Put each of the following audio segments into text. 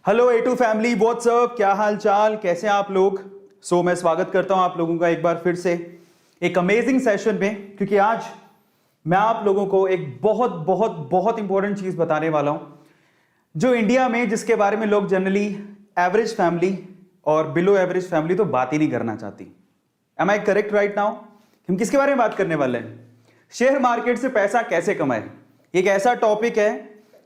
Hello A2 family, WhatsApp, क्या हाल चाल, कैसे हैं आप लोग। मैं स्वागत करता हूं आप लोगों का एक बार फिर से एक अमेजिंग सेशन में, क्योंकि आज मैं आप लोगों को एक बहुत बहुत बहुत इंपॉर्टेंट चीज बताने वाला हूं जो इंडिया में, जिसके बारे में लोग जनरली एवरेज फैमिली और बिलो एवरेज फैमिली तो बात ही नहीं करना चाहती। Am I correct right now? हम किसके बारे में बात करने वाले हैं? शेयर मार्केट से पैसा कैसे कमाए। एक ऐसा टॉपिक है,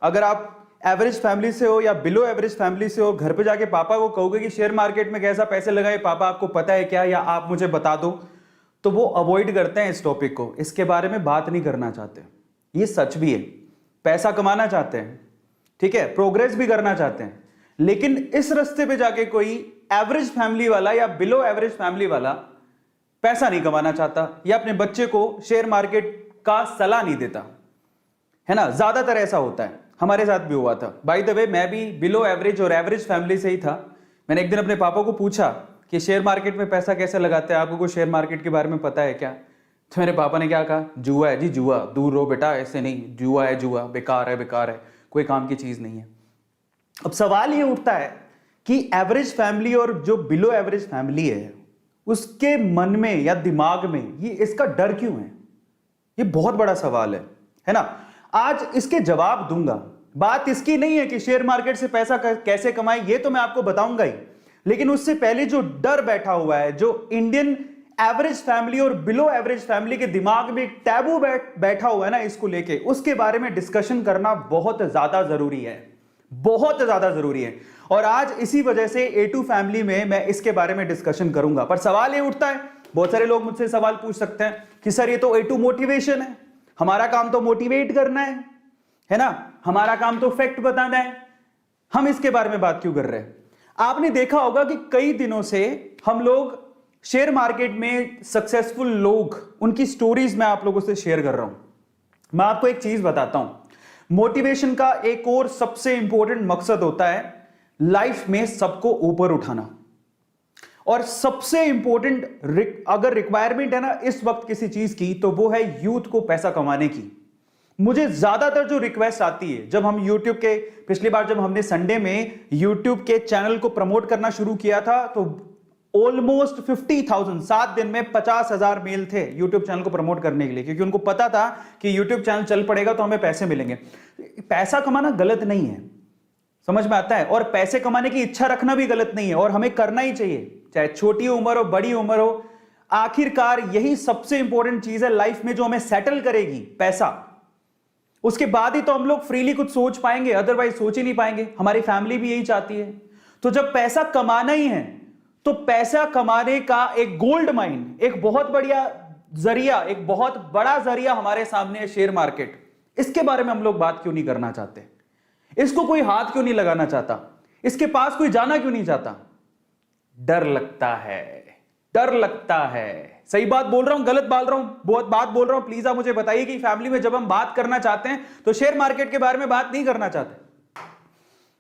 अगर आप एवरेज फैमिली से हो या बिलो एवरेज फैमिली से हो, घर पे जाके पापा को कहोगे कि शेयर मार्केट में कैसा पैसे लगाए, पापा आपको पता है क्या, या आप मुझे बता दो, तो वो अवॉइड करते हैं इस टॉपिक को, इसके बारे में बात नहीं करना चाहते। ये सच भी है, पैसा कमाना चाहते हैं, ठीक है, प्रोग्रेस भी करना चाहते हैं, लेकिन इस रास्ते पे जाके कोई एवरेज फैमिली वाला या बिलो एवरेज फैमिली वाला पैसा नहीं कमाना चाहता या अपने बच्चे को शेयर मार्केट का सलाह नहीं देता, है ना। ज्यादातर ऐसा होता है, हमारे साथ भी हुआ था। बाय द वे, मैं भी बिलो एवरेज और एवरेज फैमिली से ही था। मैंने एक दिन अपने पापा को पूछा कि शेयर मार्केट में पैसा कैसे लगाते हैं, आपको शेयर मार्केट के बारे में पता है क्या? तो मेरे पापा ने क्या कहा, जुआ है जी जुआ, दूर रहो बेटा, ऐसे नहीं, जुआ है जुआ, बेकार है बेकार है, कोई काम की चीज नहीं है। अब सवाल ये उठता है कि एवरेज फैमिली और जो बिलो एवरेज फैमिली है, उसके मन में या दिमाग में ये इसका डर क्यों है? ये बहुत बड़ा सवाल है ना। आज इसके जवाब दूंगा। बात इसकी नहीं है कि शेयर मार्केट से पैसा कैसे कमाए, ये तो मैं आपको बताऊंगा ही, लेकिन उससे पहले जो डर बैठा हुआ है, जो इंडियन एवरेज फैमिली और बिलो एवरेज फैमिली के दिमाग में एक टैबू बैठा हुआ है ना, इसको लेके, उसके बारे में डिस्कशन करना बहुत ज्यादा जरूरी है, बहुत ज्यादा जरूरी है। और आज इसी वजह से A2 फैमिली में मैं इसके बारे में डिस्कशन करूंगा। पर सवाल ये उठता है, बहुत सारे लोग मुझसे सवाल पूछ सकते हैं कि सर ये तो A2 मोटिवेशन है, हमारा काम तो मोटिवेट करना है ना, हमारा काम तो फैक्ट बताना है, हम इसके बारे में बात क्यों कर रहे हैं? आपने देखा होगा कि कई दिनों से हम लोग शेयर मार्केट में सक्सेसफुल लोग, उनकी स्टोरीज मैं आप लोगों से शेयर कर रहा हूं। मैं आपको एक चीज बताता हूं, मोटिवेशन का एक और सबसे इंपॉर्टेंट मकसद होता है लाइफ में सबको ऊपर उठाना। और सबसे इंपॉर्टेंट अगर रिक्वायरमेंट है ना इस वक्त किसी चीज की, तो वो है यूथ को पैसा कमाने की। मुझे ज्यादातर जो रिक्वेस्ट आती है, जब हम YouTube के, पिछली बार जब हमने संडे में YouTube के चैनल को प्रमोट करना शुरू किया था, तो ऑलमोस्ट 50,000, 7 दिन में 50,000 मेल थे YouTube चैनल को प्रमोट करने के लिए, क्योंकि उनको पता था कि YouTube चैनल चल पड़ेगा तो हमें पैसे मिलेंगे। पैसा कमाना गलत नहीं है, समझ में आता है, और पैसे कमाने की इच्छा रखना भी गलत नहीं है, और हमें करना ही चाहिए, चाहे छोटी उम्र हो बड़ी उम्र हो। आखिरकार यही सबसे इंपॉर्टेंट चीज है लाइफ में जो हमें सेटल करेगी, पैसा। उसके बाद ही तो हम लोग फ्रीली कुछ सोच पाएंगे, अदरवाइज सोच ही नहीं पाएंगे। हमारी फैमिली भी यही चाहती है। तो जब पैसा कमाना ही है, तो पैसा कमाने का एक गोल्ड माइन, एक बहुत बढ़िया जरिया, एक बहुत बड़ा जरिया हमारे सामने है शेयर मार्केट। इसके बारे में हम लोग बात क्यों नहीं करना चाहते? इसको कोई हाथ क्यों नहीं लगाना चाहता? इसके पास कोई जाना क्यों नहीं चाहता? डर लगता है, डर लगता है। सही बात बोल रहा हूं, गलत बोल रहा हूं, बहुत बात बोल रहा हूं? प्लीज आप मुझे बताइए कि फैमिली में जब हम बात करना चाहते हैं तो शेयर मार्केट के बारे में बात नहीं करना चाहते,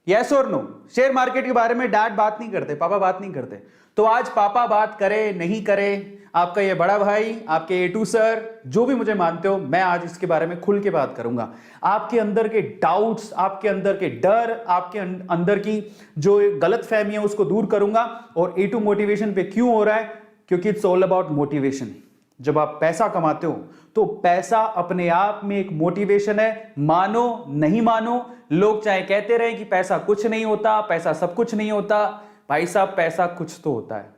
यस और नो? शेयर मार्केट के बारे में डैड बात नहीं करते, पापा बात नहीं करते। तो आज पापा बात करे नहीं करे, आपका ये बड़ा भाई, आपके A2 सर, जो भी मुझे मानते हो, मैं आज इसके बारे में खुल के बात करूंगा। आपके अंदर के डाउट्स, आपके अंदर के डर, आपके अंदर की जो गलत फहमी है उसको दूर करूंगा। और A2 मोटिवेशन पे क्यों हो रहा है? क्योंकि इट्स ऑल अबाउट मोटिवेशन। जब आप पैसा कमाते हो तो पैसा अपने आप में एक मोटिवेशन है। मानो नहीं मानो, लोग चाहे कहते रहे कि पैसा कुछ नहीं होता, पैसा सब कुछ नहीं होता, भाई साहब पैसा कुछ तो होता है।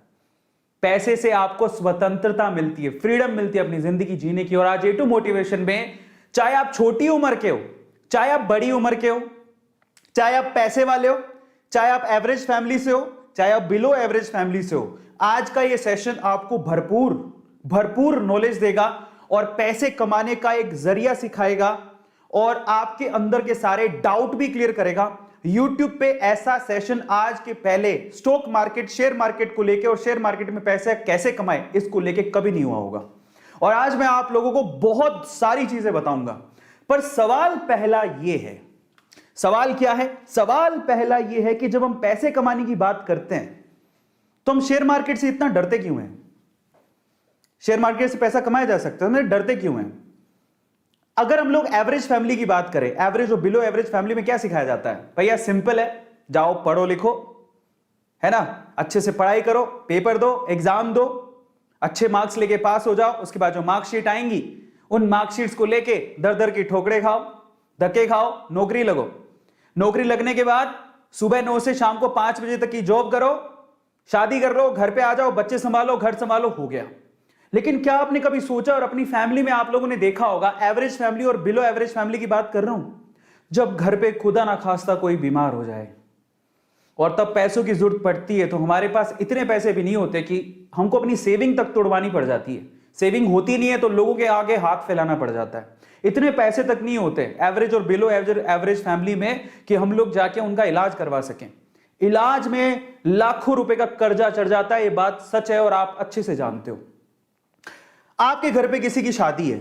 पैसे से आपको स्वतंत्रता मिलती है, फ्रीडम मिलती है अपनी जिंदगी जीने की। और आज A2 मोटिवेशन में, चाहे आप छोटी उम्र के हो, चाहे आप बड़ी उम्र के हो, चाहे आप पैसे वाले हो, चाहे आप एवरेज फैमिली से हो, चाहे आप बिलो एवरेज फैमिली से हो, आज का ये सेशन आपको भरपूर भरपूर नॉलेज देगा और पैसे कमाने का एक जरिया सिखाएगा और आपके अंदर के सारे डाउट भी क्लियर करेगा। YouTube पे ऐसा सेशन आज के पहले स्टॉक मार्केट, शेयर मार्केट को लेके और शेयर मार्केट में पैसे कैसे कमाएं, इसको लेके कभी नहीं हुआ होगा। और आज मैं आप लोगों को बहुत सारी चीजें बताऊंगा। पर सवाल पहला यह है, सवाल क्या है? सवाल पहला यह है कि जब हम पैसे कमाने की बात करते हैं तो हम शेयर मार्केट से इतना डरते क्यों हैं? शेयर मार्केट से पैसा कमाया जा सकता है, हम डरते क्यों हैं? अगर हम लोग एवरेज फैमिली की बात करें, एवरेज और बिलो एवरेज फैमिली में क्या सिखाया जाता है? भैया सिंपल है, जाओ पढ़ो लिखो, है ना, अच्छे से पढ़ाई करो, पेपर दो, एग्जाम दो, अच्छे मार्क्स लेके पास हो जाओ। उसके बाद जो मार्कशीट आएंगी उन मार्कशीट्स को लेके दर दर की ठोकरे खाओ, धक्के खाओ, नौकरी लगो। नौकरी लगने के बाद सुबह 9 से शाम को 5 बजे तक की जॉब करो, शादी कर लो, घर पे आ जाओ, बच्चे संभालो, घर संभालो, हो गया। लेकिन क्या आपने कभी सोचा, और अपनी फैमिली में आप लोगों ने देखा होगा, एवरेज फैमिली और बिलो एवरेज फैमिली की बात कर रहा हूं, जब घर पे खुदा ना खास्ता कोई बीमार हो जाए और तब पैसों की जरूरत पड़ती है, तो हमारे पास इतने पैसे भी नहीं होते कि हमको अपनी सेविंग तक तोड़वानी पड़ जाती है। सेविंग होती नहीं है तो लोगों के आगे हाथ फैलाना पड़ जाता है। इतने पैसे तक नहीं होते एवरेज और बिलो एवरेज फैमिली में कि हम लोग जाके उनका इलाज करवा सकें। इलाज में लाखों रुपए का कर्जा चढ़ जाता है, ये बात सच है और आप अच्छे से जानते हो। आपके घर पे किसी की शादी है,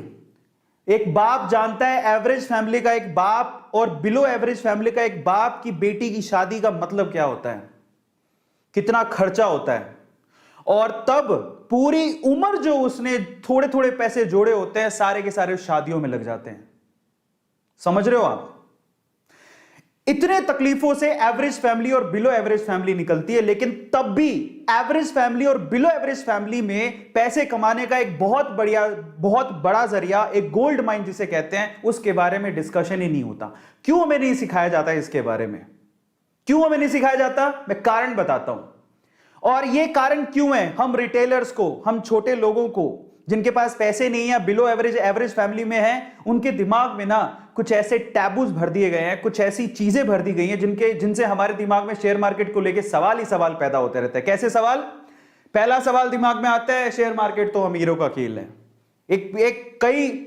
एक बाप जानता है एवरेज फैमिली का एक बाप और बिलो एवरेज फैमिली का एक बाप की बेटी की शादी का मतलब क्या होता है, कितना खर्चा होता है, और तब पूरी उम्र जो उसने थोड़े थोड़े पैसे जोड़े होते हैं सारे के सारे शादियों में लग जाते हैं। समझ रहे हो आप? इतने तकलीफों से एवरेज फैमिली और बिलो एवरेज फैमिली निकलती है, लेकिन तब भी एवरेज फैमिली और बिलो एवरेज फैमिली में पैसे कमाने का एक बहुत बड़ा जरिया, एक गोल्ड माइन जिसे कहते हैं, उसके बारे में डिस्कशन ही नहीं होता। क्यों हमें नहीं सिखाया जाता इसके बारे में? क्यों हमें नहीं सिखाया जाता? मैं कारण बताता हूं। और यह कारण क्यों है, हम रिटेलर्स को, हम छोटे लोगों को जिनके पास पैसे नहीं है, बिलो एवरेज फैमिली में है, उनके दिमाग में ना कुछ ऐसे टैबूज भर दिए गए हैं, कुछ ऐसी चीजें भर दी गई हैं जिनसे हमारे दिमाग में शेयर मार्केट को लेके सवाल ही सवाल पैदा होते रहते हैं। कैसे सवाल? पहला सवाल दिमाग में आता है, शेयर मार्केट तो अमीरों का खेल है।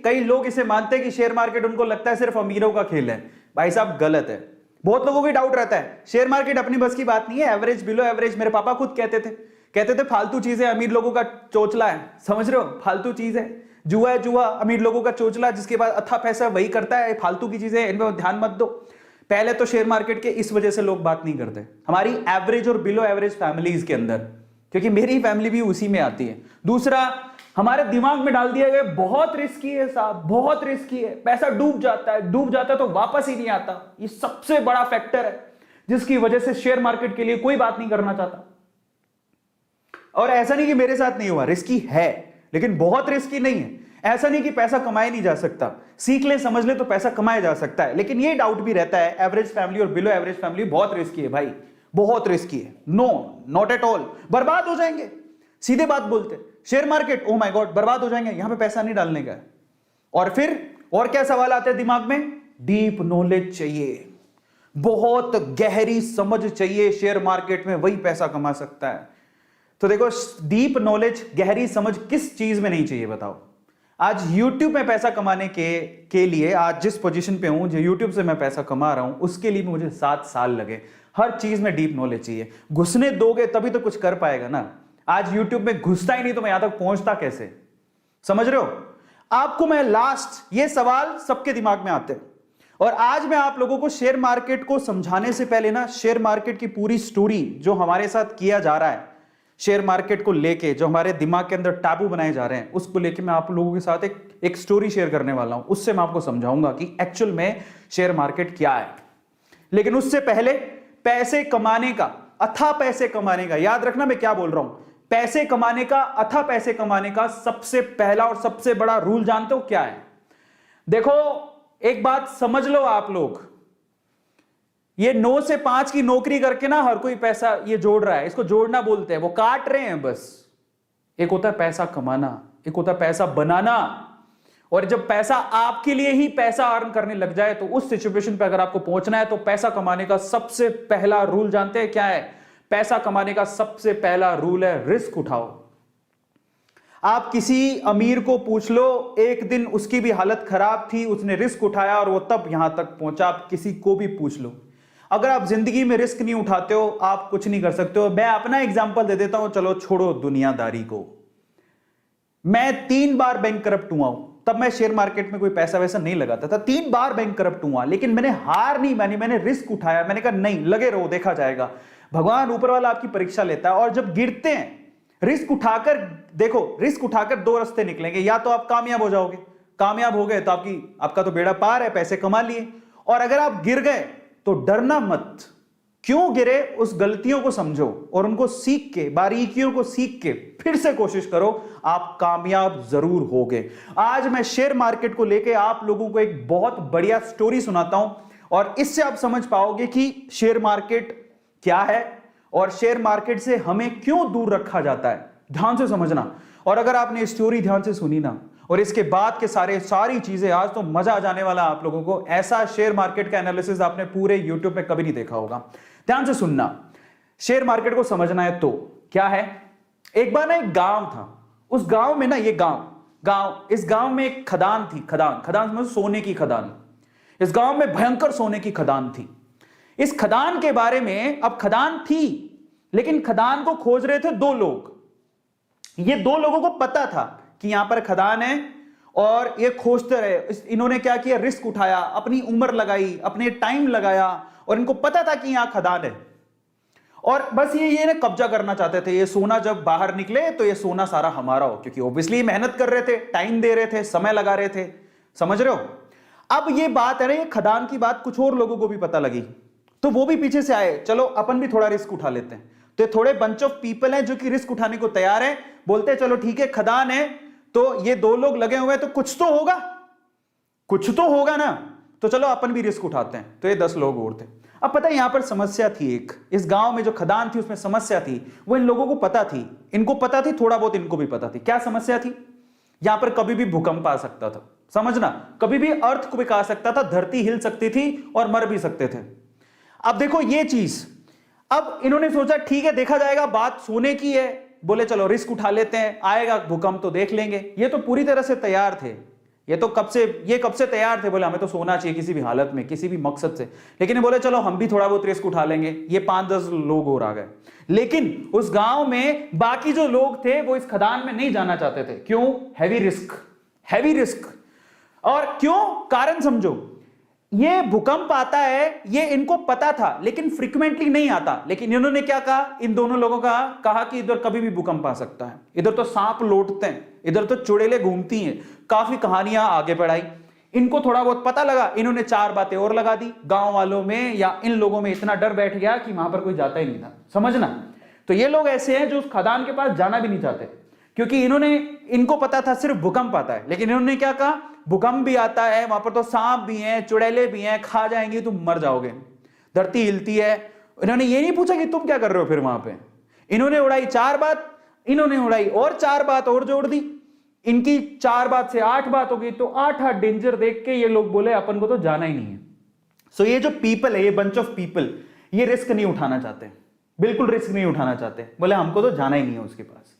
कई लोग इसे मानते हैं कि शेयर मार्केट, उनको लगता है सिर्फ अमीरों का खेल है। भाई साहब गलत है। बहुत लोगों को डाउट रहता है शेयर मार्केट अपनी बस की बात नहीं है, एवरेज बिलो एवरेज, मेरे पापा खुद कहते थे फालतू चीजें अमीर लोगों का चोचला है। समझ रहे हो? फालतू चीज है, जुआ है, जुआ अमीर लोगों का चोचला, जिसके पास अच्छा पैसा वही करता है, फालतू की चीजें इनमें ध्यान मत दो। पहले तो शेयर मार्केट के इस वजह से लोग बात नहीं करते हमारी एवरेज और बिलो एवरेज फैमिलीज के अंदर, क्योंकि मेरी फैमिली भी उसी में आती है। दूसरा, हमारे दिमाग में डाल दिया गया बहुत रिस्की है साहब, बहुत रिस्की है, पैसा डूब जाता है तो वापस ही नहीं आता। ये सबसे बड़ा फैक्टर है जिसकी वजह से शेयर मार्केट के लिए कोई बात नहीं करना चाहता। और ऐसा नहीं कि मेरे साथ नहीं हुआ, रिस्की है लेकिन बहुत रिस्की नहीं है। ऐसा नहीं कि पैसा कमाया नहीं जा सकता, सीख ले समझ ले तो पैसा कमाया जा सकता है। लेकिन ये डाउट भी रहता है एवरेज फैमिली और बिलो एवरेज फैमिली बहुत रिस्की है भाई, बहुत रिस्की है। नो, नॉट एट ऑल, बर्बाद हो जाएंगे। सीधे बात बोलते, share market oh my God बर्बाद हो जाएंगे, यहां पे पैसा नहीं डालने का। और फिर और क्या सवाल आते हैं दिमाग में? डीप नॉलेज चाहिए, बहुत गहरी समझ चाहिए, शेयर मार्केट में वही पैसा कमा सकता है। तो देखो, डीप नॉलेज, गहरी समझ किस चीज में नहीं चाहिए बताओ? आज YouTube में पैसा कमाने के लिए, आज जिस पोजीशन पे हूं, जो YouTube से मैं पैसा कमा रहा हूं, उसके लिए मुझे 7 साल लगे। हर चीज में डीप नॉलेज चाहिए, घुसने दोगे तभी तो कुछ कर पाएगा ना। आज YouTube में घुसता ही नहीं तो मैं यहां तक पहुंचता कैसे? समझ रहे हो? आपको मैं लास्ट, ये सवाल सबके दिमाग में आते हैं, और आज मैं आप लोगों को शेयर मार्केट को समझाने से पहले ना, शेयर मार्केट की पूरी स्टोरी जो हमारे साथ किया जा रहा है, शेयर मार्केट को लेके जो हमारे दिमाग के अंदर टाबू बनाए जा रहे हैं, उसको लेके मैं आप लोगों के साथ एक स्टोरी शेयर करने वाला हूं। उससे मैं आपको समझाऊंगा कि एक्चुअल में शेयर मार्केट क्या है। लेकिन उससे पहले पैसे कमाने का, अथाह पैसे कमाने का, याद रखना मैं क्या बोल रहा हूं, पैसे कमाने का, अथाह पैसे कमाने का सबसे पहला और सबसे बड़ा रूल जानते हो क्या है? देखो, एक बात समझ लो आप लोग, ये 9 से 5 की नौकरी करके ना हर कोई पैसा ये जोड़ रहा है, इसको जोड़ना बोलते हैं, वो काट रहे हैं बस। एक होता है पैसा कमाना, एक होता है पैसा बनाना। और जब पैसा आपके लिए ही पैसा अर्न करने लग जाए, तो उस सिचुएशन पे अगर आपको पहुंचना है, तो पैसा कमाने का सबसे पहला रूल जानते हैं क्या है? पैसा कमाने का सबसे पहला रूल है रिस्क उठाओ। आप किसी अमीर को पूछ लो, एक दिन उसकी भी हालत खराब थी, उसने रिस्क उठाया और वो तब यहां तक पहुंचा। आप किसी को भी पूछ लो, अगर आप जिंदगी में रिस्क नहीं उठाते हो, आप कुछ नहीं कर सकते हो। मैं अपना एग्जांपल दे देता हूं, चलो छोड़ो दुनियादारी को। मैं 3 बार बैंक करप्ट हुआ हूं, तब मैं शेयर मार्केट में कोई पैसा वैसा नहीं लगाता था। 3 बार बैंक करप्ट हुआ, लेकिन मैंने हार नहीं मानी, मैंने रिस्क उठाया। मैंने कहा नहीं, लगे रहो, देखा जाएगा। भगवान ऊपर वाला आपकी परीक्षा लेता है, और जब गिरते हैं, रिस्क उठाकर देखो, रिस्क उठाकर 2 रास्ते निकलेंगे। या तो आप कामयाब हो जाओगे, कामयाब हो गए तो आपका तो बेड़ा पार है, पैसे कमा लिए। और अगर आप गिर गए तो डरना मत, क्यों गिरे उस गलतियों को समझो और उनको सीख के, बारीकियों को सीख के फिर से कोशिश करो, आप कामयाब जरूर होगे। आज मैं शेयर मार्केट को लेके आप लोगों को एक बहुत बढ़िया स्टोरी सुनाता हूं और इससे आप समझ पाओगे कि शेयर मार्केट क्या है और शेयर मार्केट से हमें क्यों दूर रखा जाता है। ध्यान से समझना, और अगर आपने स्टोरी ध्यान से सुनी ना और इसके बाद के सारी चीजें, आज तो मजा आ जाने वाला आप लोगों को। ऐसा शेयर मार्केट का एनालिसिस आपने पूरे यूट्यूब में कभी नहीं देखा होगा। ध्यान से सुनना, शेयर मार्केट को समझना है तो क्या है। एक बार ना एक गांव था, उस गांव में ना, ये इस गांव में एक खदान थी। खदान समझो, सोने की खदान। इस गांव में भयंकर सोने की खदान थी। इस खदान के बारे में, अब खदान थी लेकिन खदान को खोज रहे थे दो लोग। ये दो लोगों को पता था कि यहां पर खदान है और ये खोजते रहे। इन्होंने क्या किया, रिस्क उठाया, अपनी उम्र लगाई, अपने टाइम लगाया और इनको पता था कि यहां खदान है और बस ये ना कब्जा करना चाहते थे। ये सोना जब बाहर निकले तो ये सोना सारा हमारा हो, क्योंकि ऑब्वियसली मेहनत कर रहे थे, टाइम दे रहे थे, समय लगा रहे थे। समझ रहे हो। अब ये बात है ना, ये खदान की बात कुछ और लोगों को भी पता लगी तो वो भी पीछे से आए, चलो अपन भी थोड़ा रिस्क उठा लेते हैं। तो थोड़े बंच ऑफ पीपल हैं जो कि रिस्क उठाने को तैयार हैं, बोलते हैं चलो ठीक है, खदान है तो ये दो लोग लगे हुए हैं तो कुछ तो होगा ना, तो चलो अपन भी रिस्क उठाते हैं। तो ये 10 लोग और थे। अब पता है यहां पर समस्या थी एक, इस गांव में जो खदान थी उसमें समस्या थी, वो इन लोगों को पता थी, इनको पता थी, थोड़ा बहुत इनको भी पता थी। क्या समस्या थी, यहां पर कभी भी भूकंप आ सकता था। समझना, कभी भी अर्थक्वेक आ सकता था, धरती हिल सकती थी और मर भी सकते थे। अब देखो ये चीज, अब इन्होंने सोचा ठीक है देखा जाएगा, बात सोने की है, बोले चलो रिस्क उठा लेते हैं, आएगा भूकंप तो देख लेंगे। ये तो पूरी तरह से तैयार थे, ये कब से तैयार थे, बोले हमें तो सोना चाहिए किसी भी हालत में, किसी भी मकसद से। लेकिन ये बोले चलो हम भी थोड़ा बहुत रिस्क उठा लेंगे। ये 5-10 लोग और आ गए, लेकिन उस गांव में बाकी जो लोग थे वो इस खदान में नहीं जाना चाहते थे। क्यों, हैवी रिस्क। और क्यों, कारण समझो। ये भूकंप आता है, ये इनको पता था लेकिन फ्रीक्वेंटली नहीं आता। लेकिन इन्होंने क्या कहा, इन दोनों लोगों का कहा कि इधर कभी भी भूकंप आ सकता है, इधर तो सांप लौटते हैं, इधर तो चुड़ैलें घूमती हैं। काफी कहानियां आगे बढ़ाई, इनको थोड़ा बहुत पता लगा, इन्होंने 4 बातें और लगा दी। गांव वालों में या इन लोगों में इतना डर बैठ गया कि वहां पर कोई जाता ही नहीं था। समझना, तो ये लोग ऐसे हैं जो उस खदान के पास जाना भी नहीं चाहते, क्योंकि इनको पता था सिर्फ भूकंप आता है। लेकिन इन्होंने क्या कहा, भूकंप भी आता है, वहां पर तो सांप भी हैं, चुड़ैलें भी हैं, खा जाएंगी, तुम मर जाओगे, धरती हिलती है। इन्होंने ये नहीं पूछा कि तुम क्या कर रहे हो फिर वहां पे। इन्होंने उड़ाई 4 बात, इन्होंने उड़ाई और 4 बात और जोड़ दी। इनकी 4 बात से 8 बात हो गई, तो 8 डेंजर देख के ये लोग बोले अपन को तो जाना ही नहीं है। सो ये जो पीपल है, ये बंच ऑफ पीपल, ये रिस्क नहीं उठाना चाहते, बिल्कुल रिस्क नहीं उठाना चाहते। बोले हमको तो जाना ही नहीं है उसके पास।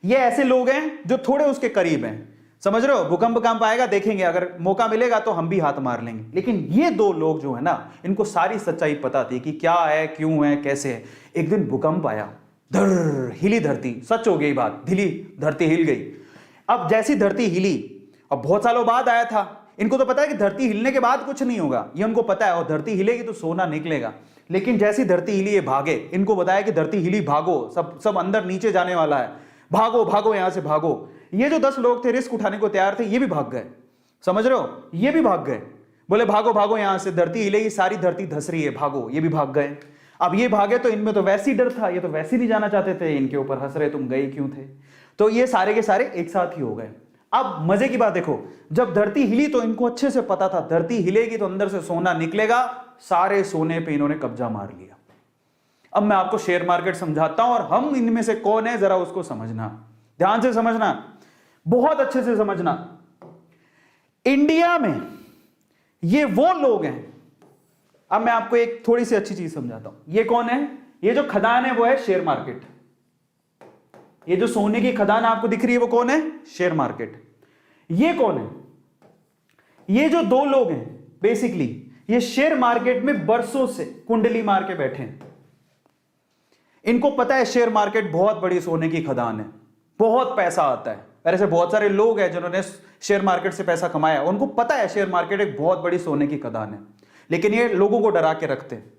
ये ऐसे लोग हैं जो थोड़े उसके करीब हैं। समझ रहे हो, भूकंप आएगा देखेंगे, अगर मौका मिलेगा तो हम भी हाथ मार लेंगे। लेकिन ये 2 लोग जो है ना, इनको सारी सच्चाई पता थी कि क्या है, क्यों है, कैसे है। एक दिन भूकंप आया, हिली धरती, सच हो गई बात, धरती हिल गई। अब जैसी धरती हिली, अब बहुत सालों बाद आया था, इनको तो पता है कि धरती हिलने के बाद कुछ नहीं होगा, ये उनको पता है, और धरती हिलेगी तो सोना निकलेगा। लेकिन जैसी धरती हिली ये भागे, इनको बताया कि धरती हिली, भागो, सब अंदर नीचे जाने वाला है, भागो यहां से भागो। ये जो 10 लोग थे रिस्क उठाने को तैयार थे, ये भी भाग गए। समझ रहे हो, ये भी भाग गए, बोले भागो यहां से, धरती हिलेगी, सारी धरती धस रही है, भागो। ये भी भाग गए। अब ये भागे तो इनमें तो वैसी डर था, ये तो वैसे नहीं जाना चाहते थे, इनके ऊपर हंस रहे तुम गए क्यों थे। तो ये सारे के सारे एक साथ ही हो गए। अब मजे की बात देखो, जब धरती हिली तो इनको अच्छे से पता था धरती हिलेगी तो अंदर से सोना निकलेगा। सारे सोने पे इन्होंने कब्जा मार लिया। अब मैं आपको शेयर मार्केट समझाता हूं और हम इनमें से कौन है जरा उसको समझना, ध्यान से समझना, बहुत अच्छे से समझना। इंडिया में ये वो लोग हैं, अब मैं आपको एक थोड़ी सी अच्छी चीज समझाता हूं। ये कौन है, ये जो खदान है वो है शेयर मार्केट। ये जो सोने की खदान आपको दिख रही है वो कौन है, शेयर मार्केट। ये कौन है, ये जो 2 लोग हैं बेसिकली ये शेयर मार्केट में बरसों से कुंडली मार के बैठे हैं। इनको पता है शेयर मार्केट बहुत बड़ी सोने की खदान है, बहुत पैसा आता है। ऐसे बहुत सारे लोग हैं जिन्होंने शेयर मार्केट से पैसा कमाया, उनको पता है शेयर मार्केट एक बहुत बड़ी सोने की खदान है, लेकिन ये लोगों को डरा के रखते हैं।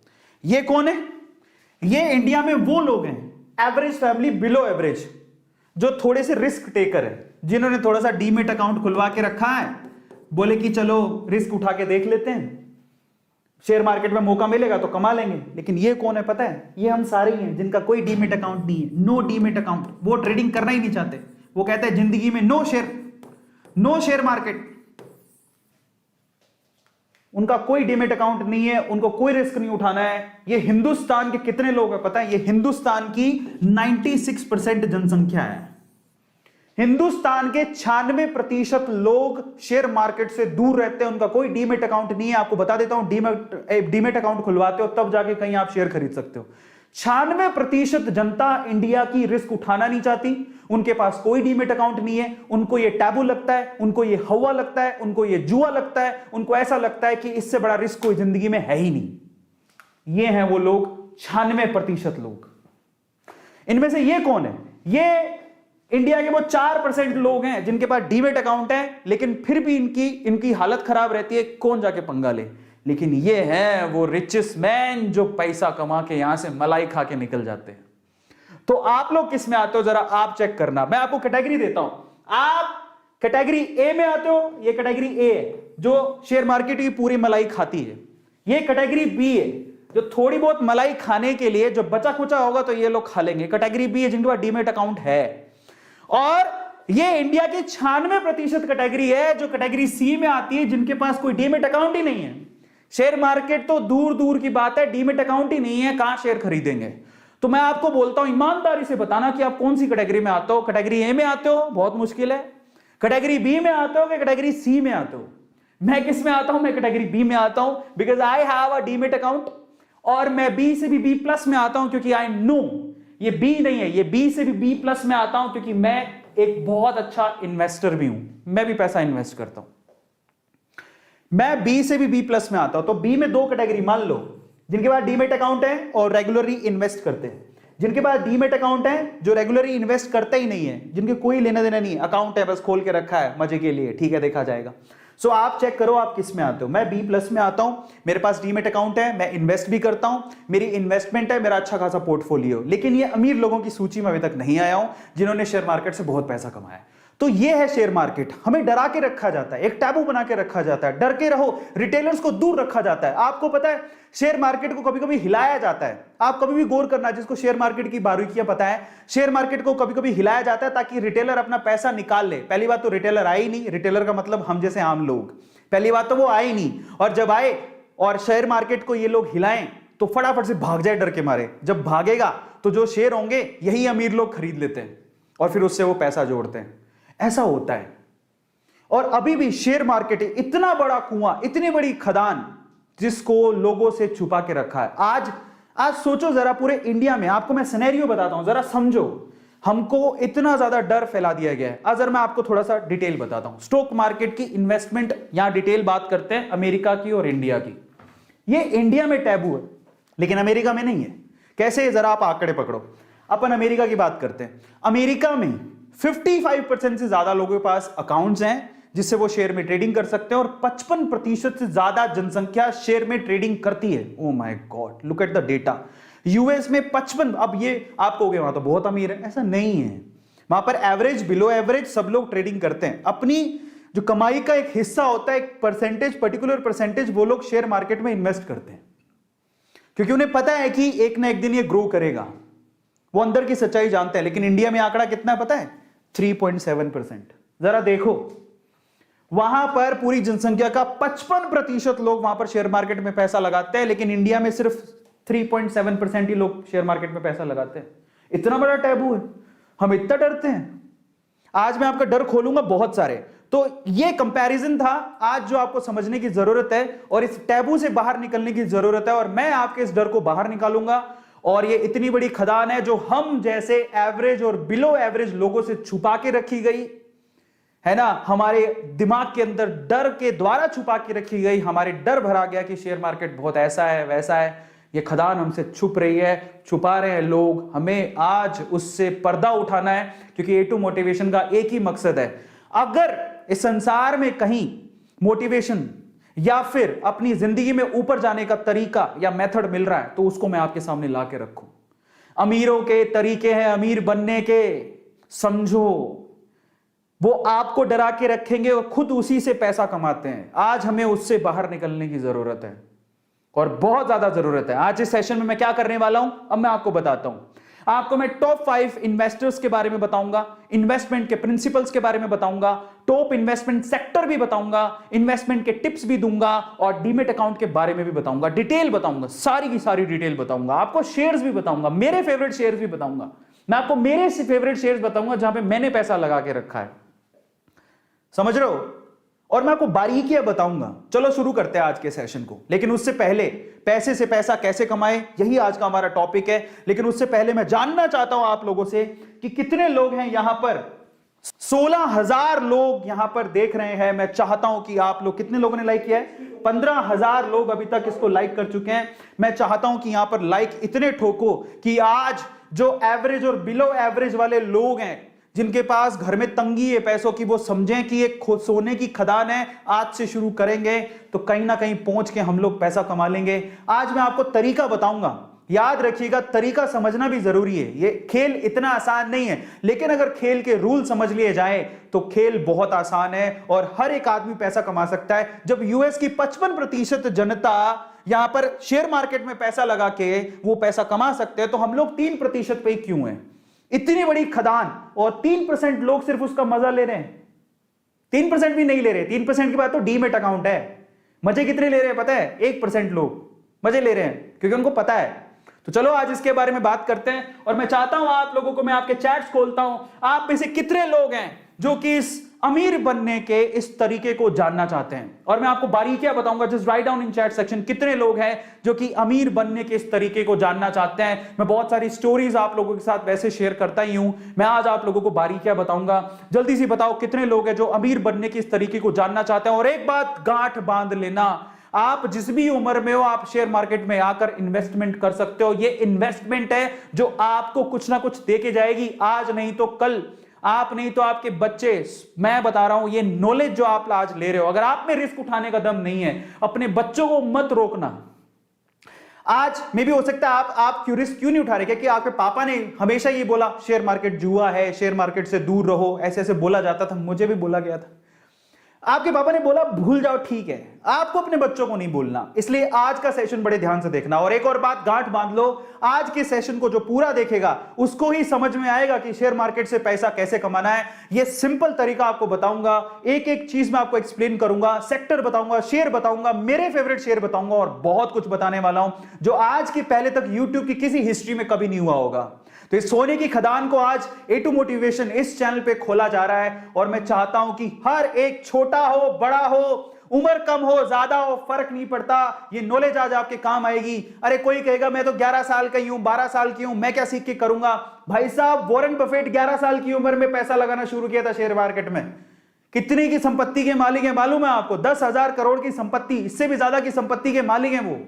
ये कौन है, ये इंडिया में वो लोग हैं, एवरेज फैमिली, बिलो एवरेज, जो थोड़े से रिस्क टेकर है, जिन्होंने थोड़ा सा डीमेट अकाउंट खुलवा के रखा है, बोले कि चलो रिस्क उठा के देख लेते हैं। शेयर मार्केट में मौका मिलेगा तो कमा लेंगे। लेकिन ये कौन है पता है? ये हम सारे ही हैं जिनका कोई डीमेट अकाउंट नहीं है, नो डीमेट अकाउंट। वो ट्रेडिंग करना ही नहीं चाहते, वो कहते हैं जिंदगी में नो शेयर मार्केट। उनका कोई डीमेट अकाउंट नहीं है, उनको कोई रिस्क नहीं उठाना है। ये हिंदुस्तान के कितने लोग हैं पता है? ये हिंदुस्तान की 96% जनसंख्या है। हिंदुस्तान के 96% लोग शेयर मार्केट से दूर रहते हैं, उनका कोई डीमेट अकाउंट नहीं है। आपको बता देता हूं, डीमेट अकाउंट खुलवाते हो तब जाके कहीं आप शेयर खरीद सकते हो। 96% जनता इंडिया की रिस्क उठाना नहीं चाहती, उनके पास कोई डीमेट अकाउंट नहीं है। उनको ये टैबू लगता है, उनको ये हवा लगता है, उनको ये जुआ लगता है, उनको ऐसा लगता है कि इससे बड़ा रिस्क कोई जिंदगी में है ही नहीं। ये हैं वो लोग, 96% लोग। इनमें से ये कौन है? ये इंडिया के वो 4% लोग हैं जिनके पास डीमेट अकाउंट है, लेकिन फिर भी इनकी हालत खराब रहती है, कौन जाके पंगा ले। लेकिन ये हैं वो रिचेस्ट मैन जो पैसा कमा के यहां से मलाई खा के निकल जाते हैं। तो आप लोग किस में आते हो जरा आप चेक करना। मैं आपको कैटेगरी देता हूं, आप कैटेगरी ए में आते हो। ये कैटेगरी ए है जो शेयर मार्केट की पूरी मलाई खाती है। ये कैटेगरी बी है जो थोड़ी बहुत मलाई खाने के लिए जो बचा खुचा होगा तो ये लोग खा लेंगे। कैटेगरी बी है जिनके पास डीमेट अकाउंट है। और ये इंडिया की 96% कैटेगरी है जो कैटेगरी सी में आती है, जिनके पास कोई डीमेट अकाउंट ही नहीं है। शेयर मार्केट तो दूर दूर की बात है, डीमेट अकाउंट ही नहीं है, कहां शेयर खरीदेंगे। तो मैं आपको बोलता हूं, ईमानदारी से बताना कि आप कौन सी कैटेगरी में आते हो। कैटेगरी ए में आते हो, बहुत मुश्किल है। कैटेगरी बी में आते हो कि कैटेगरी सी में आते हो? मैं किस में आता हूं? मैं कैटेगरी बी में आता हूं, because I have a demat account. और मैं बी से भी बी प्लस में आता हूं क्योंकि आई नो ये बी नहीं है, ये बी से भी बी प्लस में आता हूं क्योंकि मैं एक बहुत अच्छा इन्वेस्टर भी हूं। मैं भी पैसा इन्वेस्ट करता हूं। मैं बी से भी बी प्लस में आता हूं। तो बी में दो कैटेगरी मान लो, जिनके पास डीमेट अकाउंट है और रेगुलरली इन्वेस्ट करते हैं। जिनके पास डीमेट अकाउंट है जो रेगुलरली इन्वेस्ट करते ही नहीं है, जिनके कोई लेना देना नहीं है, अकाउंट है बस खोल के रखा है मजे के लिए, ठीक है देखा जाएगा। सो आप चेक करो आप किस में आते हो। मैं बी प्लस में आता हूं, मेरे पास डीमेट अकाउंट है, मैं इन्वेस्ट भी करता हूं, मेरी इन्वेस्टमेंट है, मेरा अच्छा खासा पोर्टफोलियो। लेकिन ये अमीर लोगों की सूची में अभी तक नहीं आया हूं जिन्होंने शेयर मार्केट से बहुत पैसा कमाया। तो ये है शेयर मार्केट। हमें डरा के रखा जाता है, एक टैबू बना के रखा जाता है, डर के रहो, रिटेलर्स को दूर रखा जाता है। आपको पता है शेयर मार्केट को कभी कभी हिलाया जाता है। आप कभी भी गौर करना, जिसको शेयर मार्केट की बारीकियां पता है, शेयर मार्केट को कभी कभी हिलाया जाता है ताकि रिटेलर अपना पैसा निकाल ले। पहली बात तो रिटेलर आए ही नहीं, रिटेलर का मतलब हम जैसे आम लोग, पहली बात तो वो आए ही नहीं। और जब आए और शेयर मार्केट को ये लोग हिलाएं तो फटाफट से भाग जाए डर के मारे। जब भागेगा तो जो शेयर होंगे यही अमीर लोग खरीद लेते हैं और फिर उससे वो पैसा जोड़ते हैं। ऐसा होता है। और अभी भी शेयर मार्केट इतना बड़ा कुआं, इतनी बड़ी खदान जिसको लोगों से छुपा के रखा है। आज सोचो जरा, पूरे इंडिया में, आपको मैं सिनेरियो बताता हूं जरा समझो, हमको इतना ज्यादा डर फैला दिया गया है। अगर मैं आपको थोड़ा सा डिटेल बताता हूं, स्टॉक मार्केट की इन्वेस्टमेंट, यहां डिटेल बात करते हैं अमेरिका की और इंडिया की। ये इंडिया में टैबू है लेकिन अमेरिका में नहीं है। कैसे? जरा आप आंकड़े पकड़ो। अपन अमेरिका की बात करते हैं। अमेरिका में 55% से ज्यादा लोगों के पास अकाउंट्स हैं जिससे वो शेयर में ट्रेडिंग कर सकते हैं और 55% से ज्यादा जनसंख्या शेयर में ट्रेडिंग करती है। Oh my God, look at the data. US में 55, अब ये आप कहोगे वहां तो बहुत अमीर है, ऐसा नहीं है। वहां पर एवरेज, बिलो एवरेज सब लोग ट्रेडिंग करते हैं। अपनी जो कमाई का एक हिस्सा होता है, एक परसेंटेज, पर्टिकुलर परसेंटेज, वो लोग शेयर मार्केट में इन्वेस्ट करते हैं क्योंकि उन्हें पता है कि एक ना एक दिन ये ग्रो करेगा। वो अंदर की सच्चाई जानते हैं। लेकिन इंडिया में आंकड़ा कितना है पता है? 3.7%। जरा देखो, वहां पर पूरी जनसंख्या का 55% लोग वहां पर शेयर मार्केट में पैसा लगाते हैं, लेकिन इंडिया में सिर्फ 3.7% ही लोग शेयर मार्केट में पैसा लगाते हैं। इतना बड़ा टैबू है, हम इतना डरते हैं। आज मैं आपका डर खोलूंगा बहुत सारे। तो ये कंपैरिजन था आज जो आपको समझने की जरूरत है और इस टैबू से बाहर निकलने की जरूरत है, और मैं आपके इस डर को बाहर निकालूंगा। और ये इतनी बड़ी खदान है जो हम जैसे एवरेज और बिलो एवरेज लोगों से छुपा के रखी गई है ना, हमारे दिमाग के अंदर डर के द्वारा छुपा के रखी गई। हमारे डर भरा गया कि शेयर मार्केट बहुत ऐसा है वैसा है। ये खदान हमसे छुप रही है, छुपा रहे हैं लोग। हमें आज उससे पर्दा उठाना है क्योंकि A2 मोटिवेशन का एक ही मकसद है। अगर इस संसार में कहीं मोटिवेशन या फिर अपनी जिंदगी में ऊपर जाने का तरीका या मेथड मिल रहा है तो उसको मैं आपके सामने ला के रखूं। अमीरों के तरीके हैं अमीर बनने के, समझो। वो आपको डरा के रखेंगे और खुद उसी से पैसा कमाते हैं। आज हमें उससे बाहर निकलने की जरूरत है और बहुत ज्यादा जरूरत है। आज इस सेशन में मैं क्या करने वाला हूं, अब मैं आपको बताता हूं। आपको मैं टॉप 5 इन्वेस्टर्स के बारे में बताऊंगा, इन्वेस्टमेंट के प्रिंसिपल्स के बारे में बताऊंगा, टॉप इन्वेस्टमेंट सेक्टर भी बताऊंगा, इन्वेस्टमेंट के टिप्स भी दूंगा और डीमेट अकाउंट के बारे में भी बताऊंगा, डिटेल बताऊंगा, सारी की सारी डिटेल बताऊंगा। आपको शेयर्स भी बताऊंगा, मेरे फेवरेट शेयर्स भी बताऊंगा। मैं आपको मेरे फेवरेट शेयर्स बताऊंगा जहां पे मैंने पैसा लगा के रखा है, समझ रहे हो? और मैं आपको बारीकियां बताऊंगा। चलो शुरू करते हैं आज के सेशन को, लेकिन उससे पहले पैसे से पैसा कैसे कमाए, यही आज का हमारा टॉपिक है। लेकिन उससे पहले मैं जानना चाहता हूं आप लोगों से कि कितने लोग हैं यहां पर। 16,000 लोग यहां पर देख रहे हैं। मैं चाहता हूं कि आप लोग, कितने लोगों ने लाइक किया है? 15,000 लोग अभी तक इसको लाइक कर चुके हैं। मैं चाहता हूं कि यहां पर लाइक इतने ठोको कि आज जो एवरेज और बिलो एवरेज वाले लोग हैं, जिनके पास घर में तंगी है पैसों की, वो समझें कि एक सोने की खदान है। आज से शुरू करेंगे तो कहीं ना कहीं पहुंच के हम लोग पैसा कमा लेंगे। आज मैं आपको तरीका बताऊंगा, याद रखिएगा, तरीका समझना भी जरूरी है। ये खेल इतना आसान नहीं है, लेकिन अगर खेल के रूल समझ लिए जाए तो खेल बहुत आसान है और हर एक आदमी पैसा कमा सकता है। जब यूएस की 55% जनता यहां पर शेयर मार्केट में पैसा लगा के वो पैसा कमा सकते हैं, तो हम लोग 3% पे क्यों हैं? इतनी बड़ी खदान और 3% लोग सिर्फ उसका मजा ले रहे हैं। 3% भी नहीं ले रहे। 3% की बात तो डीमेट अकाउंट है। मजे कितने ले रहे हैं पता है? 1% लोग मजे ले रहे हैं क्योंकि उनको पता है। तो चलो आज इसके बारे में बात करते हैं। और मैं चाहता हूं आप लोगों को, मैं आपके चैट्स खोलता हूं, आप में से कितने लोग हैं जो कि इस अमीर बनने के इस तरीके को जानना चाहते हैं। और मैं आपको बारीकियां बताऊंगा। Just write down in chat section कितने लोग हैं जो कि अमीर बनने के इस तरीके को जानना चाहते हैं। मैं बहुत सारी स्टोरीज आप लोगों के साथ वैसे शेयर करता ही हूं। मैं आज आप लोगों को बारीकियां बताऊंगा। जल्दी से बताओ कितने लोग हैं जो अमीर बनने के इस तरीके को जानना चाहते हैं। और एक बात गांठ बांध लेना, आप जिस भी उम्र में हो आप शेयर मार्केट में आकर इन्वेस्टमेंट कर सकते हो। ये इन्वेस्टमेंट है जो आपको कुछ ना कुछ दे के जाएगी, आज नहीं तो कल, आप नहीं तो आपके बच्चे। मैं बता रहा हूं, ये नॉलेज जो आप आज ले रहे हो, अगर आप में रिस्क उठाने का दम नहीं है, अपने बच्चों को मत रोकना। आज मे भी हो सकता है आप क्यों रिस्क क्यों नहीं उठा रहे? कि आपके पापा ने हमेशा ये बोला शेयर मार्केट जुआ है, शेयर मार्केट से दूर रहो, ऐसे ऐसे बोला जाता था, मुझे भी बोला गया था। आपके पापा ने बोला भूल जाओ, ठीक है, आपको अपने बच्चों को नहीं भूलना। इसलिए आज का सेशन बड़े ध्यान से देखना। और एक और बात गांठ बांध लो, आज के सेशन को जो पूरा देखेगा उसको ही समझ में आएगा कि शेयर मार्केट से पैसा कैसे कमाना है। यह सिंपल तरीका आपको बताऊंगा, एक एक चीज मैं आपको एक्सप्लेन करूंगा, सेक्टर बताऊंगा, शेयर बताऊंगा, मेरे फेवरेट शेयर बताऊंगा और बहुत कुछ बताने वाला हूं जो आज के पहले तक यूट्यूब की किसी हिस्ट्री में कभी नहीं हुआ होगा। तो इस सोने की खदान को आज A2 मोटिवेशन इस चैनल पे खोला जा रहा है और मैं चाहता हूं कि हर एक, छोटा हो बड़ा हो, उम्र कम हो ज्यादा हो, फर्क नहीं पड़ता, ये नॉलेज आज आपके काम आएगी। अरे कोई कहेगा मैं तो 11 साल का ही हूं, 12 साल की हूं, मैं क्या सीख के करूंगा? भाई साहब, वॉरेन बफेट 11 साल की उम्र में पैसा लगाना शुरू किया था शेयर मार्केट में। कितनी की संपत्ति के मालिक है मालूम है आपको? 10,000 करोड़ की संपत्ति, इससे भी ज्यादा की संपत्ति के मालिक है वो।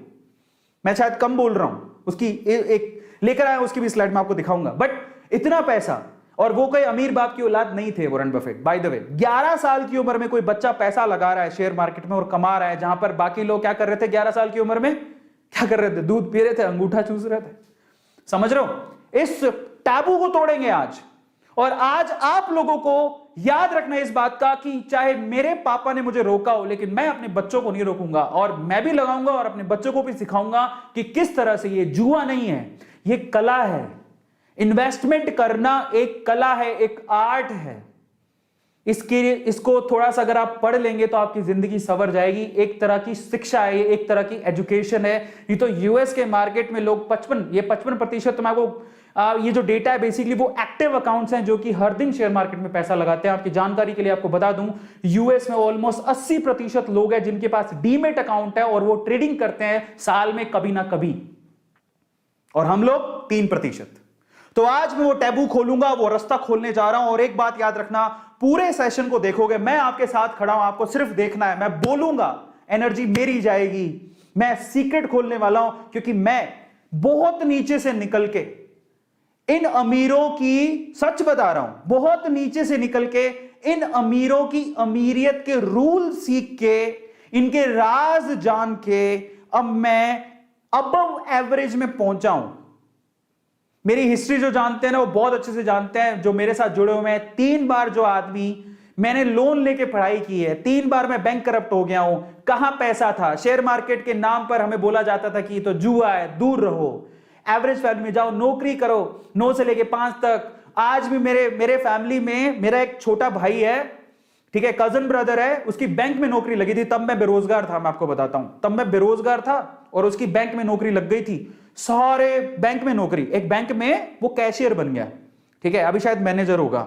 मैं शायद कम बोल रहा हूं, उसकी एक लेकर आया, उसकी भी स्लाइड में आपको दिखाऊंगा। बट इतना पैसा, और वो कोई अमीर बाप की औलाद नहीं थे Warren Buffett. By the way, 11 साल की उम्र में कोई बच्चा पैसा लगा रहा है शेयर मार्केट में और कमा रहा है, जहां पर बाकी लोग क्या कर रहे थे 11 साल की उम्र में? क्या कर रहे थे? दूध पी रहे थे, अंगूठा चूस रहे थे। समझ रहे हो? इस टैबू को तोड़ेंगे आज। और आज आप लोगों को याद रखना इस बात का कि चाहे मेरे पापा ने मुझे रोका हो, लेकिन मैं अपने बच्चों को नहीं रोकूंगा और मैं भी लगाऊंगा और अपने बच्चों को भी सिखाऊंगा कि किस तरह से ये जुआ नहीं है, ये कला है। इन्वेस्टमेंट करना एक कला है, एक आर्ट है। इसको थोड़ा सा अगर आप पढ़ लेंगे तो आपकी जिंदगी संवर जाएगी। एक तरह की शिक्षा है, एक तरह की एजुकेशन है। ये तो यूएस के मार्केट में लोग 55% तो मैं आपको ये जो डेटा है बेसिकली वो एक्टिव अकाउंट्स हैं जो कि हर दिन शेयर मार्केट में पैसा लगाते हैं। आपकी जानकारी के लिए आपको बता दूं, यूएस में ऑलमोस्ट 80% लोग हैं जिनके पास डीमेट अकाउंट है और वो ट्रेडिंग करते हैं साल में कभी ना कभी, और हम लोग 3%। तो आज मैं वो टैबू खोलूंगा, वो रास्ता खोलने जा रहा हूं। और एक बात याद रखना, पूरे सेशन को देखोगे, मैं आपके साथ खड़ा हूं, आपको सिर्फ देखना है। मैं बोलूंगा, एनर्जी मेरी जाएगी, मैं सीक्रेट खोलने वाला हूं, क्योंकि मैं बहुत नीचे से निकल के इन अमीरों की, सच बता रहा हूं, बहुत नीचे से निकल के इन अमीरों की अमीरियत के रूल सीख के, इनके राज जान के अब मैं अबव एवरेज में पहुंचा हूं। मेरी हिस्ट्री जो जानते हैं ना वो बहुत अच्छे से जानते हैं, जो मेरे साथ जुड़े हुए हैं। 3 बार जो आदमी मैंने लोन लेके पढ़ाई की है, 3 बार मैं बैंक करप्ट हो गया हूं। कहां पैसा था? शेयर मार्केट के नाम पर हमें बोला जाता था कि ये तो जुआ है, दूर रहो। एवरेज फैमिली में जाओ, नौकरी करो 9 से लेके 5 तक। आज भी मेरे फैमिली में मेरा एक छोटा भाई है, ठीक है, कजन ब्रदर है, उसकी बैंक में नौकरी लगी थी। तब मैं बेरोजगार था, मैं आपको बताता हूं, तब मैं बेरोजगार था और उसकी बैंक में नौकरी लग गई थी। सारे बैंक में नौकरी, एक बैंक में वो कैशियर बन गया, ठीक है, अभी शायद मैनेजर होगा।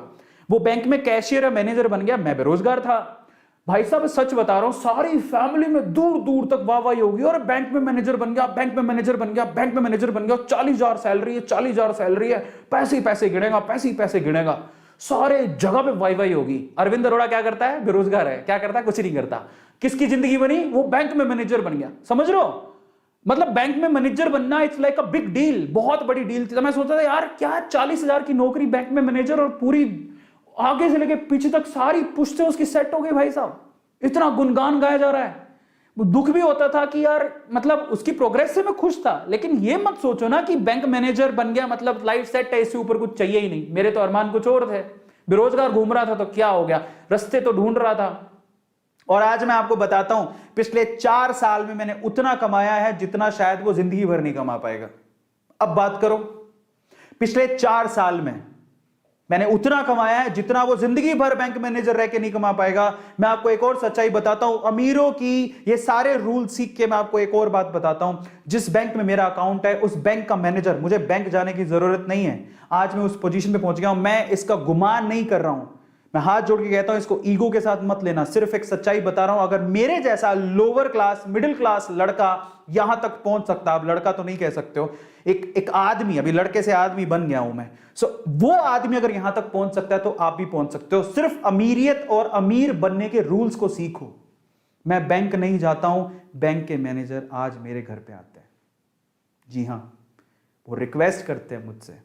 वो बैंक में कैशियर है, मैनेजर बन गया, मैं बेरोजगार था। भाई साहब सच बता रहा हूं, सारी फैमिली में दूर दूर तक वाहवाही होगी, और बैंक में मैनेजर बन गया, बैंक में मैनेजर बन गया, बैंक में मैनेजर बन गया, 40,000 सैलरी है, 40,000 सैलरी है, पैसे ही पैसे गिनेगा, पैसे ही पैसे गिनेगा, सारे जगह पे वाहवाही होगी। अरविंद अरोड़ा क्या करता है? बेरोजगार है, क्या करता है? कुछ नहीं करता। किसकी जिंदगी बनी? वो बैंक में मैनेजर बन गया। समझ रहे हो? मतलब बैंक में मैनेजर बनना it's like a big deal, बहुत बड़ी डील थी। तो मैं सोचता था यार क्या 40,000 की नौकरी, बैंक में मैनेजर, और पूरी आगे से लेके पीछे तक सारी पुश्तें उसकी सेट हो गई। भाई साहब इतना गुणगान गाया जा रहा है। दुख भी होता था कि यार मतलब उसकी प्रोग्रेस से मैं खुश था, लेकिन ये मत सोचो ना कि बैंक मैनेजर बन गया मतलब लाइफ सेट है, इससे ऊपर कुछ चाहिए ही नहीं। मेरे तो अरमान कुछ और थे। बेरोजगार घूम रहा था तो क्या हो गया, रास्ते तो ढूंढ रहा था। और आज मैं आपको बताता हूं, पिछले 4 साल में मैंने उतना कमाया है जितना शायद वो जिंदगी भर नहीं कमा पाएगा। अब बात करो, पिछले 4 साल में मैंने उतना कमाया है जितना वो जिंदगी भर बैंक मैनेजर रह के नहीं कमा पाएगा। मैं आपको एक और सच्चाई बताता हूं, अमीरों की ये सारे रूल सीख के मैं आपको एक और बात बताता हूं। जिस बैंक में मेरा अकाउंट है उस बैंक का मैनेजर, मुझे बैंक जाने की जरूरत नहीं है। आज मैं उस पोजीशन पे पहुंच गया हूं। मैं इसका गुमान नहीं कर रहा हूं, मैं हाथ जोड़ के कहता हूं, इसको ईगो के साथ मत लेना, सिर्फ एक सच्चाई बता रहा हूं। अगर मेरे जैसा लोअर क्लास मिडिल क्लास लड़का यहां तक पहुंच सकता, आप लड़का तो नहीं कह सकते हो, एक आदमी, अभी लड़के से आदमी बन गया हूं मैं, वो आदमी अगर यहां तक पहुंच सकता है तो आप भी पहुंच सकते हो। सिर्फ अमीरियत और अमीर बनने के रूल्स को सीखो। मैं बैंक नहीं जाता हूं, बैंक के मैनेजर आज मेरे घर पे आते हैं। जी हां, वो रिक्वेस्ट करते हैं मुझसे।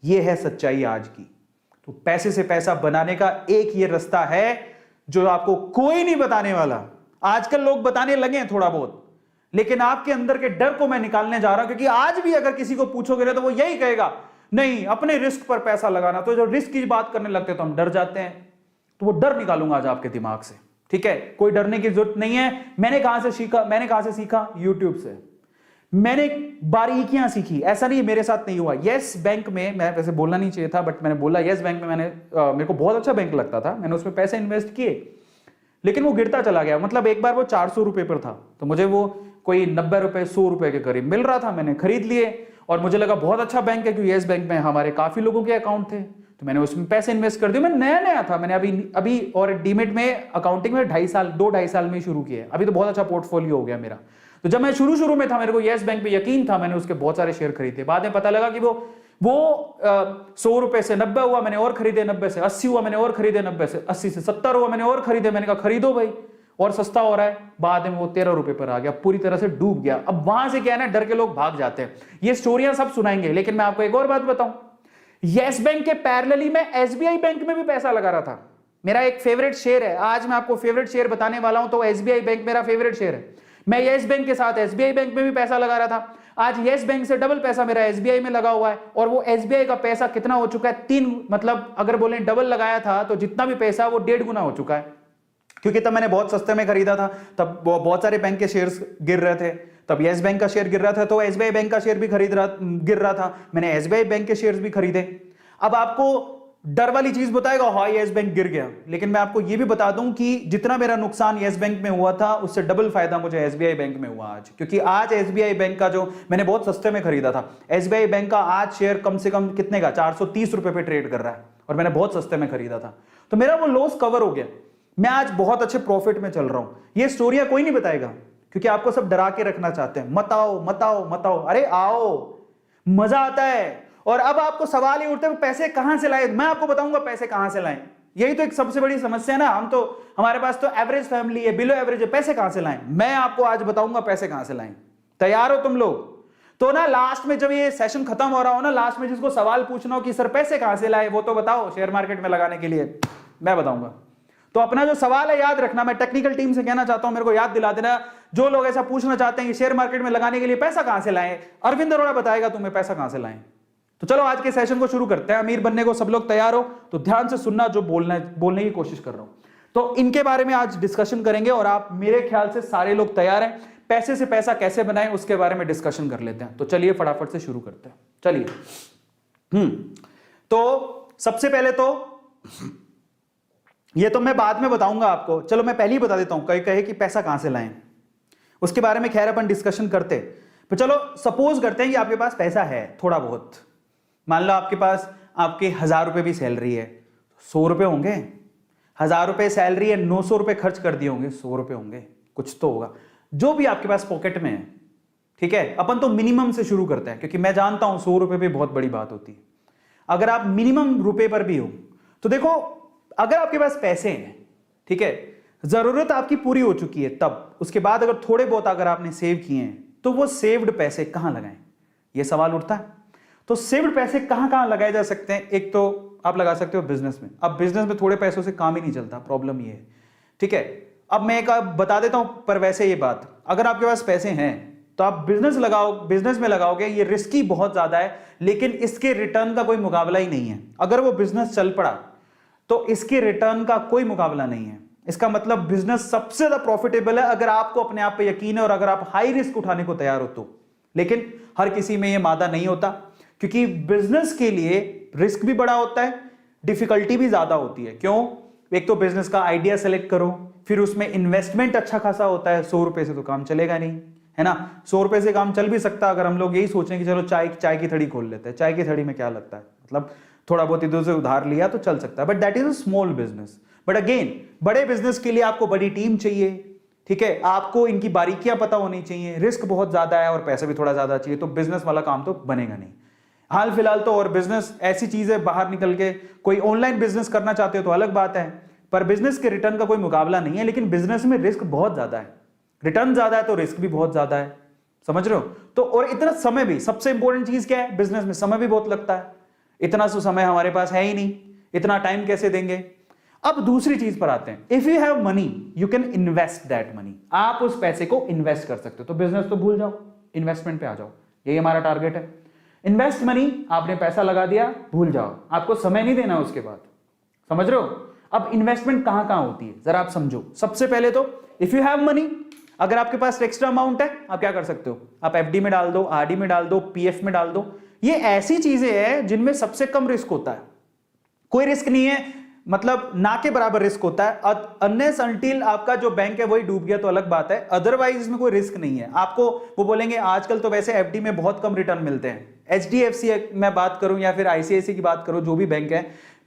ये है सच्चाई आज की। तो पैसे से पैसा बनाने का एक ये रास्ता है जो आपको कोई नहीं बताने वाला। आजकल लोग बताने लगे हैं थोड़ा बहुत, लेकिन आपके अंदर के डर को मैं निकालने जा रहा हूं, क्योंकि आज भी अगर किसी को पूछोगे ना तो वो यही कहेगा, नहीं अपने रिस्क पर पैसा लगाना। तो जब रिस्क की बात करने लगते हैं तो हम डर जाते हैं। तो वो डर निकालूंगा आज आपके दिमाग से, ठीक है? कोई डरने की जरूरत नहीं है। मैंने कहां से सीखा? यूट्यूब से। मैंने बारीकियां सीखी। ऐसा नहीं मेरे साथ नहीं हुआ। यस बैंक में, मैं वैसे बोलना नहीं चाहिए था बट मैंने बोला, यस बैंक में मेरे को बहुत अच्छा बैंक लगता था, मैंने उसमें पैसे इन्वेस्ट किए, लेकिन वो गिरता चला गया। मतलब एक बार वो 400 रुपए पर था तो मुझे वो कोई 90 रुपए 100 रुपए के करीब मिल रहा था, मैंने खरीद लिए और मुझे लगा बहुत अच्छा बैंक है, क्योंकि यस बैंक में हमारे काफी लोगों के अकाउंट थे, तो मैंने उसमें पैसे इन्वेस्ट कर दिए। मैं नया था, मैंने अभी और डीमेट में अकाउंटिंग में 2.5 साल में शुरू किया। अभी तो बहुत अच्छा पोर्टफोलियो हो गया मेरा। तो जब मैं शुरू में था, मेरे को यस बैंक पे यकीन था, मैंने उसके बहुत सारे शेयर खरीदे। बाद में पता लगा कि वो 100 रुपए से 90 हुआ, मैंने और खरीदे, 90 से 80 हुआ, मैंने और खरीदे, 90 से 80 से 70 हुआ, मैंने और खरीदे। मैंने कहा खरीदो भाई, और सस्ता हो रहा है। बाद में वो 13 रुपए पर आ गया, पूरी तरह से डूब गया। अब वहां से क्या है ना, डर के लोग भाग जाते हैं। ये स्टोरियां सब सुनाएंगे, लेकिन मैं आपको एक और बात बताऊं, यस बैंक के पैरेलली में एसबीआई बैंक में भी पैसा लगा रहा था। मेरा एक फेवरेट शेयर है, आज मैं आपको फेवरेट शेयर बताने वाला हूं, तो एसबीआई बैंक मेरा फेवरेट शेयर है। मैं यस बैंक के साथ एसबीआई बैंक में भी पैसा लगा रहा था। आज यस बैंक से डबल पैसा मेरा एसबीआई में लगा हुआ है, और वो एसबीआई का पैसा कितना हो चुका है, 3, मतलब अगर बोले डबल लगाया था तो जितना भी पैसा वो 1.5 गुना हो चुका है। क्योंकि तब मैंने बहुत सस्ते में खरीदा था, तब बहुत सारे बैंक के शेयर्स गिर रहे थे, तब यस बैंक का शेयर गिर रहा था, तो एसबीआई बैंक का शेयर भी गिर रहा था, मैंने एसबीआई बैंक के शेयर्स भी खरीदे। अब आपको डर वाली चीज बताएगा, हाँ यस बैंक गिर गया, लेकिन मैं आपको यह भी बता दूं कि जितना मेरा नुकसान यस बैंक में हुआ था, उससे डबल फायदा मुझे एसबीआई बैंक में हुआ आज। क्योंकि आज एसबीआई बैंक का, जो मैंने बहुत सस्ते में खरीदा था, एसबीआई बैंक का आज शेयर कम से कम कितने का, 430 रुपए पे ट्रेड कर रहा है, और मैंने बहुत सस्ते में खरीदा था, तो मेरा वो लॉस कवर हो गया। मैं आज बहुत अच्छे प्रॉफिट में चल रहा हूं। ये स्टोरियां कोई नहीं बताएगा, क्योंकि आपको सब डरा के रखना चाहते हैं, मत आओ मत आओ मत आओ। अरे आओ, मजा आता है। और अब आपको सवाल ही उठते हैं पैसे कहां से लाए। मैं आपको बताऊंगा पैसे कहां से लाएं। यही तो एक सबसे बड़ी समस्या है ना, हमारे पास तो एवरेज फैमिली है, बिलो एवरेज है, पैसे कहां से लाएं। मैं आपको आज बताऊंगा पैसे कहां से लाएं। तैयार हो तुम लोग? तो ना लास्ट में जब ये सेशन खत्म हो रहा हो ना, लास्ट में जिसको सवाल पूछना हो कि सर पैसे कहां से लाए, वो तो बताओ शेयर मार्केट में लगाने के लिए, मैं बताऊंगा। तो अपना जो सवाल है याद रखना। मैं टेक्निकल टीम से कहना चाहता हूं, मेरे को याद दिला देना, जो लोग ऐसा पूछना चाहते हैं कि शेयर मार्केट में लगाने के लिए पैसा कहां से लाएं, अरविंद अरोड़ा बताएगा तुम्हें पैसा कहां से लाएं। तो तो चलो आज के सेशन को शुरू करते हैं। अमीर बनने को सब लोग तैयार हो तो ध्यान से सुनना जो बोलने की कोशिश कर रहा हूं। तो इनके बारे में आज डिस्कशन करेंगे और आप मेरे ख्याल से सारे लोग तैयार हैं। पैसे से पैसा कैसे बनाएं उसके बारे में डिस्कशन कर लेते हैं। तो चलिए फटाफट से शुरू करते हैं। चलिए तो सबसे पहले तो ये तो मैं बाद में बताऊंगा आपको, चलो मैं पहले ही बता देता हूं। कहे कि पैसा कहां से लाएं, उसके बारे में खैर अपन डिस्कशन करते। तो चलो सपोज करते हैं कि आपके पास पैसा है थोड़ा बहुत। मान लो आपके पास आपके 1000 रुपए भी सैलरी है, 100 रुपए होंगे। 1000 रुपए सैलरी है, 900 रुपए खर्च कर दिए होंगे, 100 रुपए होंगे, कुछ तो होगा जो भी आपके पास पॉकेट में है। ठीक है, अपन तो मिनिमम से शुरू करते हैं क्योंकि मैं जानता हूं 100 रुपए भी बहुत बड़ी बात होती है। अगर आप मिनिमम रुपए पर भी हो तो देखो, अगर आपके पास पैसे हैं, ठीक है, जरूरत आपकी पूरी हो चुकी है, तब उसके बाद अगर थोड़े बहुत अगर आपने सेव किए हैं तो वो सेव्ड पैसे कहां लगाएं, ये सवाल उठता है। तो सेव्ड पैसे कहां कहां लगाए जा सकते हैं? एक तो आप लगा सकते हो बिजनेस में। अब बिजनेस में थोड़े पैसों से काम ही नहीं चलता, प्रॉब्लम ये है। ठीक है, अब मैं एक बता देता हूं, पर वैसे ये बात, अगर आपके पास पैसे हैं तो आप बिजनेस में लगाओगे, ये रिस्की बहुत ज्यादा है, लेकिन इसके रिटर्न का कोई मुकाबला ही नहीं है। अगर वो बिजनेस चल पड़ा तो इसके रिटर्न का कोई मुकाबला नहीं है। इसका मतलब बिजनेस सबसे ज्यादा प्रॉफिटेबल है अगर आपको अपने आप पे यकीन है और अगर आप हाई रिस्क उठाने को तैयार हो तो। लेकिन हर किसी में यह मादा नहीं होता, क्योंकि बिजनेस के लिए रिस्क भी बड़ा होता है, डिफिकल्टी भी ज्यादा होती है। क्यों? एक तो बिजनेस का आइडिया सेलेक्ट करो, फिर उसमें इन्वेस्टमेंट अच्छा खासा होता है। 100 रुपए से तो काम चलेगा नहीं, है ना। 100 रुपए से काम चल भी सकता अगर हम लोग यही सोचें कि चलो चाय की थड़ी खोल लेते हैं। चाय की थड़ी में क्या लगता है, मतलब थोड़ा बहुत इधर से उधार लिया तो चल सकता है, but that is a small business. But again, बड़े बिजनेस के लिए आपको बड़ी टीम चाहिए। ठीक है, आपको इनकी बारीकियां पता होनी चाहिए, रिस्क बहुत ज्यादा है और पैसा भी थोड़ा ज्यादा चाहिए, तो बिजनेस वाला काम तो बनेगा नहीं। हाल फिलहाल तो और बिजनेस ऐसी चीज है, बाहर निकल के कोई ऑनलाइन बिजनेस करना चाहते हो तो अलग बात है, पर बिजनेस के रिटर्न का कोई मुकाबला नहीं है। लेकिन बिजनेस में रिस्क बहुत ज्यादा है, रिटर्न ज्यादा है तो रिस्क भी बहुत ज्यादा है, समझ रहे हो। तो और इतना समय भी, सबसे इंपॉर्टेंट चीज क्या है, बिजनेस में समय भी बहुत लगता है। इतना सो समय हमारे पास है ही नहीं, इतना टाइम कैसे देंगे। अब दूसरी चीज पर आते हैं, if you have money you can invest that money. आप उस पैसे को इन्वेस्ट कर सकते हो। तो बिजनेस तो भूल जाओ, इन्वेस्टमेंट पे आ जाओ, यही हमारा टारगेट है। इन्वेस्ट मनी, आपने पैसा लगा दिया, भूल जाओ, आपको समय नहीं देना उसके बाद, समझ रहे हो। अब इन्वेस्टमेंट कहां कहां होती है जरा आप समझो। सबसे पहले तो इफ यू हैव मनी, अगर आपके पास एक्स्ट्रा अमाउंट है, आप क्या कर सकते हो, आप एफडी में डाल दो, आरडी में डाल दो, पीएफ में डाल दो। ये ऐसी चीजें हैं जिनमें सबसे कम रिस्क होता है, कोई रिस्क नहीं है, मतलब ना के बराबर रिस्क होता है। अनलेस अनटिल आपका जो बैंक है वही डूब गया तो अलग बात है, अदरवाइज इसमें कोई रिस्क नहीं है। आपको वो बोलेंगे आजकल तो वैसे एफडी में बहुत कम रिटर्न मिलते हैं, एचडीएफसी मैं बात करूं या फिर आईसीआईसीआई की बात करूं, जो भी बैंक है,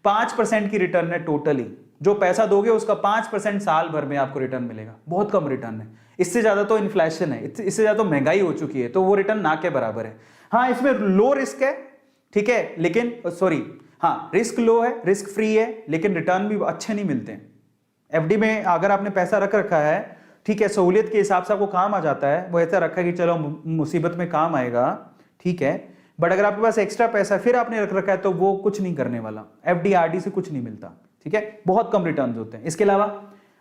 5% की रिटर्न है टोटली। जो पैसा दोगे उसका 5% साल भर में आपको रिटर्न मिलेगा, बहुत कम रिटर्न है। इससे ज्यादा तो इन्फ्लेशन है, इससे ज्यादा तो महंगाई हो चुकी है, तो वो रिटर्न ना के बराबर है। हाँ, इसमें लो रिस्क है, ठीक है, लेकिन सॉरी, हाँ रिस्क लो है, रिस्क फ्री है, लेकिन रिटर्न भी अच्छे नहीं मिलते हैं। एफडी में अगर आपने पैसा रख रखा है, ठीक है, सहूलियत के हिसाब से आपको काम आ जाता है, वो ऐसा रखा है कि चलो मुसीबत में काम आएगा, ठीक है, बट अगर आपके पास एक्स्ट्रा पैसा फिर आपने रख रखा है तो वो कुछ नहीं करने वाला, एफडी आरडी से कुछ नहीं मिलता, ठीक है, बहुत कम रिटर्न होते हैं। इसके अलावा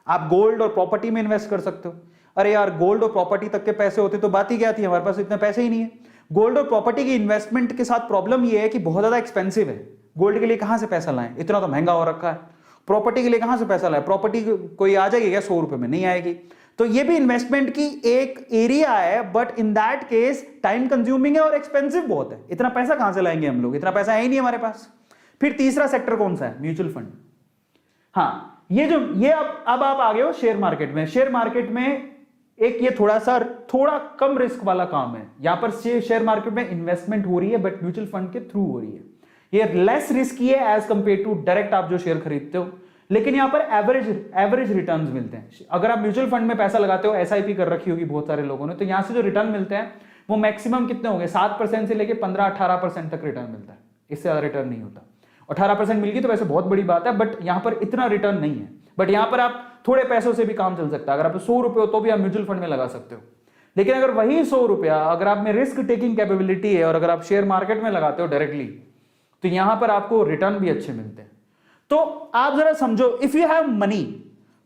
आप गोल्ड और प्रॉपर्टी में इन्वेस्ट कर सकते हो। अरे यार, गोल्ड और प्रॉपर्टी तक के पैसे होते तो बात ही क्या थी, हमारे पास इतने पैसे ही नहीं है। गोल्ड और प्रॉपर्टी की इन्वेस्टमेंट के साथ प्रॉब्लम ये है कि बहुत ज्यादा एक्सपेंसिव है। गोल्ड के लिए कहां से पैसा लाएं, इतना तो महंगा हो रखा है। प्रॉपर्टी के लिए कहां से पैसा लाएं, प्रॉपर्टी कोई आ जाएगी क्या 100 रुपए में, नहीं आएगी। तो ये भी इन्वेस्टमेंट की एक एरिया है, but in that case time consuming है और एक्सपेंसिव बहुत है। इतना पैसा कहां से लाएंगे हम लोग, इतना पैसा है ही नहीं हमारे पास। फिर तीसरा सेक्टर कौन सा है, म्यूचुअल फंड। हाँ, ये अब आप आ गए हो शेयर मार्केट में। शेयर मार्केट में एक ये थोड़ा कम रिस्क वाला काम है। यहां पर शेयर मार्केट में इन्वेस्टमेंट हो रही है बट म्यूचुअल फंड के थ्रू हो रही है। ये लेस रिस्की है एज कंपेयर टू डायरेक्ट आप जो शेयर खरीदते हो, लेकिन यहां पर एवरेज रिटर्न्स मिलते हैं। अगर आप म्यूचुअल फंड में पैसा लगाते हो, एसआईपी कर रखी होगी बहुत सारे लोगों ने, तो यहां से जो रिटर्न मिलते हैं वो मैक्सिमम कितने होंगे, 7% से लेकर 15-18% तक रिटर्न मिलता है, इससे ज्यादा रिटर्न नहीं होता। 18% मिल गई तो वैसे बहुत बड़ी बात है, बट यहां पर इतना रिटर्न नहीं है। बट यहां पर आप थोड़े पैसों से भी काम चल सकता है। अगर आप 100 रुपए हो तो भी आप म्यूचुअल फंड में लगा सकते हो। लेकिन अगर वही 100 रुपया अगर आप में रिस्क टेकिंग कैपेबिलिटी है और अगर आप शेयर मार्केट में लगाते हो डायरेक्टली, तो यहां पर आपको रिटर्न भी अच्छे मिलते हैं। तो आप जरा समझो, इफ यू हैव मनी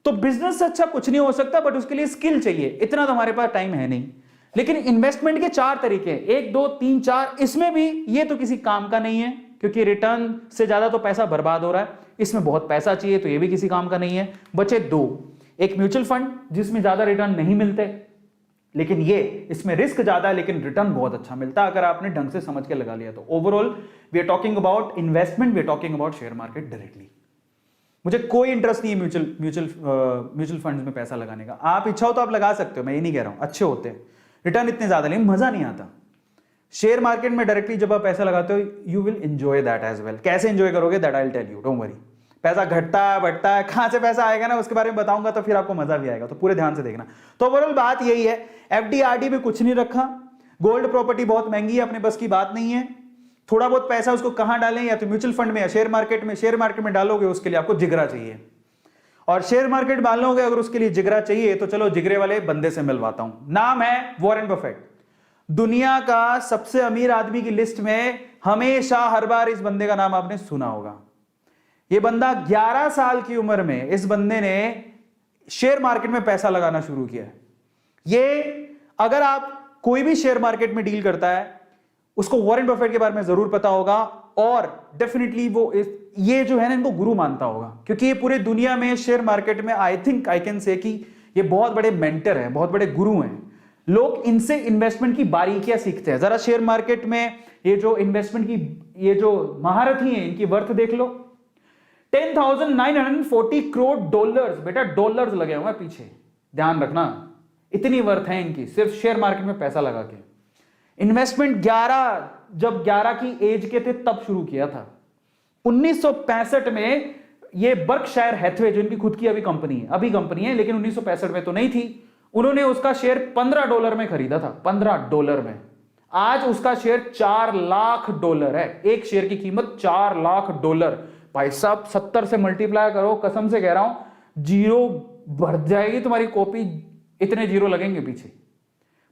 तो बिजनेस से अच्छा कुछ नहीं हो सकता, बट उसके लिए स्किल चाहिए। इतना तो हमारे पास टाइम है नहीं, लेकिन इन्वेस्टमेंट के 4 तरीके, 1 2 3 4, इसमें भी ये तो किसी काम का नहीं है क्योंकि रिटर्न से ज्यादा तो पैसा बर्बाद हो रहा है, इसमें बहुत पैसा चाहिए तो ये भी किसी काम का नहीं है। बचे 2, एक म्यूचुअल फंड जिसमें ज्यादा रिटर्न नहीं मिलते, लेकिन ये इसमें रिस्क ज्यादा है लेकिन रिटर्न बहुत अच्छा मिलता है अगर आपने ढंग से समझ के लगा लिया तो। Overall we are talking about investment, we are talking about share market directly. मुझे कोई इंटरेस्ट नहीं है म्यूचुअल फंड्स में पैसा लगाने का। आप इच्छा हो तो आप लगा सकते हो, मैं ये नहीं कह रहा हूं, अच्छे होते हैं, रिटर्न इतने ज्यादा नहीं, मजा नहीं आता। शेयर मार्केट में डायरेक्टली जब आप पैसा लगाते हो you will enjoy that as well. कैसे एंजॉय करोगे that I will tell you, don't worry. पैसा घटता है बढ़ता है, कहां से पैसा आएगा ना उसके बारे में बताऊंगा तो फिर आपको मजा भी आएगा, तो पूरे ध्यान से देखना। तो ओवरऑल बात यही है, एफडी आरडी में कुछ नहीं रखा, गोल्ड प्रॉपर्टी बहुत महंगी है, अपने बस की बात नहीं है। थोड़ा बहुत पैसा उसको कहां डालें, या तो म्यूचुअल फंड में या शेयर मार्केट में। शेयर मार्केट में डालोगे उसके लिए आपको जिगरा चाहिए, और शेयर मार्केट डालोगे अगर उसके लिए जिगरा चाहिए तो चलो जिगरे वाले बंदे से मिलवाता हूं। नाम है वॉरेन बफेट। दुनिया का सबसे अमीर आदमी की लिस्ट में हमेशा हर बार इस बंदे का नाम आपने सुना होगा। ये बंदा 11 साल की उम्र में इस बंदे ने शेयर मार्केट में पैसा लगाना शुरू किया। ये अगर आप कोई भी शेयर मार्केट में डील करता है उसको वॉरेन बफेट के बारे में जरूर पता होगा, और डेफिनेटली वो ये जो है ना इनको गुरु मानता होगा, क्योंकि ये पूरे दुनिया में शेयर मार्केट में I think I can say कि ये बहुत बड़े मेंटर हैं, बहुत बड़े गुरु हैं। लोग इनसे इन्वेस्टमेंट की बारीकियां सीखते हैं। जरा शेयर मार्केट में ये जो इन्वेस्टमेंट की ये जो महारथी हैं इनकी वर्थ देख लो, 10,940 करोड़ डॉलर्स, बेटा डॉलर्स लगे हुए हैं पीछे, ध्यान रखना, इतनी वर्थ है इनकी सिर्फ शेयर मार्केट में पैसा लगा के। इन्वेस्टमेंट 11 की एज के थे तब शुरू किया था। 1965 में ये बर्कशायर हैथवे, जो इनकी खुद की अभी कंपनी है लेकिन 1965 में तो नहीं थी, उन्होंने उसका शेयर $15 में खरीदा था, $15 में। आज उसका शेयर $4 लाख है, एक शेयर की कीमत $4 लाख। भाई साहब 70 से मल्टीप्लाई करो, कसम से कह रहा हूं जीरो भर जाएगी तुम्हारी कॉपी, इतने जीरो लगेंगे पीछे।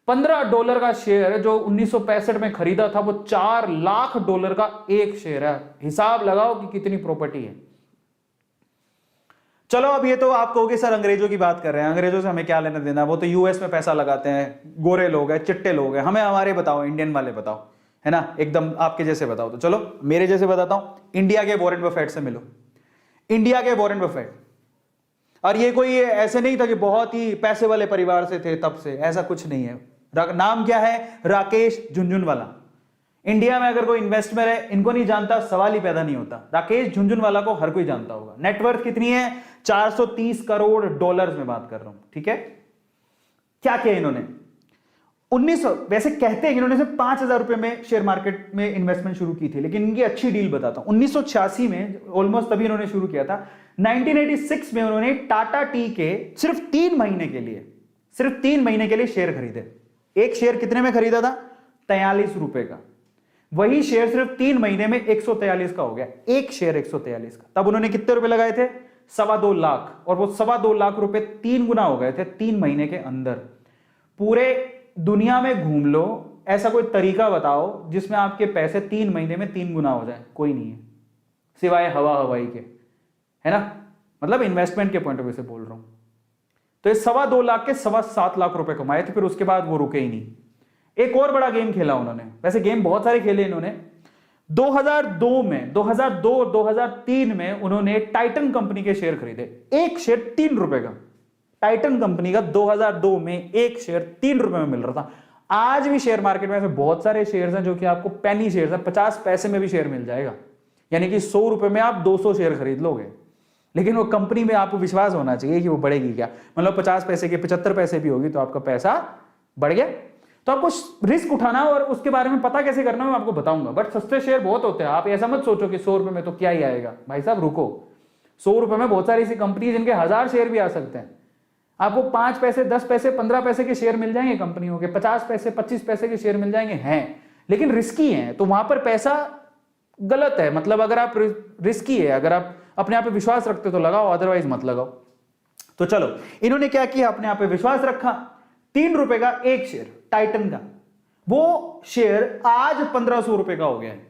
$15 का शेयर जो 1965 में खरीदा था वो $4 लाख का एक शेयर है। हिसाब लगाओ कि कितनी प्रॉपर्टी है। चलो अब ये तो आप कहोगे सर अंग्रेजों की बात कर रहे हैं, अंग्रेजों से हमें क्या लेना देना, वो तो यूएस में पैसा लगाते हैं, गोरे लोग हैं, चिट्टे लोग हैं, हमें हमारे बताओ, इंडियन वाले बताओ, है ना, एकदम आपके जैसे बताओ। तो चलो मेरे जैसे बताता हूं, इंडिया के वॉरेन बफेट से मिलो, इंडिया के वॉरेन बफेट। और ये कोई ऐसे नहीं था कि बहुत ही पैसे वाले परिवार से थे तब से, ऐसा कुछ नहीं है। नाम क्या है, राकेश झुनझुनवाला। इंडिया में अगर कोई इन्वेस्टर है इनको नहीं जानता सवाल ही पैदा नहीं होता। राकेश झुनझुनवाला को हर कोई जानता होगा। नेटवर्थ कितनी है, 430 करोड़ डॉलर्स में बात कर रहा हूं, ठीक है। क्या किया इन्होंने, 1900, वैसे कहते हैं कि इन्होंने सिर्फ 5,000 रुपए में शेयर मार्केट में इन्वेस्टमेंट शुरू की थी, लेकिन इनकी अच्छी डील बताता हूं। 1986 में ऑलमोस्ट तभी इन्होंने शुरू किया था। 1986 में उन्होंने टाटा टी के सिर्फ 3 महीने के लिए शेयर खरीदे। एक शेयर कितने में खरीदा था, 43 रुपए का। वही शेयर सिर्फ 3 महीने में 143 का हो गया, एक शेयर 143 का। तब उन्होंने कितने रुपए लगाए थे, 2.25 लाख, और वो 2.25 लाख रुपए 3 गुना हो गए थे 3 महीने के अंदर। पूरे दुनिया में घूम लो, ऐसा कोई तरीका बताओ जिसमें आपके पैसे 3 महीने में 3 गुना हो जाए, कोई नहीं है सिवाय हवाई के, है ना, मतलब इन्वेस्टमेंट के पॉइंट ऑफ व्यू से बोल रहा हूं। तो ये 2.25 लाख के 7.25 लाख रुपए कमाए थे, फिर उसके बाद वो रुके ही नहीं। एक और बड़ा गेम खेला उन्होंने, वैसे गेम बहुत सारे खेले इन्होंने। 2002 में, 2002 और 2003 में उन्होंने टाइटन कंपनी के शेयर खरीदे, एक शेयर 3 रुपए का। टाइटन कंपनी का 2002 में एक शेयर 3 रुपए में मिल रहा था। आज भी शेयर मार्केट में ऐसे बहुत सारे शेयर्स हैं जो कि आपको पेनी शेयर्स हैं, 50 पैसे में भी शेयर मिल जाएगा, यानी कि 100 रुपए में आप 200 शेयर खरीद लोगे। लेकिन वो कंपनी में आपको विश्वास होना चाहिए कि वो बढ़ेगी क्या, मतलब 50 पैसे के 75 पैसे भी होगी तो आपका पैसा बढ़ गया। तो आपको रिस्क उठाना और उसके बारे में पता कैसे करना मैं आपको बताऊंगा। बट सस्ते शेयर बहुत होते हैं, आप ऐसा मत सोचो कि 100 रुपए में तो क्या ही आएगा। भाई साहब रुको, 100 रुपए में बहुत सारी ऐसी कंपनी जिनके 1000 शेयर भी आ सकते हैं। आपको 5 पैसे, 10 पैसे, 15 पैसे के शेयर मिल जाएंगे कंपनियों के, 50 पैसे, 25 पैसे के शेयर मिल जाएंगे, हैं लेकिन रिस्की हैं, तो वहां पर पैसा गलत है। मतलब अगर आप रिस्की है, अगर आप अपने आप पे विश्वास रखते तो लगाओ, अदरवाइज मत लगाओ। तो चलो इन्होंने क्या किया, अपने आप पे विश्वास रखा, 3 रुपए का एक शेयर टाइटन का, वो शेयर आज 1500 रुपए का हो गया है।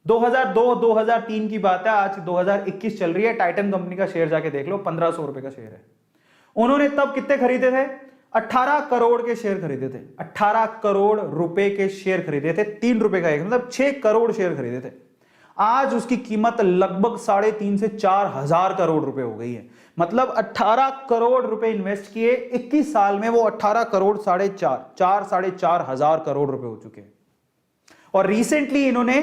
2002-2003 की बात है, आज 2021 चल रही है। टाइटन कंपनी का शेयर जाके देख लो, 1500 रुपए का शेयर है। उन्होंने तब कितने खरीदे थे, 18 करोड़ के शेयर खरीदे थे, 18 करोड़ रुपए के शेयर खरीदे थे, 3 रुपए का एक, मतलब 6 करोड़ शेयर खरीदे थे। आज उसकी कीमत लगभग 3.5 से 4 हजार करोड़ रुपए हो गई है। मतलब 18 करोड़ रुपए इन्वेस्ट किए, 21 साल में वो 18 करोड़ 4.5 हजार करोड़ रुपए हो चुके हैं। और रिसेंटली इन्होंने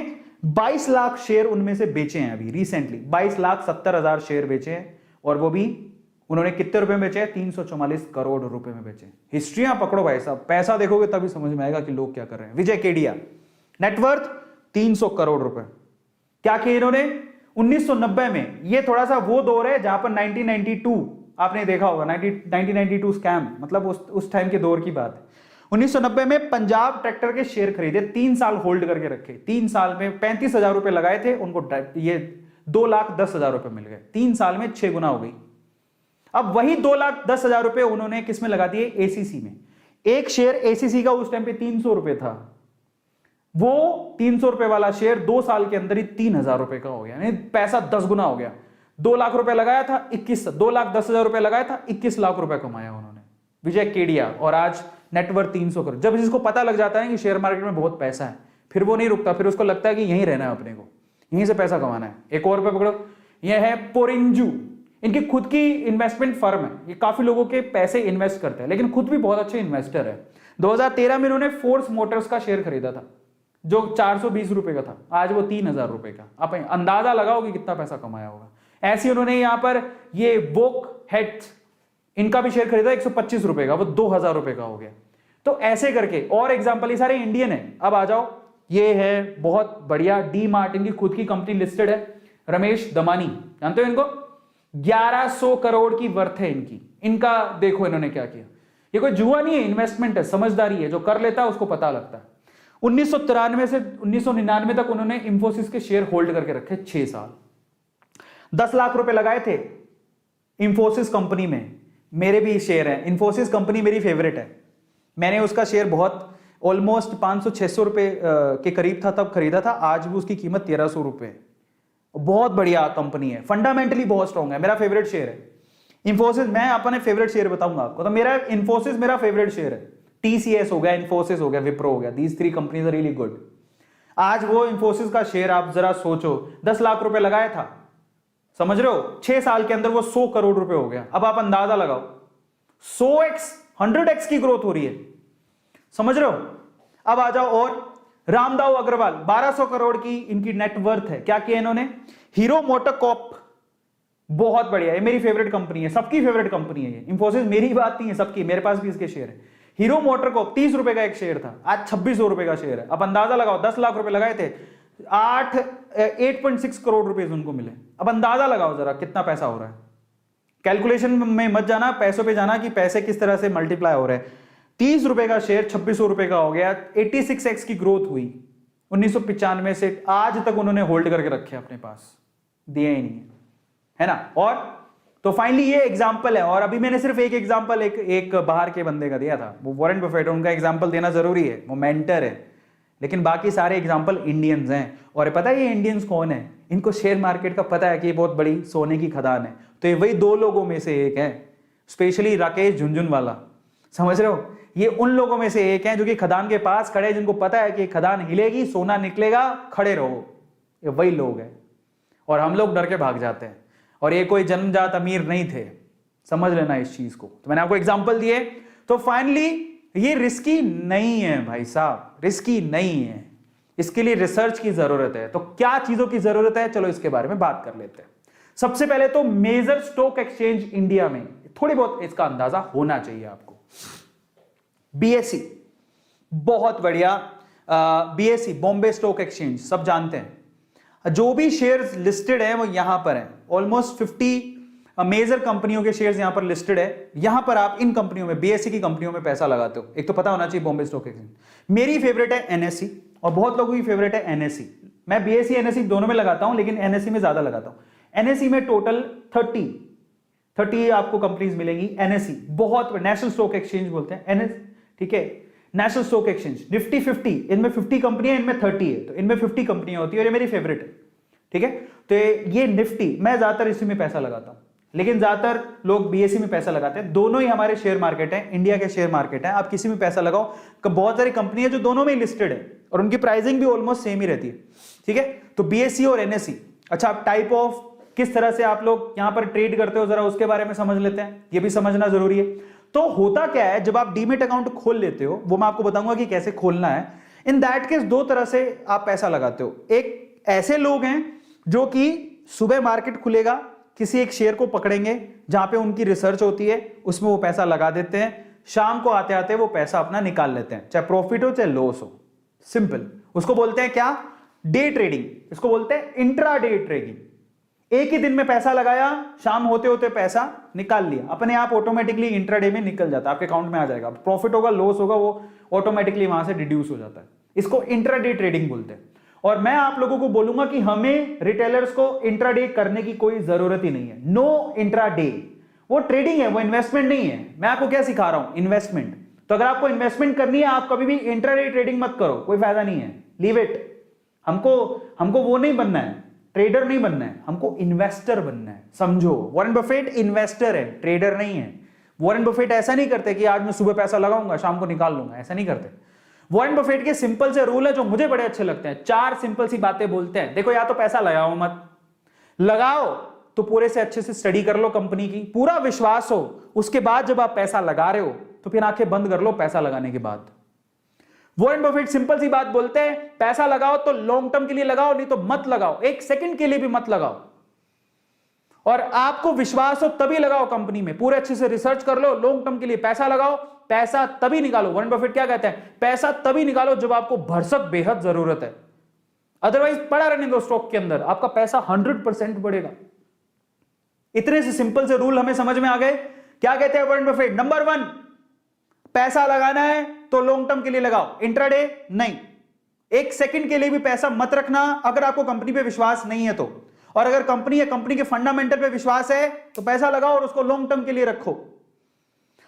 22 लाख शेयर उनमें से बेचे हैं। अभी रिसेंटली 22,70,000 शेयर बेचे हैं, और वो भी उन्होंने कितने रुपए में बेचे हैं? 344 करोड़ रुपए में बेचे। हिस्ट्रियां पकड़ो भाई साहब, पैसा देखोगे तभी समझ में आएगा कि लोग क्या कर रहे हैं। विजय केडिया, नेटवर्थ 300 करोड़ रुपए। क्या किया इन्होंने? 1990 में, ये थोड़ा सा वो दौर है जहां पर 1992 आपने देखा होगा, 1992 स्कैम, मतलब उस टाइम के दौर की बात है। 1990 में पंजाब ट्रैक्टर के शेयर खरीदे, 3 साल होल्ड करके रखे, 3 साल में 35,000 रुपए लगाए थे उनको, ये 2,10,000 रुपए मिल गए, 3 साल में 6 गुना हो गई। अब वही 2,10,000 रुपए उन्होंने किस में लगा दिए? एसीसी में। एक शेयर एसीसी का उस टाइम पे 300 रुपए था, वो 300 रुपए वाला शेयर 2 साल के अंदर ही 3,000 रुपए का हो गया, यानी पैसा 10 गुना हो गया। 2 लाख रुपए लगाया था, 2,10,000 रुपए लगाया था, 21 लाख रुपए कमाया उन्होंने, विजय केडिया। और आज नेटवर्थ 300 करोड़। जब जिसको पता लग जाता है कि शेयर मार्केट में बहुत पैसा है, फिर वो नहीं रुकता, फिर उसको लगता है कि यहीं रहना है, अपने को यहीं से पैसा कमाना है। एक और पे पकड़ो, यह है पोरिंजू, इनकी खुद की इन्वेस्टमेंट फर्म है, ये काफी लोगों के पैसे इन्वेस्ट करते हैं, लेकिन खुद भी बहुत अच्छे इन्वेस्टर है। 2013 में इन्होंने फोर्स मोटर्स का शेयर खरीदा था, जो 420 रुपए का था, आज वो 3,000 रुपए का। आप अंदाजा लगाओ कि कितना पैसा कमाया होगा। ऐसे उन्होंने यहां पर ये वोक हेड्स, इनका भी शेयर खरीदा 125 रुपए का, वो 2,000 रुपए का हो गया। तो ऐसे करके और एग्जांपल, ये सारे इंडियन है। अब आ जाओ, ये है बहुत बढ़िया, डी मार्ट, इनकी खुद की कंपनी लिस्टेड है, रमेश दमानी, जानते हो इनको? 1100 करोड़ की वर्थ है इनकी। इनका देखो इन्होंने क्या किया, ये कोई जुआ नहीं है, इन्वेस्टमेंट है, समझदारी है, जो कर लेता है उसको पता लगता है। 1993 से 1999 तक उन्होंने इंफोसिस के शेयर होल्ड करके रखे, 6 साल, 10 लाख रुपए लगाए थे इंफोसिस कंपनी में। मेरे भी शेयर है, इंफोसिस कंपनी मेरी फेवरेट है, मैंने उसका शेयर बहुत ऑलमोस्ट 500-600 रुपए के करीब था तब खरीदा था, आज भी उसकी कीमत 1,300 रुपए। बहुत बढ़िया कंपनी है, फंडामेंटली बहुत स्ट्रॉन्ग है, मेरा फेवरेट शेयर है इंफोसिस। मैं अपने फेवरेट शेयर बताऊंगा आपको, तो मेरा इंफोसिस मेरा फेवरेट शेयर है। टीसीएस हो गया, इंफोसिस हो गया, विप्रो हो गया, these 3 companies are really good. आज वो इंफोसिस का शेयर आप जरा सोचो, 10 लाख रुपए लगाया था, समझ रहे हो, 6 साल के अंदर वो 100 करोड़ रुपए हो गया। अब आप अंदाजा लगाओ, 100x 100x की ग्रोथ हो रही है, समझ रहे हो। अब आ जाओ, और रामदाव अग्रवाल 1200 करोड़ की इनकी नेटवर्थ है। क्या किया इन्होंने? हीरो मोटोकॉर्प, बहुत बढ़िया, ये मेरी फेवरेट कंपनी है, सबकी फेवरेट कंपनी है ये। इंफोसिस मेरी बात नहीं है, सबकी, मेरे पास भी इसके शेयर है। हीरो मोटोकॉर्प 30 रुपए का एक शेयर था, आज 2600 रुपए का शेयर है। अब अंदाजा लगाओ, 10 लाख रुपए लगाए थे, 8.6 करोड़ रुपए उनको मिले। अब अंदाजा लगाओ जरा कितना पैसा हो रहा है। कैलकुलेशन में मत जाना, पैसों पे जाना कि पैसे किस तरह से मल्टीप्लाई हो रहे हैं। 30 रुपए का शेयर 2600 रुपए का हो गया, 86x की ग्रोथ हुई 1995 से आज तक उन्होंने होल्ड करके रखे अपने पास, दिए ही नहीं है ना। और तो फाइनली ये एग्जांपल है, और अभी मैंने सिर्फ एक एग्जांपल एक बाहर के बंदे का दिया था, वो वॉरेन बफेट, उनका एग्जांपल देना जरूरी है, वो मेंटर है, लेकिन बाकी सारे एग्जांपल इंडियंस हैं। और पता है ये इंडियंस कौन है? इनको शेयर मार्केट का पता है कि ये बहुत बड़ी सोने की खदान है, तो ये वही 2 लोगों में से एक है, स्पेशली राकेश झुनझुनवाला, समझ रहे हो। ये उन लोगों में से एक है जो कि खदान के पास खड़े, जिनको पता है कि खदान हिलेगी, सोना निकलेगा, खड़े रहो, ये वही लोग हैं। और हम लोग डर के भाग जाते हैं, और ये कोई जन्मजात अमीर नहीं थे, समझ लेना इस चीज को। तो मैंने आपको एग्जांपल दिए। तो फाइनली ये रिस्की नहीं है भाई साहब, रिस्की नहीं है, इसके लिए रिसर्च की जरूरत है। तो क्या चीजों की जरूरत है, चलो इसके बारे में बात कर लेते हैं। सबसे पहले तो मेजर स्टॉक एक्सचेंज इंडिया में थोड़ी बहुत इसका अंदाजा होना चाहिए आपको। बीएसई, बहुत बढ़िया, बीएसई बॉम्बे स्टॉक एक्सचेंज, सब जानते हैं। जो भी शेयर्स लिस्टेड है वो यहां पर है, ऑलमोस्ट 50 मेजर कंपनियों के शेयर्स यहां पर लिस्टेड है। यहां पर आप इन कंपनियों में, बीएसई की कंपनियों में पैसा लगाते हो। एक तो पता होना चाहिए बॉम्बे स्टॉक एक्सचेंज। मेरी फेवरेट है एनएससी, और बहुत लोगों की फेवरेट है एनएससी। मैं बीएसई एनएससी दोनों में लगाता हूं, लेकिन एनएससी में ज्यादा लगाता हूं। एनएससी में टोटल 30 आपको कंपनीज मिलेंगी। एनएससी बहुत, नेशनल स्टॉक एक्सचेंज बोलते हैं एनएस, ठीक है, नेशनल स्टॉक एक्सचेंज। निफ्टी 50, इनमें 50 कंपनियां, इनमें 30 है, तो इनमें 50 कंपनियां होती है, और ये मेरी फेवरेट है, ठीक है। तो ये निफ्टी, मैं ज्यादातर इसी में पैसा लगाता हूं। लेकिन ज्यादातर लोग बीएसई में पैसा लगाते हैं। दोनों ही हमारे शेयर मार्केट है, इंडिया के शेयर मार्केट है, आप किसी में पैसा लगाओ। बहुत सारी कंपनी है जो दोनों में लिस्टेड है और उनकी प्राइसिंग भी ऑलमोस्ट सेम ही रहती है, ठीक है। तो बीएसई और एनएसई। अच्छा, आप टाइप ऑफ किस तरह से आप लोग यहां पर ट्रेड करते हो जरा उसके बारे में समझ लेते हैं, ये भी समझना जरूरी है। तो होता क्या है, जब आप डीमेट अकाउंट खोल लेते हो, वो मैं आपको बताऊंगा कि कैसे खोलना है। इन दैट केस दो तरह से आप पैसा लगाते हो। एक ऐसे लोग हैं जो कि सुबह मार्केट खुलेगा, किसी एक शेयर को पकड़ेंगे जहां पे उनकी रिसर्च होती है, उसमें वो पैसा लगा देते हैं, शाम को आते आते वो पैसा अपना निकाल लेते हैं, चाहे प्रॉफिट हो चाहे लॉस हो। सिंपल। उसको बोलते हैं क्या? Day trading. इसको बोलते हैं इंट्रा डे ट्रेडिंग। एक ही दिन में पैसा लगाया, शाम होते होते पैसा निकाल लिया, अपने आप ऑटोमेटिकली इंट्राडे में निकल जाता है, आपके अकाउंट में आ जाएगा। प्रॉफिट होगा लॉस होगा वो ऑटोमेटिकली वहां से डिड्यूस हो जाता है। इसको इंट्राडे ट्रेडिंग बोलते हैं। और मैं आप लोगों को बोलूंगा कि हमें रिटेलर्स को इंट्राडे करने की कोई जरूरत ही नहीं है। नो इंट्राडे, वो ट्रेडिंग है, वो इन्वेस्टमेंट नहीं है। मैं आपको क्या सिखा रहा हूं? इन्वेस्टमेंट। तो अगर आपको इन्वेस्टमेंट करनी है, आप कभी भी इंट्राडे ट्रेडिंग मत करो, कोई फायदा नहीं है, लीव इट। हमको वो नहीं बनना है, ट्रेडर नहीं बनना है, हमको इन्वेस्टर बनना है, समझो। वॉरेन बफेट इन्वेस्टर है, ट्रेडर नहीं है। वॉरेन बफेट ऐसा नहीं करते कि आज मैं सुबह पैसा लगाऊंगा शाम को निकाल लूंगा, ऐसा नहीं करते। वॉरेन बफेट के सिंपल से रूल है जो मुझे बड़े अच्छे लगते हैं। 4 सिंपल सी बातें बोलते हैं। देखो, या तो पैसा लगाओ मत, लगाओ तो पूरे से अच्छे से स्टडी कर लो कंपनी की, पूरा विश्वास हो, उसके बाद जब आप पैसा लगा रहे हो तो फिर आंखें बंद कर लो पैसा लगाने के बाद। वॉरेन बफेट सिंपल सी बात बोलते हैं, पैसा लगाओ तो लॉन्ग टर्म के लिए लगाओ, नहीं तो मत लगाओ, एक सेकंड के लिए भी मत लगाओ। और आपको विश्वास हो तभी लगाओ कंपनी में, पूरे अच्छे से रिसर्च कर लो, लॉन्ग टर्म के लिए पैसा लगाओ, पैसा तभी निकालो। वॉरेन बफेट क्या कहते हैं? पैसा तभी निकालो जब आपको भरसक बेहद जरूरत है, अदरवाइज पड़ा रहने दो स्टॉक के अंदर, आपका पैसा 100% बढ़ेगा। इतने से सिंपल से रूल हमें समझ में आ गए। क्या कहते हैं वॉरेन बफेट? नंबर 1, पैसा लगाना है तो लॉन्ग टर्म के लिए लगाओ, इंट्राडे नहीं। एक सेकंड के लिए भी पैसा मत रखना अगर आपको कंपनी पे विश्वास नहीं है तो। और अगर कंपनी या कंपनी के फंडामेंटल पे विश्वास है तो पैसा लगाओ और उसको लॉन्ग टर्म के लिए रखो।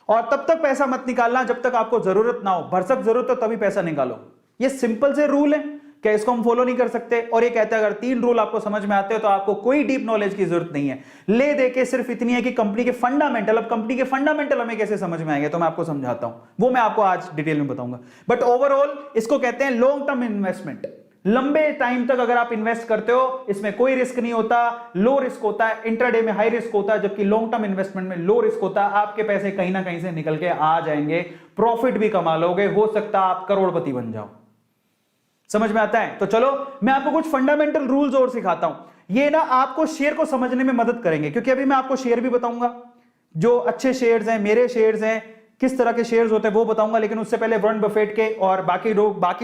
और तब तक पैसा मत निकालना जब तक आपको जरूरत ना हो, भरसक जरूरत हो तभी पैसा निकालो। ये सिंपल से रूल है, क्या इसको हम फॉलो नहीं कर सकते? और ये कहते हैं अगर 3 रूल आपको समझ में आते हो तो आपको कोई डीप नॉलेज की जरूरत नहीं है। ले दे के सिर्फ इतनी है कि कंपनी के फंडामेंटल, अब कंपनी के फंडामेंटल हमें कैसे समझ में आएंगे तो मैं आपको समझाता हूं, वो मैं आपको आज डिटेल में बताऊंगा। बट ओवरऑल इसको कहते हैं लॉन्ग टर्म इन्वेस्टमेंट। लंबे टाइम तक अगर आप इन्वेस्ट करते हो, इसमें कोई रिस्क नहीं होता, लो रिस्क होता है। इंट्राडे में हाई रिस्क होता है, जबकि लॉन्ग टर्म इन्वेस्टमेंट में लो रिस्क होता है। आपके पैसे कहीं ना कहीं से निकल के आ जाएंगे, प्रॉफिट भी कमा लोगे, हो सकता है आप करोड़पति बन जाओ। समझ में आता है? तो चलो मैं आपको कुछ फंडामेंटल रूल्स और सिखाता हूं, ये ना आपको शेयर को समझने में मदद करेंगे। क्योंकि अभी मैं आपको शेयर भी बताऊंगा, जो अच्छे शेयर्स हैं, मेरे शेयर्स हैं, किस तरह के शेयर्स होते हैं वो बताऊंगा। लेकिन उससे पहले वॉरेन बफेट के और बाकी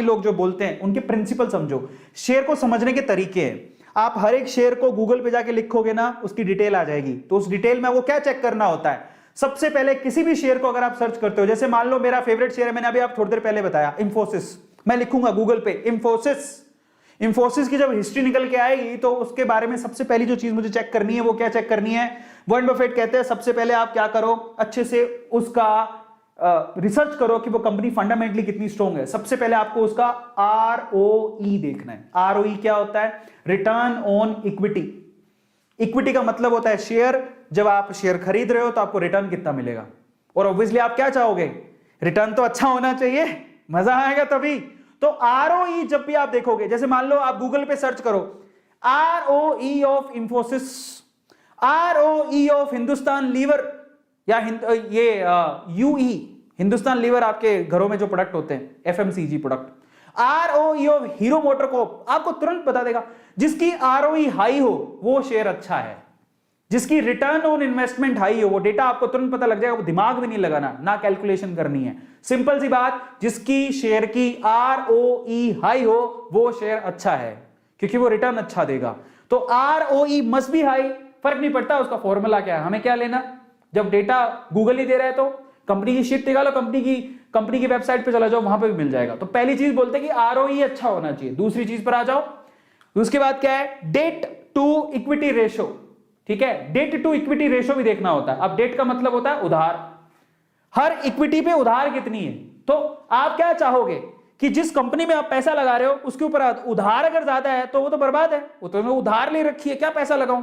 लोग जो बोलते हैं उनके प्रिंसिपल समझो। शेयर को समझने के तरीके हैं। आप हर एक शेयर को गूगल पे जाके लिखोगे ना, उसकी डिटेल आ जाएगी। तो उस डिटेल में वो क्या चेक करना होता है? सबसे पहले किसी भी शेयर को अगर आप सर्च करते हो, जैसे मान लो मेरा फेवरेट शेयर है, मैंने अभी आप थोड़ी देर पहले बताया, इंफोसिस। मैं लिखूंगा गूगल पे इंफोसिस की जब हिस्ट्री निकल के आएगी तो उसके बारे में सबसे पहली जो चीज मुझे चेक करनी है वो क्या चेक करनी है? वॉरेन बफेट कहते हैं सबसे पहले आप क्या करो, अच्छे से उसका रिसर्च करो कि वो कंपनी फंडामेंटली कितनी स्ट्रॉन्ग है। सबसे पहले आपको उसका ROE देखना है। ROE क्या होता है? Return on equity. इक्विटी का मतलब होता है शेयर। जब आप शेयर खरीद रहे हो तो आपको रिटर्न कितना मिलेगा, और ऑब्वियसली आप क्या चाहोगे? रिटर्न तो अच्छा होना चाहिए, मजा आएगा तभी। तो ROE जब भी आप देखोगे, जैसे मान लो आप गूगल पे सर्च करो ROE of Infosys, ROE of Hindustan Lever, या ये UE, हिंदुस्तान लीवर आपके घरों में जो प्रोडक्ट होते हैं FMCG product, ROE of Hero MotoCorp, आपको तुरंत बता देगा। जिसकी ROE हाई हो वो शेयर अच्छा है, जिसकी रिटर्न ऑन इन्वेस्टमेंट हाई हो, वो डेटा आपको तुरंत पता लग जाएगा, वो दिमाग भी नहीं लगाना, ना कैलकुलेशन करनी है, सिंपल सी बात। जिसकी शेयर की ROE हाई हो वो शेयर अच्छा है, क्योंकि वो रिटर्न अच्छा देगा। तो ROE मस्ट बी हाई, फर्क नहीं पड़ता उसका फॉर्मूला क्या है, हमें क्या लेना। जब डेटा गूगल ही दे रहा है तो कंपनी की शीट निकालो, कंपनी की वेबसाइट पे चला जाओ, वहां पे भी मिल जाएगा। तो पहली चीज बोलते हैं कि ROE अच्छा होना चाहिए। दूसरी चीज पर आ जाओ, उसके बाद क्या है? Debt to equity ratio. ठीक है, डेट टू इक्विटी रेशो भी देखना होता है। अब डेट का मतलब होता है उधार, हर इक्विटी पे उधार कितनी है। तो आप क्या चाहोगे कि जिस कंपनी में आप पैसा लगा रहे हो उसके ऊपर उधार अगर ज्यादा है तो वो तो बर्बाद है, वो तो मैं उधार ले रखी है, क्या पैसा लगाऊं।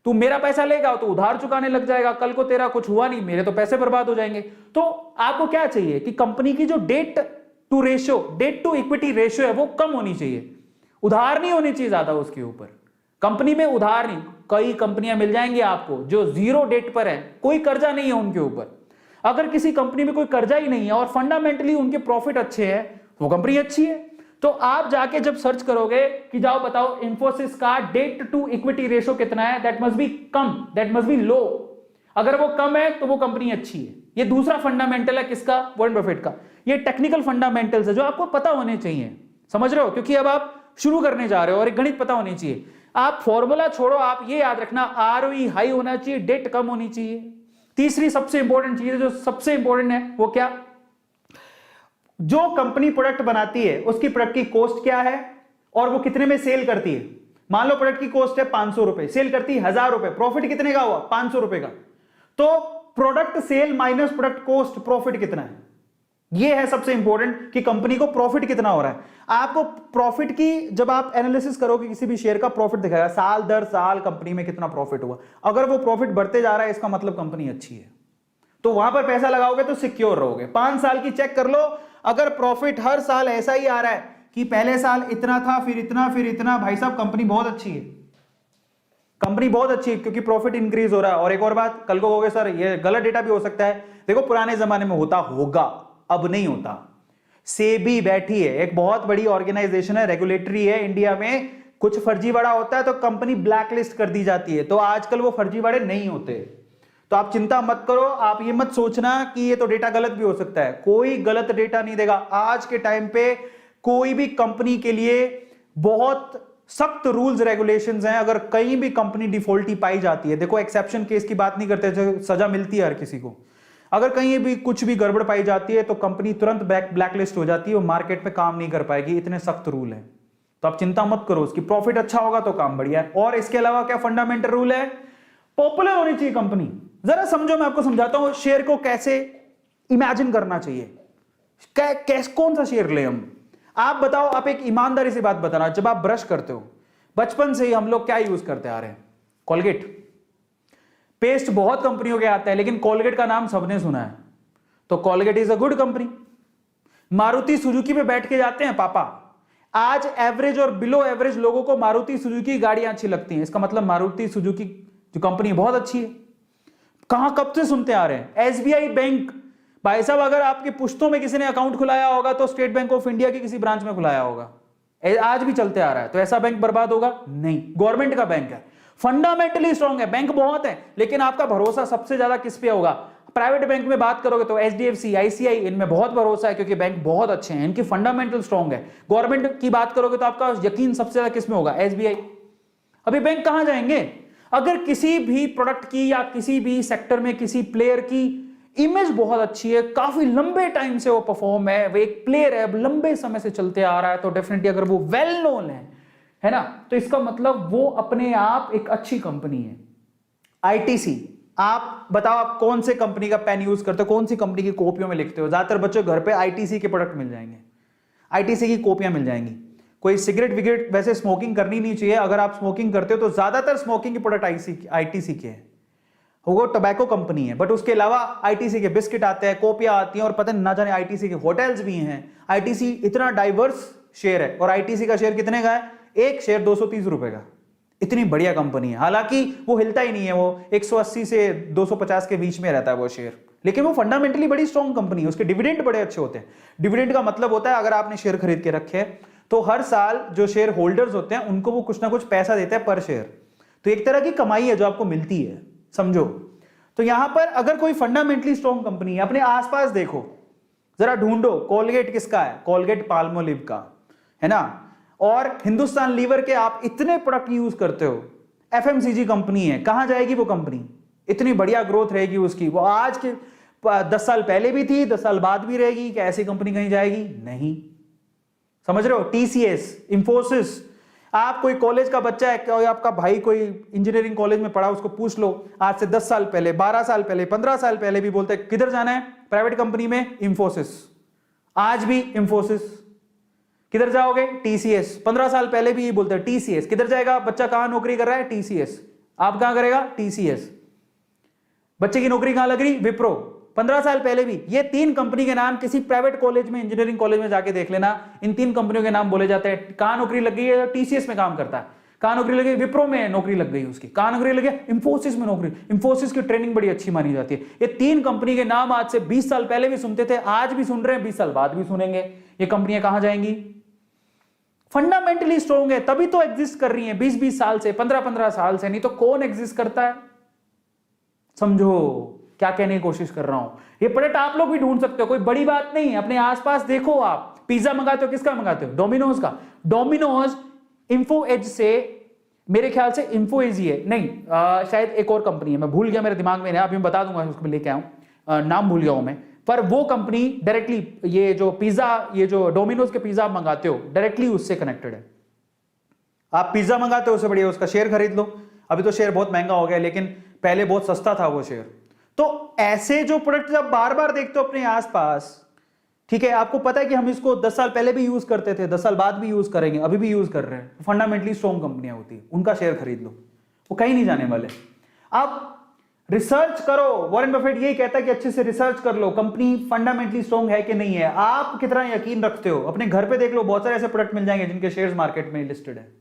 तू मेरा पैसा लेगा तो उधार चुकाने लग जाएगा, कल को तेरा कुछ हुआ नहीं, मेरे तो पैसे बर्बाद हो जाएंगे। तो आपको क्या चाहिए कि कंपनी की जो डेट टू इक्विटी रेशियो है वो कम होनी चाहिए, उधार नहीं होनी चाहिए ज्यादा उसके ऊपर। कंपनी में उधार नहीं, कई कंपनियां मिल जाएंगी आपको जो जीरो डेट पर है, कोई कर्जा नहीं है उनके ऊपर। अगर किसी कंपनी में कोई कर्जा ही नहीं है और फंडामेंटली उनके प्रॉफिट अच्छे हैं, वो कंपनी अच्छी है। तो आप जाके जब सर्च करोगे कि जाओ बताओ इंफोसिस का डेट टू इक्विटी रेशियो कितना है, दैट मस्ट बी कम, दैट मस्ट बी लो। अगर वो कम है तो वो कंपनी अच्छी है। ये दूसरा फंडामेंटल है किसका, वॉरेन बफेट का। ये टेक्निकल फंडामेंटल्स है जो आपको पता होने चाहिए, समझ रहे हो, क्योंकि अब आप शुरू करने जा रहे हो और एक गणित पता होनी चाहिए। आप फॉर्मूला छोड़ो, आप ये याद रखना आरओई हाई होना चाहिए, डेट कम होनी चाहिए। तीसरी सबसे इंपॉर्टेंट चीज है, जो सबसे इंपॉर्टेंट है वो क्या, जो कंपनी प्रोडक्ट बनाती है उसकी प्रोडक्ट की कॉस्ट क्या है और वो कितने में सेल करती है। मान लो प्रोडक्ट की कॉस्ट है 500 रुपए, सेल करती है 1000 रुपए, प्रॉफिट कितने का हुआ, 500 रुपए का। तो product sale minus product cost, profit कितना है, ये है सबसे इंपॉर्टेंट कि कंपनी को प्रॉफिट कितना हो रहा है। आपको प्रॉफिट की जब आप एनालिसिस करोगे किसी भी शेयर का, प्रॉफिट दिखाएगा साल दर साल कंपनी में कितना प्रॉफिट हुआ। अगर वो प्रॉफिट बढ़ते जा रहा है इसका मतलब कंपनी अच्छी है, तो वहां पर पैसा लगाओगे तो सिक्योर रहोगे। 5 साल की चेक कर लो, अगर प्रॉफिट हर साल ऐसा ही आ रहा है कि पहले साल इतना था फिर इतना फिर इतना, भाई साहब कंपनी बहुत अच्छी है, कंपनी बहुत अच्छी है, क्योंकि प्रॉफिट इंक्रीज हो रहा है। और एक और बात, कल को कहोगे सर ये गलत डेटा भी हो सकता है, देखो पुराने जमाने में होता होगा, अब नहीं होता। सेबी बैठी है, एक बहुत बड़ी ऑर्गेनाइजेशन है, रेगुलेटरी है इंडिया में, कुछ फर्जीवाड़ा होता है तो कंपनी ब्लैकलिस्ट कर दी जाती है। तो आजकल वो फर्जीवाड़े नहीं होते, तो आप चिंता मत करो। आप ये मत सोचना कि ये तो डेटा गलत भी हो सकता है, कोई गलत डेटा नहीं देगा। आज के टाइम पे कोई भी कंपनी के लिए बहुत सख्त रूल्स रेगुलेशंस हैं। अगर कहीं भी कंपनी डिफॉल्टी पाई जाती है, देखो एक्सेप्शन केस की बात नहीं करते, जो सजा मिलती है हर किसी को, अगर कहीं भी कुछ भी गड़बड़ पाई जाती है तो कंपनी तुरंत ब्लैकलिस्ट हो जाती है, वो मार्केट में काम नहीं कर पाएगी, इतने सख्त रूल है। तो आप चिंता मत करो, उसकी प्रॉफिट अच्छा होगा तो काम बढ़िया है। और इसके अलावा क्या फंडामेंटल रूल है, पॉपुलर होनी चाहिए कंपनी। जरा समझो, मैं आपको समझाता हूं शेयर को कैसे इमेजिन करना चाहिए, कौन सा शेयर ले हम। आप बताओ, आप एक ईमानदारी से बात बताना, जब आप ब्रश करते हो बचपन से ही हम लोग क्या यूज करते आ रहे हैं, कोलगेट। पेस्ट बहुत कंपनियों के आते हैं, लेकिन कोलगेट का नाम सबने सुना है, तो Colgate is a good company. Maruti Suzuki पे बैठ के जाते हैं पापा, आज एवरेज और बिलो एवरेज लोगों को मारुति सुजुकी गाड़ियां अच्छी लगती हैं, इसका मतलब मारुति सुजुकी जो कंपनी बहुत अच्छी है। कहां कब से सुनते आ रहे हैं, एसबीआई बैंक, भाई साहब अगर आपके पुश्तों में किसी ने अकाउंट खुलाया होगा तो स्टेट बैंक ऑफ इंडिया के किसी ब्रांच में खुलाया होगा, आज भी चलते आ रहा है। तो ऐसा बैंक बर्बाद होगा नहीं, गवर्नमेंट का बैंक है, फंडामेंटली स्ट्रांग है, बैंक बहुत है, लेकिन आपका भरोसा सबसे ज्यादा किस पे होगा। प्राइवेट बैंक में बात करोगे तो एचडीएफसी, आईसीआई, इनमें बहुत भरोसा है क्योंकि बैंक बहुत अच्छे हैं, इनकी फंडामेंटल स्ट्रांग है। गवर्नमेंट की बात करोगे तो आपका यकीन सबसे ज्यादा किस में होगा, एसबीआई। अभी बैंक कहां जाएंगे, अगर किसी भी प्रोडक्ट की या किसी भी सेक्टर में किसी प्लेयर की इमेज बहुत अच्छी है, काफी लंबे टाइम से वो परफॉर्म है, वो एक प्लेयर है, लंबे समय से चलते आ रहा है, तो डेफिनेटली अगर वो वेल नोन है ना, तो इसका मतलब वो अपने आप एक अच्छी कंपनी है। आईटीसी, आप बताओ आप कौन से कंपनी का पेन यूज करते हो, कौन सी कंपनी की कॉपियों में लिखते हो। ज्यादातर बच्चों घर पे आईटीसी के प्रोडक्ट मिल जाएंगे, आईटीसी की कॉपियां मिल जाएंगी। कोई सिगरेट विगरेट, वैसे स्मोकिंग करनी नहीं चाहिए, अगर आप स्मोकिंग करते हो तो ज्यादातर स्मोकिंग के प्रोडक्ट आईटीसी के हैं, वो टोबैको कंपनी है। बट उसके अलावा आईटीसी के बिस्किट आते हैं, कॉपियां आती हैं, और पता ना जाने आईटीसी के होटल्स भी हैं। आईटीसी इतना डाइवर्स शेयर है, और आईटीसी का शेयर कितने का है, एक शेयर 230 रुपए का। इतनी बढ़िया कंपनी है, हालांकि वो हिलता ही नहीं है, वो 180 से 250 के बीच में रहता है वो शेयर, लेकिन वो फंडामेंटली बड़ी स्ट्रॉन्ग कंपनी है। उसके डिविडेंड बड़े अच्छे होते हैं। डिविडेंड का मतलब होता है अगर आपने शेयर खरीद के रखे हैं तो हर साल जो शेयर होल्डर्स होते हैं उनको वो कुछ ना कुछ पैसा देते हैं पर शेयर, तो एक तरह की कमाई है जो आपको मिलती है, समझो। तो यहां पर अगर कोई फंडामेंटली स्ट्रॉन्ग कंपनी है, अपने आसपास देखो, जरा ढूंढो, कोलगेट किसका है, कोलगेट पाल्मोलिव का है ना, और हिंदुस्तान लीवर के आप इतने प्रोडक्ट यूज करते हो, एफएमसीजी कंपनी है, कहां जाएगी वो कंपनी, इतनी बढ़िया ग्रोथ रहेगी उसकी, वो आज के 10 साल पहले भी थी, 10 साल बाद भी रहेगी, क्या ऐसी कंपनी कहीं जाएगी, नहीं, समझ रहे हो। टीसीएस, इंफोसिस, आप कोई कॉलेज का बच्चा है, कोई आपका भाई कोई इंजीनियरिंग कॉलेज में पढ़ा, उसको पूछ लो आज से 10 साल पहले, 12 साल पहले, 15 साल पहले भी बोलते हैं किधर जाना है, प्राइवेट कंपनी में, इंफोसिस। आज भी इंफोसिस। किधर जाओगे, टीसीएस। 15 साल पहले भी ये बोलते हैं टीसीएस। किधर जाएगा बच्चा, कहां नौकरी कर रहा है, टीसीएस। आप कहां करेगा? टीसीएस। बच्चे की नौकरी कहां लग रही? विप्रो। 15 साल पहले भी ये 3 कंपनी के नाम किसी प्राइवेट कॉलेज में, इंजीनियरिंग कॉलेज में जाके देख लेना, इन 3 कंपनियों के नाम बोले जाते हैं। कहां नौकरी लग गई है? टीसीएस में काम करता है। कहां नौकरी लगी? विप्रो में नौकरी लग गई उसकी। कहां नौकरी लगी? इंफोसिस में नौकरी। इंफोसिस की ट्रेनिंग बड़ी अच्छी मानी जाती है। ये 3 कंपनी के नाम आज से 20 साल पहले भी सुनते थे, आज भी सुन रहे हैं, 20 साल बाद भी सुनेंगे। ये कंपनियां कहां जाएंगी? फंडामेंटली स्ट्रॉन्ग है, तभी तो एग्जिस्ट कर रही हैं 20-20 साल से, 15-15 साल से। नहीं तो कौन एग्जिस्ट करता है? समझो क्या कहने की कोशिश कर रहा हूं। ये प्रोडक्ट आप लोग भी ढूंढ सकते हो, कोई बड़ी बात नहीं है। अपने आसपास देखो, आप पिज्जा मंगाते हो, किसका मंगाते हो? डोमिनोज का। डोमिनोज इन्फो एज से, मेरे ख्याल से इन्फो एज ही है, नहीं शायद एक और कंपनी है, मैं भूल गया, मेरे दिमाग में नहीं, अभी मैं बता दूंगा, उसको लेके आऊं, नाम भूल गया हूं मैं। पर वो कंपनी डायरेक्टली, ये जो पिज्जा, ये जो डोमिनोज के पिज्जा आप मंगाते हो, डायरेक्टली उससे कनेक्टेड है। आप पिज्जा मंगाते हो, उससे बढ़िया उसका शेयर खरीद लो। अभी तो शेयर बहुत महंगा हो गया, लेकिन पहले बहुत सस्ता था वो शेयर। तो ऐसे जो प्रोडक्ट जब बार बार देखते हो अपने आसपास, ठीक है, आपको पता है कि हम इसको 10 साल पहले भी यूज करते थे, 10 साल बाद भी यूज करेंगे, अभी भी यूज कर रहे हैं, फंडामेंटली स्ट्रॉन्ग कंपनियां होती है, उनका शेयर खरीद लो, वो कहीं नहीं जाने वाले। आप रिसर्च करो, वॉरेन बफेट यही कहता है कि अच्छे से रिसर्च कर लो, कंपनी फंडामेंटली स्ट्रॉन्ग है कि नहीं है। आप कितना यकीन रखते हो? अपने घर पे देख लो, बहुत सारे ऐसे प्रोडक्ट मिल जाएंगे जिनके शेयर्स मार्केट में लिस्टेड है।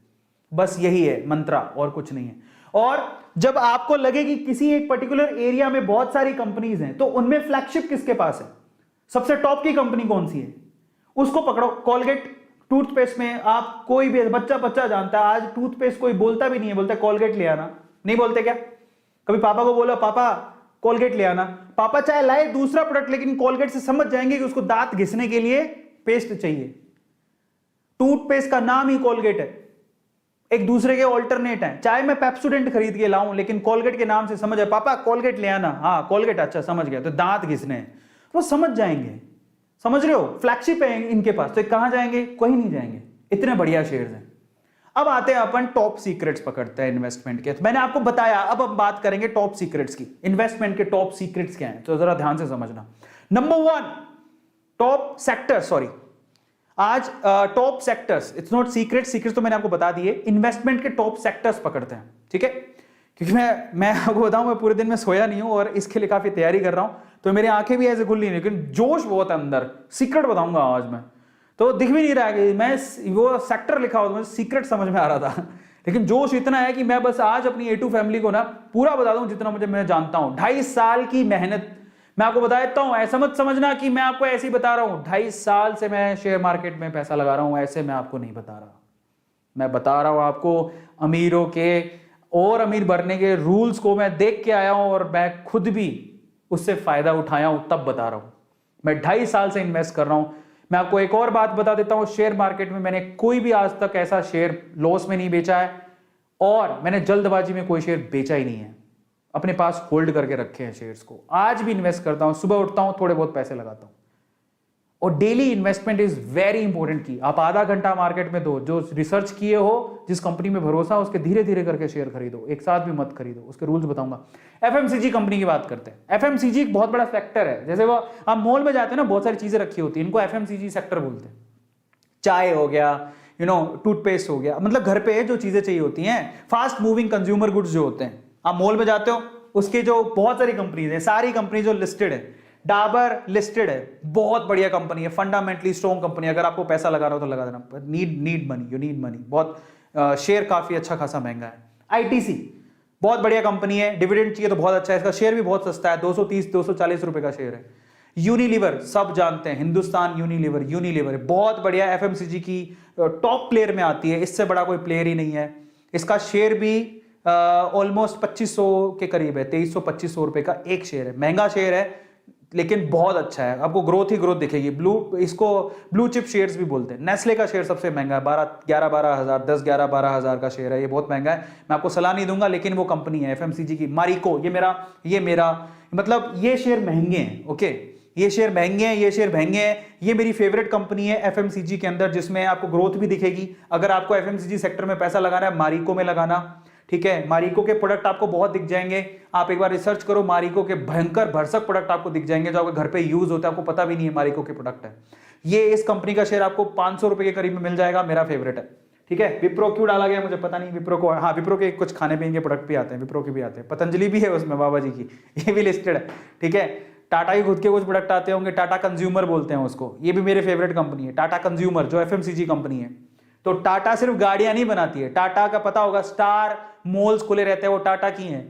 बस यही है मंत्रा, और कुछ नहीं है। और जब आपको लगे कि किसी एक पर्टिकुलर एरिया में बहुत सारी कंपनीज हैं, तो उनमें फ्लैगशिप किसके पास है? सबसे टॉप की कंपनी कौन सी है? उसको पकड़ो। कॉलगेट टूथपेस्ट में आप, कोई भी बच्चा जानता है, आज टूथपेस्ट कोई बोलता भी नहीं है, बोलता है कॉलगेट ले आना। नहीं बोलते क्या? कभी पापा को बोला, पापा कॉलगेट ले आना, पापा चाहे लाए दूसरा प्रोडक्ट, लेकिन कॉलगेट से समझ जाएंगे कि उसको दांत घिसने के लिए पेस्ट चाहिए। टूथपेस्ट का नाम ही कॉलगेट है, एक दूसरे के ऑल्टरनेट है। चाहे मैं पेप्सोडेंट खरीद के लाऊं, लेकिन कॉलगेट के नाम से समझ आए, पापा कॉलगेट ले आना, हाँ कॉलगेट, अच्छा समझ गया, तो दांत घिसने हैं, वो समझ जाएंगे। समझ रहे हो? फ्लैगशिप है इनके पास, तो कहां जाएंगे? कहीं नहीं जाएंगे, इतने बढ़िया शेयर्स हैं। अब आते हैं अपन टॉप सीक्रेट्स पकड़ते हैं इन्वेस्टमेंट के। तो मैंने आपको बताया, अब हम बात करेंगे टॉप सीक्रेट्स की। इन्वेस्टमेंट के टॉप सीक्रेट्स क्या हैं, तो जरा ध्यान से समझना। नंबर 1, टॉप सेक्टर, सॉरी आज top sectors, it's not secret, secrets तो मैंने आपको बता दिए। इन्वेस्टमेंट के टॉप सेक्टर्स पकड़ते हैं, ठीक है? क्योंकि मैं आपको बताऊं, मैं पूरे दिन में सोया नहीं हूं और इसके लिए काफी तैयारी कर रहा हूं, तो मेरी आंखें भी ऐसे खुल नहीं, लेकिन जोश बहुत है अंदर। सीक्रेट बताऊंगा आज मैं, तो दिख भी नहीं रहा है कि मैं वो सेक्टर लिखा हो तो मुझे सीक्रेट समझ में आ रहा था, लेकिन जोश इतना है कि मैं बस आज अपनी A2 फैमिली को ना पूरा बता दूं जितना मैं जानता हूं। 2.5 साल की मेहनत मैं आपको बता देता हूं। ऐसा मत समझना कि मैं आपको ऐसे ही बता रहा हूं, 2.5 साल से मैं शेयर मार्केट में पैसा लगा रहा हूं, ऐसे मैं आपको नहीं बता रहा। मैं बता रहा हूं आपको अमीरों के और अमीर बनने के रूल्स को मैं देख के आया हूं, और मैं खुद भी उससे फायदा उठाया हूं, तब बता रहा हूं। मैं 2.5 साल से इन्वेस्ट कर रहा हूं। मैं आपको एक और बात बता देता हूं, शेयर मार्केट में मैंने कोई भी आज तक ऐसा शेयर लॉस में नहीं बेचा है, और मैंने जल्दबाजी में कोई शेयर बेचा ही नहीं है, अपने पास होल्ड करके रखे हैं शेयर्स को। आज भी इन्वेस्ट करता हूं, सुबह उठता हूं, थोड़े बहुत पैसे लगाता हूं, और daily investment is very important की। आप आधा घंटा मार्केट में दो, जो रिसर्च किए हो, जिस कंपनी में भरोसा हो, उसके धीरे धीरे करके शेयर खरीदो, एक साथ भी मत खरीदो। उसके रूल्स बताऊंगा। एफएमसीजी कंपनी की बात करते हैं। एफएमसीजी एक बहुत बड़ा सेक्टर है। जैसे वो आप मॉल में जाते हैं ना, बहुत सारी चीजें रखी होती है, इनको एफएमसीजी सेक्टर बोलते हैं। चाय हो गया, टूथपेस्ट हो गया, मतलब घर पे जो चीजें चाहिए होती हैं, फास्ट मूविंग कंज्यूमर गुड्स जो होते हैं। आप मॉल में जाते हो, उसके जो बहुत सारी कंपनीज हैं, सारी कंपनी जो लिस्टेड है, डाबर लिस्टेड है, बहुत बढ़िया कंपनी है, फंडामेंटली स्ट्रॉन्ग कंपनी। अगर आपको पैसा लगाना हो तो लगा देना, need money, you need money. बहुत शेयर काफी अच्छा खासा महंगा है। आईटीसी बहुत बढ़िया कंपनी है, डिविडेंड चाहिए तो बहुत अच्छा है, इसका शेयर भी बहुत सस्ता है, 230-240 रुपए का शेयर है। यूनिलीवर सब जानते हैं, हिंदुस्तान यूनिलीवर बहुत बढ़िया, एफएमसीजी की टॉप प्लेयर में आती है, इससे बड़ा कोई प्लेयर ही नहीं है। इसका शेयर भी ऑलमोस्ट 2500 के करीब है, 2300-2500 रुपए का एक शेयर है। महंगा शेयर है, लेकिन बहुत अच्छा है, आपको ग्रोथ ही ग्रोथ दिखेगी। इसको ब्लू चिप शेयर्स भी बोलते हैं। नेस्ले का शेयर सबसे महंगा है, 11-12 हज़ार, 10-11-12 हज़ार का शेयर है, ये बहुत महंगा है। मैं आपको सलाह नहीं दूंगा, लेकिन वो कंपनी है एफएमसीजी की। मारिको, ये मेरा मतलब ये शेयर महंगे हैं, ओके, ये शेयर महंगे हैं, ये मेरी फेवरेट कंपनी है एफएमसीजी के अंदर, जिसमें आपको ग्रोथ भी दिखेगी। अगर आपको एफएमसीजी सेक्टर में पैसा लगाना है, मारिको में लगाना, ठीक है। मारिको के प्रोडक्ट आपको बहुत दिख जाएंगे, आप एक बार रिसर्च करो, मारिको के भयंकर भरसक प्रोडक्ट आपको दिख जाएंगे, जो आपके घर पे यूज होता है, आपको पता भी नहीं है मारिको के प्रोडक्ट है। ये इस कंपनी का शेयर आपको 500 रुपए के करीब में मिल जाएगा, मेरा फेवरेट है, ठीक है। विप्रो क्यों डाला गया मुझे पता नहीं, विप्रो को, हाँ विप्रो के कुछ खाने पीने के प्रोडक्ट भी आते हैं, विप्रो के भी आते हैं, पतंजलि भी है उसमें, बाबा जी की, ये भी लिस्टेड है, ठीक है। टाटा की खुद के कुछ प्रोडक्ट आते होंगे, टाटा कंज्यूमर बोलते हैं उसको, ये भी मेरे फेवरेट कंपनी है, टाटा कंज्यूमर, जो एफएमसीजी कंपनी है। तो टाटा सिर्फ गाड़ियां नहीं बनाती है, टाटा का पता होगा स्टार मॉल्स खुले रहते हैं, वो टाटा की हैं।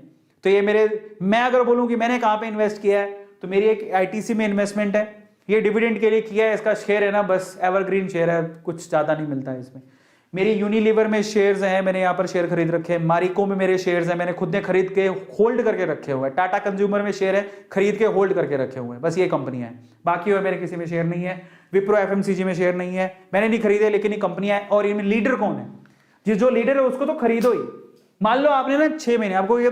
तो ये मैं अगर बोलूं कि मैंने कहां पे इन्वेस्ट किया है, तो मेरी एक आईटीसी में इन्वेस्टमेंट है, ये डिविडेंड के लिए किया है, इसका शेयर है ना बस एवरग्रीन शेयर है, कुछ ज्यादा नहीं मिलता है इसमें। मेरी यूनिलीवर में शेयर्स हैं, मैंने यहाँ पर शेयर खरीद रखे हैं, मारिको में मेरे शेयर्स हैं, मैंने खुद ने खरीद के होल्ड करके रखे हुए हैं, टाटा कंज्यूमर में शेयर है, खरीद के होल्ड करके रखे हुए हैं, बस ये कंपनियां हैं, बाकी मेरे किसी में शेयर नहीं है। विप्रो एफएमसीजी में शेयर नहीं है, मैंने नहीं खरीदे, लेकिन ये कंपनियां हैं। और इनमें लीडर कौन है, जो लीडर है उसको तो खरीदो ही। मान लो आपने ना 6 महीने, आपको ये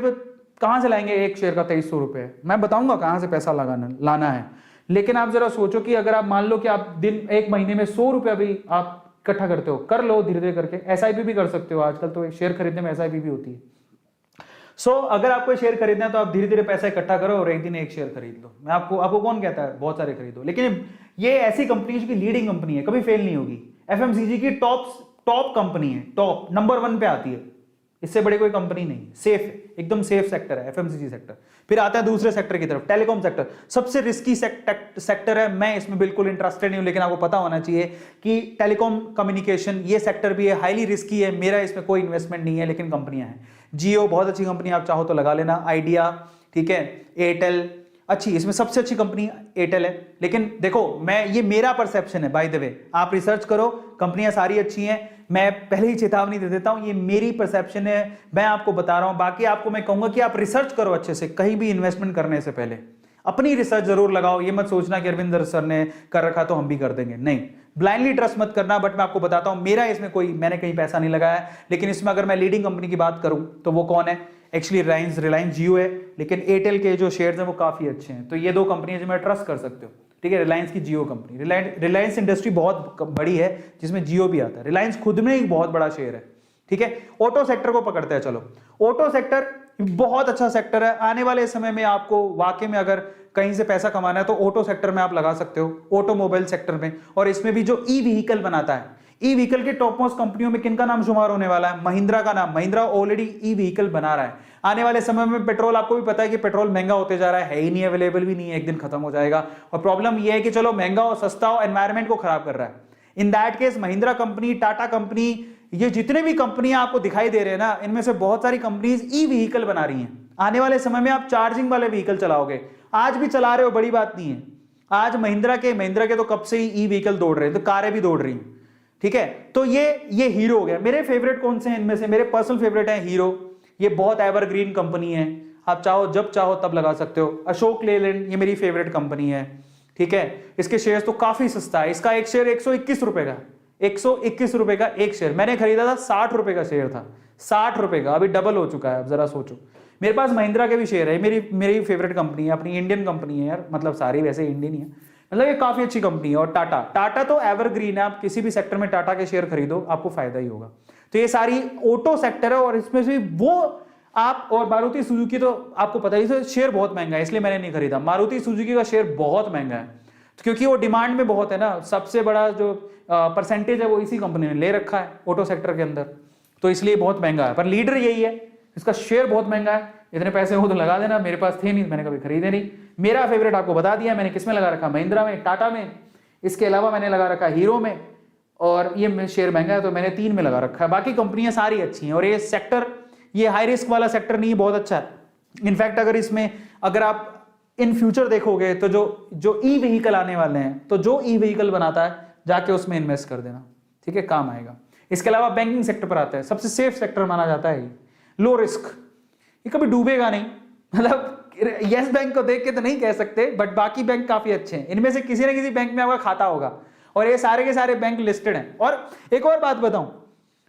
कहां से लाएंगे एक शेयर का 2300 रुपए, मैं बताऊंगा कहां से पैसा लाना है। लेकिन आप जरा सोचो कि अगर आप मान लो कि आप दिन 1 महीने में 100 रुपया भी आप इकट्ठा करते हो, कर लो धीरे धीरे करके, एसआईपी भी कर सकते हो, आजकल तो शेयर खरीदने में एसआईपी भी होती है। सो अगर आपको शेयर खरीदना है तो आप धीरे धीरे पैसा इकट्ठा करो और एक दिन एक शेयर खरीद लो। मैं आपको कौन कहता है बहुत सारे खरीदो, लेकिन ये ऐसी कंपनी की लीडिंग कंपनी है, कभी फेल नहीं होगी। एफएमसीजी की टॉप कंपनी है, टॉप नंबर 1 पे आती है, इससे बड़ी कोई कंपनी नहीं, सेफ है, एकदम सेफ सेक्टर है एफएमसीजी सेक्टर। फिर आता है दूसरे सेक्टर की तरफ, टेलीकॉम सेक्टर, सबसे रिस्की सेक्टर है, मैं इसमें बिल्कुल इंटरेस्टेड नहीं हूं, लेकिन आपको पता होना चाहिए कि टेलीकॉम कम्युनिकेशन ये सेक्टर भी है, हाईली रिस्की है, मेरा इसमें कोई इन्वेस्टमेंट नहीं है, लेकिन कंपनियां हैं। जियो बहुत अच्छी कंपनी, आप चाहो तो लगा लेना, आइडिया, ठीक है, एयरटेल अच्छी, इसमें सबसे अच्छी कंपनी एयरटेल है। लेकिन देखो ये मेरा परसेप्शन है, बाय द वे आप रिसर्च करो, कंपनियां सारी अच्छी हैं, मैं पहले ही चेतावनी दे देता हूं, ये मेरी परसेप्शन है, मैं आपको बता रहा हूं। बाकी आपको मैं कहूंगा कि आप रिसर्च करो अच्छे से, कहीं भी इन्वेस्टमेंट करने से पहले अपनी रिसर्च जरूर लगाओ। ये मत सोचना कि अरविंदर सर ने कर रखा तो हम भी कर देंगे, नहीं, ब्लाइंडली ट्रस्ट मत करना। बट मैं आपको बताता हूं, मेरा इसमें मैंने कहीं पैसा नहीं लगाया, लेकिन इसमें अगर मैं लीडिंग कंपनी की बात करूं तो वो कौन है, एक्चुअली रिलायंस जियो है, लेकिन एयरटेल के जो शेयर्स हैं वो काफी अच्छे हैं। तो ये 2 कंपनियां जो मैं ट्रस्ट कर सकते हो, ठीक है, रिलायंस की जियो कंपनी, रिलायंस इंडस्ट्री बहुत बड़ी है जिसमें जियो भी आता है, रिलायंस खुद में एक बहुत बड़ा शेयर है, ठीक है। ऑटो सेक्टर को पकड़ते हैं, चलो ऑटो सेक्टर बहुत अच्छा सेक्टर है, आने वाले समय में आपको वाकई में अगर कहीं से पैसा कमाना है तो ऑटो सेक्टर में आप लगा सकते हो, ऑटोमोबाइल सेक्टर में। और इसमें भी जो ई व्हीकल बनाता है, ई व्हीकल के टॉप मोस्ट कंपनियों में किनका नाम शुमार होने वाला है, महिंद्रा का नाम। महिंद्रा ऑलरेडी ई व्हीकल बना रहा है। आने वाले समय में पेट्रोल, आपको भी पता है कि पेट्रोल महंगा होते जा रहा है ही नहीं, अवेलेबल भी नहीं है, एक दिन खत्म हो जाएगा। और प्रॉब्लम यह है कि चलो महंगा और सस्ता हो, एनवायरमेंट को खराब कर रहा है। In that case Mahindra company, Tata company, ये जितने भी कंपनियां आपको दिखाई दे रहे हैं ना, इनमें से बहुत सारी कंपनीज ई व्हीकल बना रही हैं। आने वाले समय में आप चार्जिंग वाले व्हीकल चलाओगे, आज भी चला रहे हो, बड़ी बात नहीं है। आज महिंद्रा के तो कब से ही ई व्हीकल दौड़ रहे हैं, तो कारें भी दौड़ रही हैं, ठीक है। तो ये हीरो हो गया। मेरे फेवरेट कौन से हैं इनमें से, मेरे पर्सनल फेवरेट है हीरो, ये बहुत एवरग्रीन कंपनी है, आप चाहो जब चाहो तब लगा सकते हो। अशोक लेलैंड, ये मेरी फेवरेट कंपनी है, ठीक है। इसके शेयर्स तो काफी सस्ता है, इसका एक शेयर 121 रुपए का, 121 रुपए का एक शेयर। मैंने खरीदा था 60 रुपए का शेयर था, 60 रुपए का, अभी डबल हो चुका है। अब जरा सोचो, मेरे पास महिंद्रा के भी शेयर है, मेरी फेवरेट कंपनी है, अपनी इंडियन कंपनी है यार, मतलब सारी वैसे इंडियन ही है, मतलब ये काफी अच्छी कंपनी है। और टाटा तो एवरग्रीन है, आप किसी भी सेक्टर में टाटा के शेयर खरीदो आपको फायदा ही होगा। तो ये सारी ऑटो सेक्टर है, और इसमें से वो आप, और मारुति सुजुकी तो आपको पता ही है शेयर बहुत महंगा है, इसलिए मैंने नहीं खरीदा। मारुति सुजुकी का शेयर बहुत महंगा है, क्योंकि वो डिमांड में बहुत है ना, सबसे बड़ा जो परसेंटेज है वो इसी कंपनी ने ले रखा है ऑटो सेक्टर के अंदर, तो इसलिए बहुत महंगा है। पर लीडर यही है, इसका शेयर बहुत महंगा है। इतने पैसे हो तो लगा देना, मेरे पास थे नहीं, मैंने कभी खरीदे नहीं। मेरा फेवरेट आपको बता दिया मैंने, किसमें लगा रखा, महिंद्रा में, टाटा में, इसके अलावा मैंने लगा रखा हीरो में, और ये शेयर महंगा है तो मैंने 3 में लगा रखा है। बाकी कंपनियां सारी अच्छी हैं, और ये सेक्टर, ये हाई रिस्क वाला सेक्टर नहीं, बहुत अच्छा है। इनफैक्ट अगर आप इन फ्यूचर देखोगे तो जो ई व्हीकल आने वाले हैं, तो जो ई व्हीकल बनाता है जाके उसमें इन्वेस्ट कर देना, ठीक है, काम आएगा। इसके अलावा बैंकिंग सेक्टर पर आता है, सबसे सेफ सेक्टर माना जाता है, लो रिस्क, ये कभी डूबेगा नहीं। मतलब यस बैंक को देख के तो नहीं कह सकते, बट बाकी बैंक काफी अच्छे हैं, इनमें से किसी ना किसी बैंक में आपका खाता होगा, और ये सारे के सारे बैंक लिस्टेड हैं। और एक और बात बताऊं,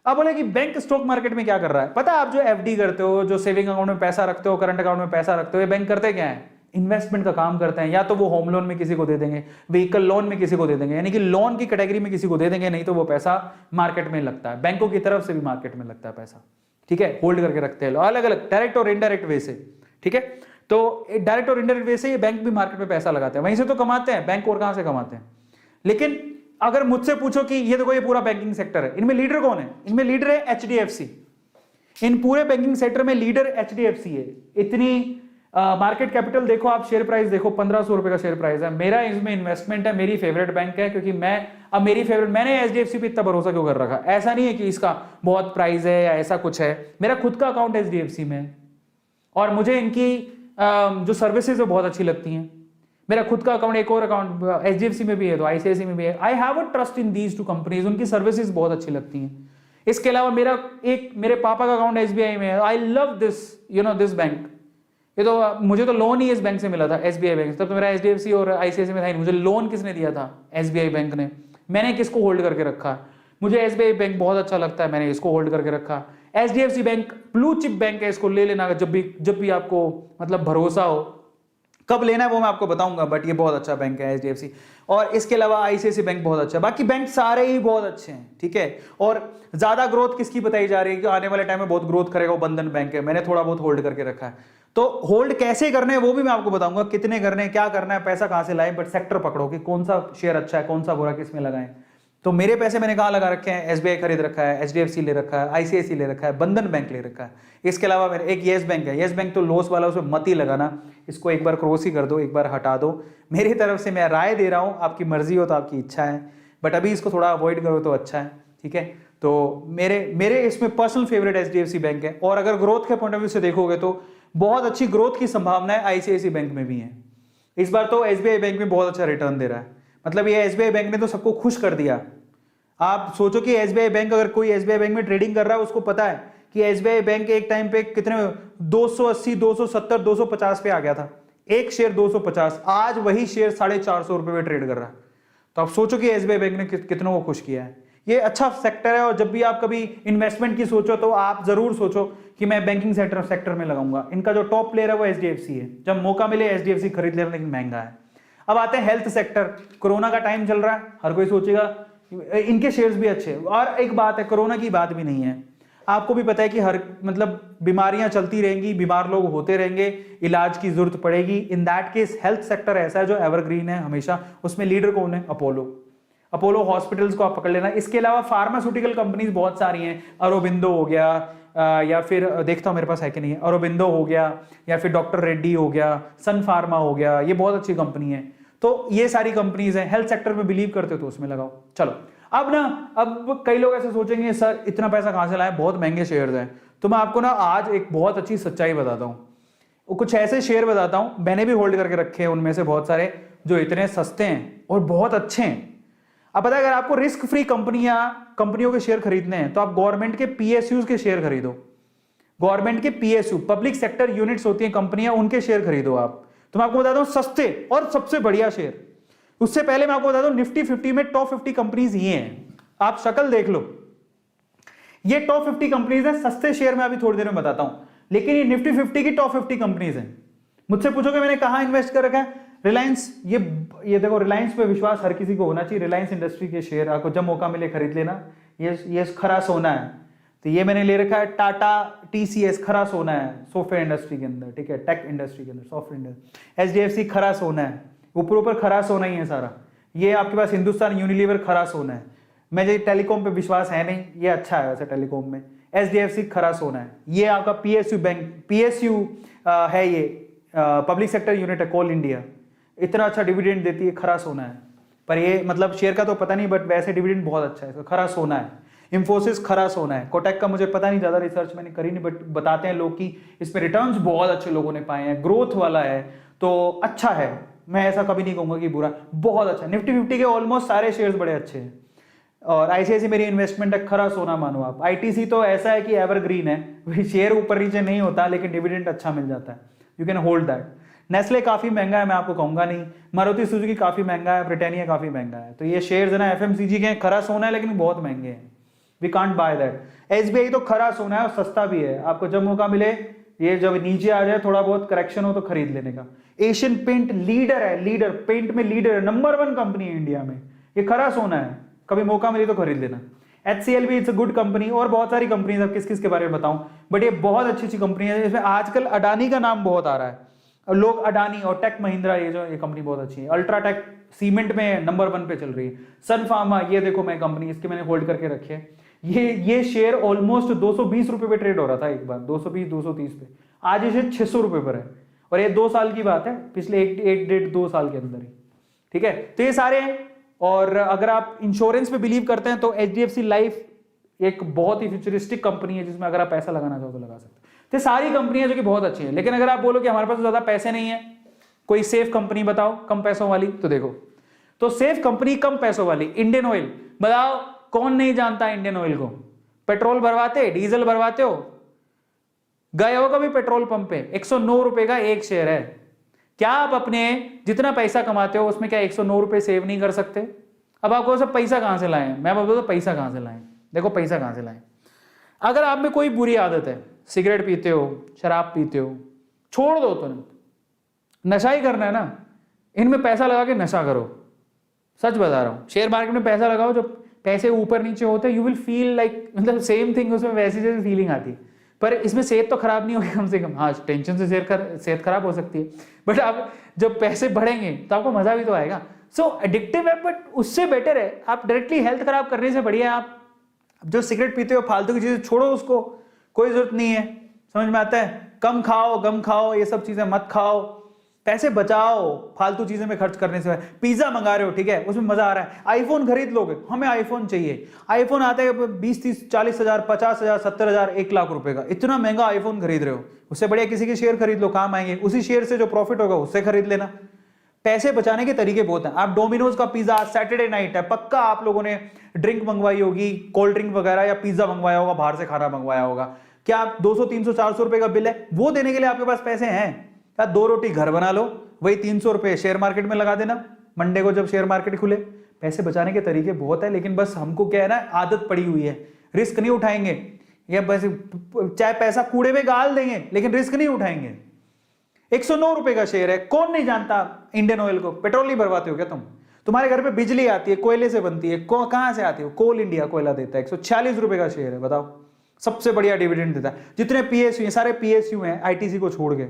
अब बोले कि बैंक स्टॉक मार्केट में क्या कर रहा है, पता है, आप जो एफडी करते हो, जो सेविंग अकाउंट में पैसा रखते हो, करंट अकाउंट में पैसा रखते हो, ये बैंक करते क्या है, इन्वेस्टमेंट का काम करते हैं। या तो वो होम लोन में किसी को दे देंगे, व्हीकल लोन में किसी को दे देंगे, यानी कि लोन की कैटेगरी में किसी को दे देंगे, नहीं तो वो पैसा मार्केट में लगता है, बैंकों की तरफ से भी मार्केट में लगता है पैसा, ठीक है, होल्ड करके रखते हैं अलग अलग डायरेक्ट और इनडायरेक्ट वे से, ठीक है। तो डायरेक्ट और इनडायरेक्ट वे से ये बैंक भी मार्केट में पैसा लगाते हैं, वहीं से तो कमाते हैं बैंक, और कहां से कमाते हैं। लेकिन अगर मुझसे पूछो कि ये देखो ये पूरा बैंकिंग सेक्टर है, इनमें लीडर कौन है? इनमें लीडर है HDFC। इन पूरे बैंकिंग सेक्टर में लीडर HDFC है। इतनी मार्केट कैपिटल देखो आप, शेयर प्राइस देखो, 1500 रुपए का शेयर प्राइस है। मेरा इसमें इन्वेस्टमेंट है, मेरी फेवरेट बैंक है, क्योंकि मैंने HDFC पे इतना भरोसा क्यों कर रखा? ऐसा नहीं है कि इसका बहुत प्राइस है या ऐसा कुछ है, मेरा खुद का अकाउंट HDFC में है और मुझे इनकी जो सर्विसेज है बहुत अच्छी लगती हैं। मेरा खुद का अकाउंट, एक और अकाउंट HDFC में भी है तो ICICI में भी है। I have a trust in these two companies, उनकी सर्विसेज बहुत अच्छी लगती हैं। इसके अलावा मेरे पापा का अकाउंट SBI में है। I love this this bank. ये तो मुझे तो लोन ही इस बैंक से मिला था, SBI बैंक। तब तो मेरा HDFC और ICICI में था ही नहीं। मुझे लोन किसने दिया था? SBI बैंक ने। मैंने किसको होल्ड करके रखा? मुझे SBI बैंक बहुत अच्छा लगता है, मैंने इसको होल्ड करके रखा। HDFC bank blue chip bank है, इसको ले लेना जब भी आपको मतलब भरोसा हो। कब लेना है वो मैं आपको बताऊंगा, बट ये बहुत अच्छा बैंक है HDFC। और इसके अलावा ICICI बैंक बहुत अच्छा है। बाकी बैंक सारे ही बहुत अच्छे हैं, ठीक है। और ज्यादा ग्रोथ किसकी बताई जा रही है कि आने वाले टाइम में बहुत ग्रोथ करेगा, वो बंधन बैंक है। मैंने थोड़ा बहुत होल्ड करके रखा है। तो होल्ड कैसे करने हैं वो भी मैं आपको बताऊंगा, कितने करने हैं, क्या करना है, पैसा कहां से लाएं, बट सेक्टर पकड़ो कि कौन सा शेयर अच्छा है, कौन सा बुरा, किसमें लगाएं। तो मेरे पैसे मैंने कहां लगा रखे हैं? SBI खरीद रखा है, HDFC ले रखा है, ICICI ले रखा है, बंधन बैंक ले रखा है। इसके अलावा मेरे एक येस बैंक है। येस बैंक तो लॉस वाला, उसमें मत ही लगाना, इसको एक बार क्रॉस ही कर दो, एक बार हटा दो। मेरी तरफ से मैं राय दे रहा हूं, आपकी मर्जी हो तो आपकी इच्छा है, बट अभी इसको थोड़ा अवॉइड करो तो अच्छा है, ठीक है। तो मेरे इसमें पर्सनल फेवरेट HDFC बैंक है। और अगर ग्रोथ के पॉइंट ऑफ व्यू से देखोगे तो बहुत अच्छी ग्रोथ की संभावना है ICICI बैंक में भी है। इस बार तो SBI बैंक में बहुत अच्छा रिटर्न दे रहा है। मतलब ये SBI बैंक ने तो सबको खुश कर दिया। आप सोचो कि SBI बैंक, अगर कोई SBI बैंक में ट्रेडिंग कर रहा है उसको पता है कि SBI बैंक एक टाइम पे कितने 280, 270, 250 पे आ गया था, एक शेयर 250। आज वही शेयर 450 रुपए में ट्रेड कर रहा है। तो आप सोचो कि SBI बैंक ने कितनों को खुश किया है। ये अच्छा सेक्टर है। और जब भी आप कभी इन्वेस्टमेंट की सोचो तो आप जरूर सोचो कि मैं बैंकिंग सेक्टर में लगाऊंगा। इनका जो टॉप प्लेयर है वो HDFC है। जब मौका मिले HDFC खरीद लेना, लेकिन महंगा है। अब आते हैं हेल्थ सेक्टर। कोरोना का टाइम चल रहा है, हर कोई सोचेगा इनके शेयर्स भी अच्छे। और एक बात है, कोरोना की बात भी नहीं है, आपको भी पता है कि हर मतलब बीमारियां चलती रहेंगी, बीमार लोग होते रहेंगे, इलाज की जरूरत पड़ेगी। In that case health sector ऐसा है जो एवरग्रीन है हमेशा। उसमें लीडर कौन है? अपोलो हॉस्पिटल्स को आप पकड़ लेना। इसके अलावा फार्मास्यूटिकल कंपनीज बहुत सारी हैं। अरोबिंदो हो गया, या फिर देखता हूं मेरे पास है कि नहीं है, अरोबिंदो हो गया, या फिर डॉक्टर रेड्डी हो गया, सन फार्मा हो गया, ये बहुत अच्छी कंपनी है। तो ये सारी कंपनीज हैं। हेल्थ सेक्टर में बिलीव करते हो तो उसमें लगाओ। चलो अब कई लोग ऐसे सोचेंगे सर इतना पैसा कहां से लाए, बहुत महंगे शेयर्स हैं। तो मैं आपको ना आज एक बहुत अच्छी सच्चाई बताता हूं। कुछ ऐसे शेयर बताता हूं, मैंने भी होल्ड करके रखे हैं उनमें से बहुत सारे, जो इतने सस्ते हैं और बहुत अच्छे हैं। अब पता है, अगर आपको रिस्क फ्री कंपनियों के शेयर खरीदने हैं तो आप गवर्नमेंट के PSUs के शेयर खरीदो। गवर्नमेंट के PSU, पब्लिक सेक्टर यूनिट्स होती हैं कंपनियां, उनके शेयर खरीदो आप। तो मैं आपको बताता हूं सस्ते और सबसे बढ़िया शेयर। उससे पहले मैं आपको बताता हूं निफ्टी 50 में टॉप 50 कंपनीज ये हैं। आप शक्ल देख लो, ये टॉप 50 कंपनीज हैं। सस्ते शेयर में अभी थोड़ी देर में बताता हूं, लेकिन ये निफ्टी 50 की टॉप 50 कंपनीज हैं। मुझसे पूछोगे मैंने कहां इन्वेस्ट कर रखा है? रिलायंस। ये देखो, रिलायंस पे विश्वास हर किसी को होना चाहिए। रिलायंस इंडस्ट्री के शेयर आपको जब मौका मिले खरीद लेना। ये खरा सोना है। तो ये मैंने ले रखा है टाटा TCS, खरा सोना है सॉफ्टवेयर इंडस्ट्री के अंदर, ठीक है, टेक इंडस्ट्री के अंदर, सॉफ्टवेयर इंडस्ट्री। HDFC खरा सोना है, ऊपर खरा सोना ही है सारा। ये आपके पास हिंदुस्तान यूनिलीवर खरा सोना है। मुझे टेलीकॉम पे विश्वास है नहीं, ये अच्छा है वैसे टेलीकॉम में। HDFC खरा सोना है। ये आपका PSU बैंक, PSU है, ये पब्लिक सेक्टर यूनिट है, कोल इंडिया। इतना अच्छा डिविडेंड देती है, खरा सोना है। पर ये मतलब शेयर का तो पता नहीं, बट वैसे डिविडेंड बहुत अच्छा है, खरा सोना है। इंफोसिस खरा सोना है। कोटक का मुझे पता नहीं, ज्यादा रिसर्च मैंने करी नहीं, बट बताते हैं लोग कि इसमें रिटर्न्स बहुत अच्छे लोगों ने पाए हैं, ग्रोथ वाला है, तो अच्छा है। मैं ऐसा कभी नहीं कहूंगा कि बुरा, बहुत अच्छा। निफ्टी 50 के ऑलमोस्ट सारे शेयर्स बड़े अच्छे हैं। और ICICI मेरी इन्वेस्टमेंट है, खरा सोना मानो आप। ITC तो ऐसा है कि एवरग्रीन है, शेयर ऊपर नीचे नहीं होता, लेकिन डिविडेंड अच्छा मिल जाता है, you can hold that. Nestle काफी महंगा है, मैं आपको कहूंगा नहीं। मारुति सुजुकी काफी महंगा है, ब्रिटानिया काफी महंगा है। तो ये शेयर्स है ना FMCG के, खरा सोना है, लेकिन बहुत महंगे हैं, we can't buy that. SBI तो खरा सोना है और सस्ता भी है। आपको जब मौका मिले, ये जब नीचे आ जाए, थोड़ा बहुत करेक्शन हो तो खरीद लेने का। एशियन पेंट लीडर है, लीडर पेंट में लीडर है, नंबर 1 कंपनी है इंडिया में। ये खरा सोना है, कभी मौका मिले तो खरीद लेना। HCL भी इट्स अ गुड कंपनी, और बहुत सारी कंपनीज, अब किस किस के बारे में बताऊं, बट ये बहुत अच्छी अच्छी कंपनी है। इसमें आजकल अडानी का नाम बहुत आ रहा है। और लोग अडानी और टेक महिंद्रा, ये कंपनी बहुत अच्छी है। अल्ट्राटेक सीमेंट में नंबर 1 पे चल रही है। सन फार्मा, ये देखो मैं कंपनी, इसके मैंने होल्ड करके रखे है। ये शेयर ऑलमोस्ट 220 रुपए पे ट्रेड हो रहा था एक बार, 220-230 पे, आज ये 600 रुपए पर है। और ये 2 साल की बात है, पिछले 1-1.5-2 साल के अंदर ही, ठीक है। तो ये सारे हैं। और अगर आप इंश्योरेंस पे बिलीव करते हैं तो HDFC लाइफ एक बहुत ही फ्यूचरिस्टिक कंपनी है, जिसमें अगर आप पैसा लगाना चाहो तो लगा सकते हो। तो सारी कंपनियां जो कि बहुत अच्छी है। लेकिन अगर आप बोलो कि हमारे पास ज्यादा पैसे नहीं है, कोई सेफ कंपनी बताओ कम पैसों वाली, तो देखो, तो सेफ कंपनी कम पैसों वाली, इंडियन ऑयल। बताओ कौन नहीं जानता इंडियन ऑयल को? पेट्रोल भरवाते, डीजल भरवाते हो, गए हो कभी पेट्रोल पंप पे? 109 रुपए का एक शेयर है। क्या आप अपने जितना पैसा कमाते हो उसमें क्या 109 रुपए सेव नहीं कर सकते? अब आपको सब पैसा कहां से लाएं? मैं बोलता हूं पैसा कहां से लाएं। देखो पैसा कहां से लाएं। अगर आप में कोई बुरी आदत है, सिगरेट पीते हो, शराब पीते हो, छोड़ दो। तो नशा ही करना है ना, इनमें पैसा लगा के नशा करो। सच बता रहा हूं, शेयर मार्केट में पैसा लगाओ, जो पैसे ऊपर नीचे होते हैं, यू विल फील लाइक, मतलब सेम थिंग, उसमें वैसी जैसी फीलिंग आती है। पर इसमें सेहत तो खराब नहीं होगी कम से कम। हाँ, टेंशन से सेहत खराब हो सकती है, बट आप जब पैसे बढ़ेंगे तो आपको मजा भी तो आएगा। सो एडिक्टिव है, बट उससे बेटर है आप डायरेक्टली हेल्थ खराब करने से बढ़िया आप जो सिगरेट पीते हो, फालतू की चीजें छोड़ो, उसको कोई जरूरत नहीं है। समझ में आता है? कम खाओ, गम खाओ, ये सब चीजें मत खाओ, पैसे बचाओ फालतू चीजों में खर्च करने से। पिज्जा मंगा रहे हो, ठीक है, उसमें मजा आ रहा है, आईफोन खरीद लोगे, हमें आईफोन चाहिए। आईफोन आते हैं 20-30-40 हजार, 50 हजार, 70 हजार, 1 लाख रुपए का, इतना महंगा आईफोन खरीद रहे हो। उससे बढ़िया किसी के शेयर खरीद लो, काम आएंगे। उसी शेयर से जो प्रॉफिट होगा उससे खरीद लेना। पैसे बचाने के तरीके बहुत हैं। आप डोमिनोज का पिज्जा, सैटरडे नाइट है, पक्का आप लोगों ने ड्रिंक मंगवाई होगी, कोल्ड ड्रिंक वगैरह, या पिज्जा मंगवाया होगा, बाहर से खाना मंगवाया होगा। क्या आप 200-300-400 रुपए का बिल है, वो देने के लिए आपके पास पैसे हैं? क्या 2 रोटी घर बना लो, वही 300 रुपए शेयर मार्केट में लगा देना, मंडे को जब शेयर मार्केट खुले। पैसे बचाने के तरीके बहुत है, लेकिन बस हमको क्या है ना, आदत पड़ी हुई है, रिस्क नहीं उठाएंगे, या बस चाहे पैसा कूड़े में गाल देंगे लेकिन रिस्क नहीं उठाएंगे। 109 रुपए का शेयर है, कौन नहीं जानता इंडियन ऑयल को? पेट्रोल नहीं भरवाते हो क्या तुम? तुम्हारे घर पे बिजली आती है, कोयले से बनती है, कहां से आती है? कोल इंडिया कोयला देता है। 146 रुपए का शेयर है, बताओ, सबसे बढ़िया डिविडेंड देता है। जितने PSU हैं, सारे PSU हैं ITC को छोड़ के,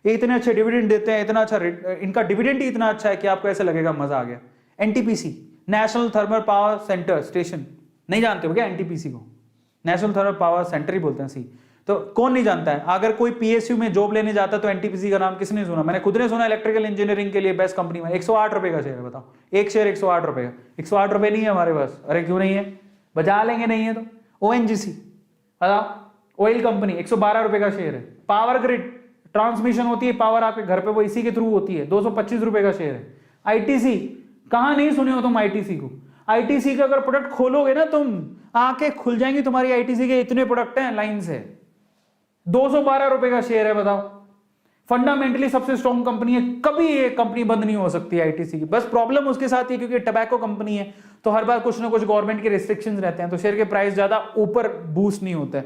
ये इतने अच्छे डिविडेंड देते हैं, इतना अच्छा, इनका डिविडेंड ही इतना अच्छा है कि आपको ऐसा लगेगा मजा आ गया। NTPC, national thermal power centre station, नहीं जानते हो क्या NTPC को? नेशनल थर्मल पावर सेंटर ही बोलते हैं, सी। तो कौन नहीं जानता है? अगर कोई PSU में जॉब लेने जाता है तो NTPC का नाम किसने सुना? मैंने खुद ने सुना। इलेक्ट्रिकल इंजीनियरिंग के लिए बेस्ट कंपनी में 108 रुपए का शेयर है, बताओ, एक शेयर 108 रुपए का। 108 रुपए नहीं है हमारे पास। अरे क्यों नहीं है? बचा लेंगे, नहीं है तो। ONGC, बताओ, ऑयल कंपनी, 112 रुपए का शेयर है। पावर ग्रिड, ट्रांसमिशन होती है पावर आपके घर पे, वो इसी के थ्रू होती है, 225 रुपए का शेयर है। ITC, कहां नहीं सुने हो तुम ITC को? ITC का अगर प्रोडक्ट खोलोगे ना तुम, आंखें खुल जाएंगी तुम्हारी। ITC के इतने प्रोडक्ट हैं लाइन से, 212 रुपए का शेयर है, बताओ। फंडामेंटली सबसे स्ट्रॉन्ग कंपनी है, कभी ये कंपनी बंद नहीं हो सकती ITC की। बस प्रॉब्लम उसके साथ ही, क्योंकि टबैको कंपनी है तो हर बार कुछ ना कुछ गवर्नमेंट के रिस्ट्रिक्शंस रहते हैं, तो शेयर के प्राइस ज्यादा ऊपर बूस्ट नहीं होते।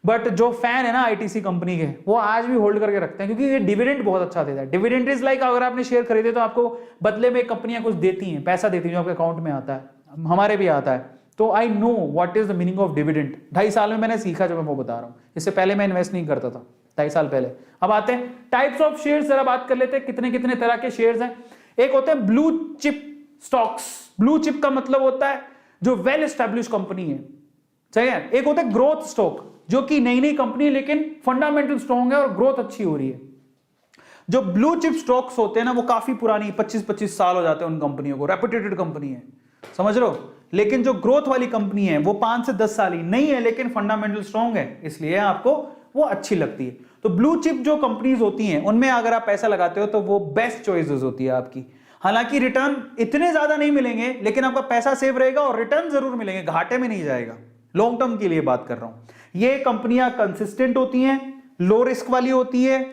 बट जो फैन है ना ITC कंपनी के, वो आज भी होल्ड करके रखते हैं, क्योंकि ये डिविडेंड बहुत अच्छा देता है। डिविडेंड इज लाइक, अगर आपने शेयर खरीदे तो आपको बदले में कंपनियां कुछ देती हैं, पैसा देती हैं जो आपके अकाउंट में आता है, हमारे भी आता है। तो I know what is the meaning of dividend. 2.5 साल में मैंने सीखा, जब मैं वो बता रहा हूं। इससे पहले मैं इन्वेस्ट नहीं करता था, 2.5 साल पहले। अब आते हैं टाइप्स ऑफ शेयर्स, जरा बात कर लेते हैं कितने कितने तरह के शेयर्स हैं। एक होते हैं blue chip stocks. Blue chip का मतलब होता है जो वेल एस्टेब्लिश कंपनी है, सही है। एक होता है ग्रोथ स्टॉक, जो कि नई नई कंपनी है लेकिन फंडामेंटल स्ट्रॉन्ग है और ग्रोथ अच्छी हो रही है। जो ब्लू चिप स्टॉक्स होते हैं ना, वो काफी पुरानी, 25-25 साल हो जाते हैं उन कंपनियों को, रेपुटेटेड कंपनी है, समझ लो। लेकिन जो ग्रोथ वाली कंपनी है वो 5 से 10 साल ही नहीं है, लेकिन फंडामेंटल स्ट्रॉन्ग है, इसलिए आपको वो अच्छी लगती है। तो ब्लू चिप जो कंपनीज होती हैं, उनमें अगर आप पैसा लगाते हो तो वो बेस्ट चॉइसेस होती है आपकी। हालांकि रिटर्न इतने ज्यादा नहीं मिलेंगे, लेकिन आपका पैसा सेव रहेगा और रिटर्न जरूर मिलेंगे, घाटे में नहीं जाएगा। लॉन्ग टर्म के लिए बात कर रहा हूं। ये कंपनियां कंसिस्टेंट होती हैं, लो रिस्क वाली होती है,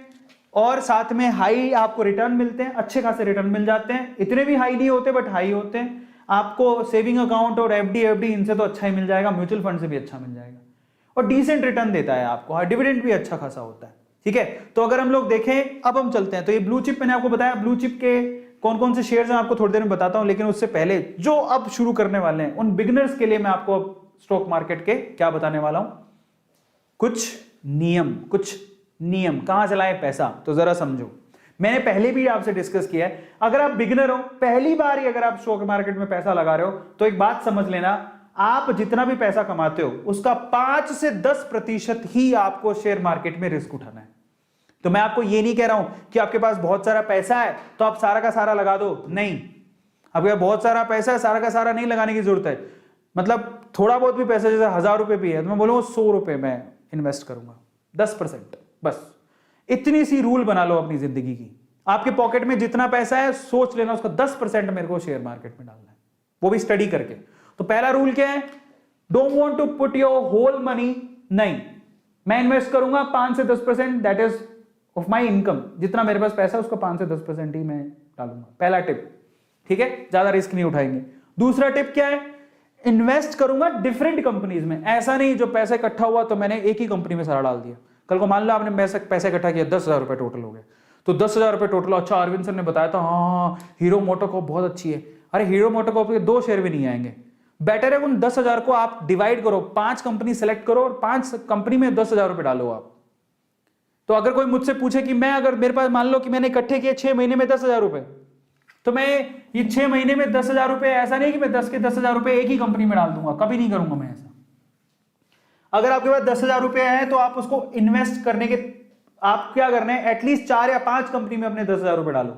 और साथ में हाई आपको रिटर्न मिलते हैं, अच्छे खासे रिटर्न मिल जाते हैं। इतने भी हाई नहीं होते, बट हाई होते हैं। आपको सेविंग अकाउंट और FD इनसे तो अच्छा ही मिल जाएगा, म्यूचुअल फंड से भी अच्छा मिल जाएगा, और डिसेंट रिटर्न देता है आपको, डिविडेंड भी अच्छा खासा होता है, ठीक है। तो अगर हम लोग देखें, अब हम चलते हैं, तो ये ब्लू चिप मैंने आपको बताया, ब्लू चिप के कौन कौन से शेयर्स हैं आपको थोड़ी देर में बताता हूं। लेकिन उससे पहले जो अब शुरू करने वाले हैं, उन बिगिनर्स के लिए मैं आपको स्टॉक मार्केट के क्या बताने वाला हूं, कुछ नियम कहां से लाए पैसा, तो जरा समझो। मैंने पहले भी आपसे डिस्कस किया है, अगर आप बिगिनर हो, पहली बार ही अगर आप स्टॉक मार्केट में पैसा लगा रहे हो, तो एक बात समझ लेना, आप जितना भी पैसा कमाते हो उसका 5 से 10% ही आपको शेयर मार्केट में रिस्क उठाना है। तो मैं आपको ये नहीं कह रहा हूं कि आपके पास बहुत सारा पैसा है तो आप सारा का सारा लगा दो, नहीं, आपके पास बहुत सारा पैसा है, सारा का सारा नहीं लगाने की जरूरत है। मतलब थोड़ा बहुत भी पैसा, जैसे 1000 रुपए भी है तो मैं बोलूंगा 100 रुपए मैं इन्वेस्ट करूंगा, 10%, बस इतनी सी रूल बना लो अपनी जिंदगी की। आपके पॉकेट में जितना पैसा है सोच लेना उसका 10% मेरे को शेयर मार्केट में डालना है, वो भी स्टडी करके। तो पहला रूल क्या है, don't want to put your whole money, नहीं, मैं इन्वेस्ट करूंगा 5 से 10%, that is of my income, जितना मेरे पास पैसा है उसका 5 से 10% ही मैं डालूंगा। पहला टिप, ठीक है, ज्यादा रिस्क नहीं उठाएंगे। दूसरा टिप क्या है, इन्वेस्ट करूंगा डिफरेंट कंपनीज में। ऐसा नहीं जो पैसा इकट्ठा हुआ तो मैंने एक ही कंपनी में सारा डाल दिया। कल को मान लो आपने पैसा इकट्ठा किया, 10,000 रुपए टोटल हो गए, तो 10,000 रुपए टोटल, अच्छा अरविंद सर ने बताया था हाँ हीरो मोटोकॉर्प बहुत अच्छी है, अरे हीरो मोटोकॉर्प के 2 शेयर भी नहीं आएंगे। बेटर है उन 10,000 को आप डिवाइड करो, 5 कंपनी सेलेक्ट करो और 5 कंपनी में 10,000 रुपए डालो आप। तो अगर कोई मुझसे पूछे कि मैं, अगर मेरे पास मान लो कि मैंने इकट्ठे किए 6 महीने में 10,000 रुपए, तो मैं ये 6 महीने में 10,000 रुपए, ऐसा नहीं कि मैं 10 के 10,000 रुपए एक ही कंपनी में डाल दूंगा, कभी नहीं करूंगा मैं ऐसा। अगर आपके पास 10,000 रुपए है तो आप उसको इन्वेस्ट करने के, आप क्या करना है, एटलीस्ट 4 या 5 कंपनी में अपने 10,000 रुपए डालो।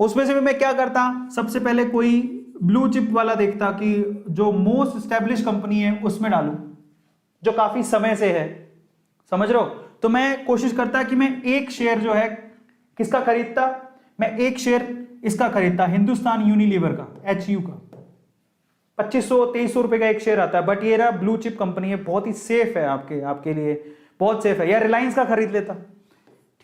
उसमें से भी मैं क्या करता, सबसे पहले कोई ब्लू चिप वाला देखता कि जो मोस्ट स्टैब्लिश कंपनी है उसमें डालूं, जो काफी समय से है, समझ रहे हो। तो मैं कोशिश करता कि मैं एक शेयर जो है किसका खरीदता, मैं एक शेयर इसका खरीदता, हिंदुस्तान यूनिलीवर का, HU का, 2500-2300 रुपए का एक शेयर आता है, बट ये रहा ब्लू चिप कंपनी है, बहुत ही सेफ है आपके लिए, बहुत सेफ है। या रिलायंस का खरीद लेता,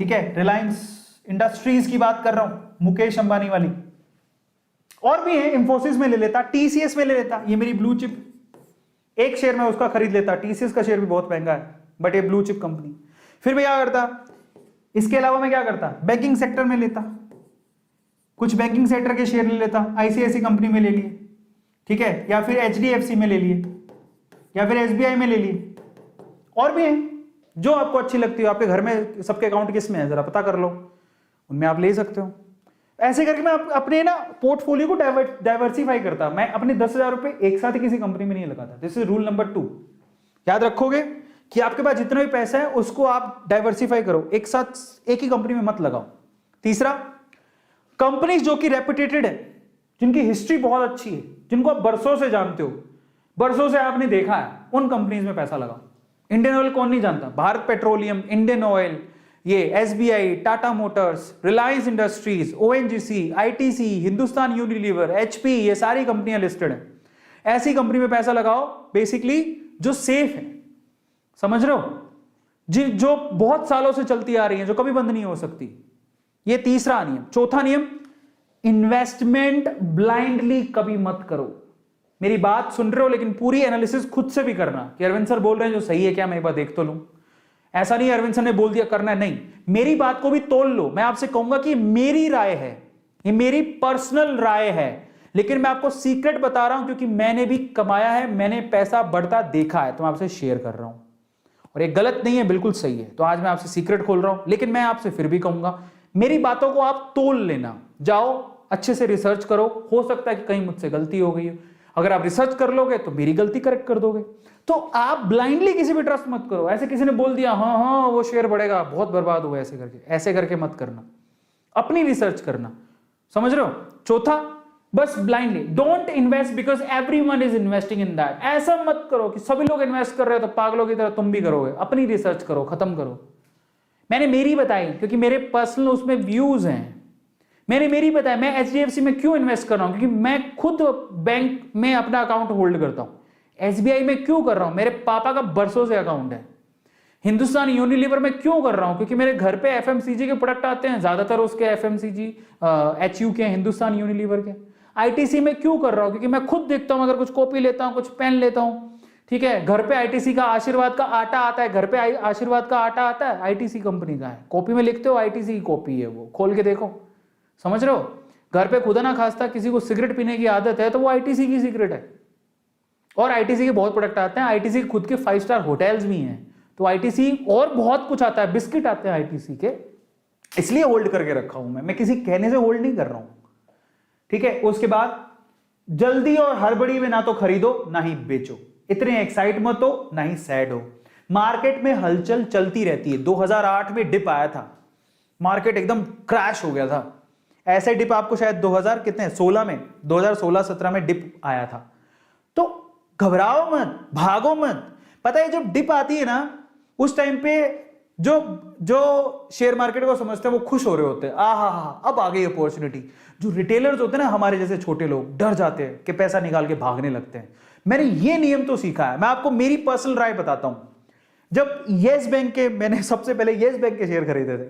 ठीक है, रिलायंस इंडस्ट्रीज की बात कर रहा हूं, मुकेश अंबानी वाली, और भी है, इंफोसिस में ले लेता, TCS में ले लेता, ये मेरी ब्लू चिप, एक शेयर में उसका खरीद लेता। TCS का शेयर भी बहुत महंगा है बट ये ब्लू चिप कंपनी। फिर मैं क्या करता, इसके अलावा मैं क्या करता, बैंकिंग सेक्टर में लेता, कुछ बैंकिंग सेक्टर के शेयर ले लेता, ICICI कंपनी में ले लिए, ठीक है, या फिर HDFC में ले लिए, या फिर SBI में ले लिए, और भी हैं जो आपको अच्छी लगती हो। आपके घर में सबके अकाउंट किस में है जरा पता कर लो, उनमें आप ले सकते हो। ऐसे करके मैं अपने ना पोर्टफोलियो को डाइवर्सिफाई करता। मैं अपने 10,000 रुपए एक साथ ही किसी कंपनी में नहीं लगाता। This is rule number 2। याद रखोगे कि आपके पास जितना भी पैसा है उसको आप डाइवर्सिफाई करो, एक साथ एक ही कंपनी में मत लगाओ। तीसरा, कंपनीज जो कि रेपुटेटेड है, जिनकी हिस्ट्री बहुत अच्छी है, जिनको आप बरसों से जानते हो, बरसों से आपने देखा है, उन कंपनीज में पैसा लगाओ। इंडियन ऑयल कौन नहीं जानता, भारत पेट्रोलियम, इंडियन ऑयल, ये SBI, Tata Motors, Reliance industries, ONGC, ITC, Hindustan Unilever, HP, ये सारी कंपनियां लिस्टेड हैं। ऐसी कंपनी में पैसा लगाओ बेसिकली जो सेफ है, समझ रहे हो, जो बहुत सालों से चलती आ रही है, जो कभी बंद नहीं हो सकती। ये तीसरा नियम। चौथा नियम, इन्वेस्टमेंट ब्लाइंडली कभी मत करो। मेरी बात सुन रहे हो लेकिन पूरी एनालिसिस खुद से भी करना कि अरविंद सर बोल रहे हैं जो सही है क्या, मैं एक बार देख तो लूं। ऐसा नहीं अरविंद सर ने बोल दिया करना है, नहीं, मेरी बात को भी तोल लो। मैं आपसे कहूंगा कि मेरी राय है, ये मेरी पर्सनल राय है, लेकिन मैं आपको सीक्रेट बता रहा हूं क्योंकि मैंने भी कमाया है, मैंने पैसा बढ़ता देखा है, तो मैं आपसे शेयर कर रहा हूं। और ये गलत नहीं है, बिल्कुल सही है। तो आज मैं आपसे सीक्रेट खोल रहा हूं, लेकिन मैं आपसे फिर भी कहूंगा मेरी बातों को आप तोल लेना, जाओ अच्छे से रिसर्च करो। हो सकता है कि कहीं मुझसे गलती हो गई हो, अगर आप रिसर्च कर लोगे तो मेरी गलती करेक्ट कर दोगे। तो आप ब्लाइंडली किसी भी ट्रस्ट मत करो। ऐसे किसी ने बोल दिया हाँ हाँ वो शेयर बढ़ेगा, बहुत बर्बाद हुआ, ऐसे करके मत करना, अपनी रिसर्च करना, समझ रहे हो। चौथा, बस blindly don't invest because everyone is investing in that. ऐसा मत करो कि सभी लोग इन्वेस्ट कर रहे हो तो पागलों की तरह तुम भी करोगे। अपनी रिसर्च करो, खत्म करो। मैंने मेरी बताई क्योंकि मेरे पर्सनल उसमें व्यूज हैं। मैंने मेरी बताया मैं HDFC में क्यों इन्वेस्ट कर रहा हूं, क्योंकि मैं खुद बैंक में अपना अकाउंट होल्ड करता हूं। SBI में क्यों कर रहा हूं, मेरे पापा का बरसों से अकाउंट है। हिंदुस्तान यूनिलीवर में क्यों कर रहा हूं, क्योंकि मेरे घर पे FMCG के प्रोडक्ट आते हैं, ज्यादातर उसके FMCG HU के, हिंदुस्तान यूनिलीवर के। ITC में क्यों कर रहा हूं, क्योंकि मैं खुद देखता हूं, अगर कुछ कॉपी लेता हूं, कुछ पेन लेता हूं, ठीक है, घर पे ITC का आशीर्वाद का आटा आता है, घर पे आशीर्वाद का आटा आता है, ITC कंपनी का है। कॉपी में लिखते हो ITC की कॉपी है, वो खोल के देखो, समझ रहे हो। घर पे खुदा ना खास्ता किसी को सिगरेट पीने की आदत है तो वो ITC की सिगरेट है। और ITC के बहुत प्रोडक्ट आते हैं, ITC के खुद के 5 स्टार होटल्स भी हैं, तो ITC और बहुत कुछ आता है, बिस्किट आते हैं ITC के, इसलिए होल्ड करके रखा हूं मैं किसी कहने से होल्ड नहीं कर रहा हूं, ठीक है। उसके बाद जल्दी और हड़बड़ी में ना तो खरीदो ना ही बेचो, इतने एक्साइट मत हो ना ही सैड हो। मार्केट में हलचल चलती रहती है। 2008 में डिप आया था, मार्केट एकदम क्रैश हो गया था। ऐसे डिप आपको शायद 2000 कितने 16 में 2016-17 में डिप आया था। तो घबराओ मत, भागो मत। पता है जब डिप आती है ना उस टाइम पे जो शेयर मार्केट को समझते हैं वो खुश हो रहे होते हैं, हा अब आ गई अपॉर्चुनिटी। जो रिटेलर्स होते हैं ना हमारे जैसे छोटे लोग डर जाते हैं कि पैसा निकाल के भागने लगते हैं। मैंने ये नियम तो सीखा है। मैं आपको मेरी पर्सनल राय बताता हूं। जब येस बैंक के मैंने सबसे पहले येस बैंक के शेयर खरीदे थे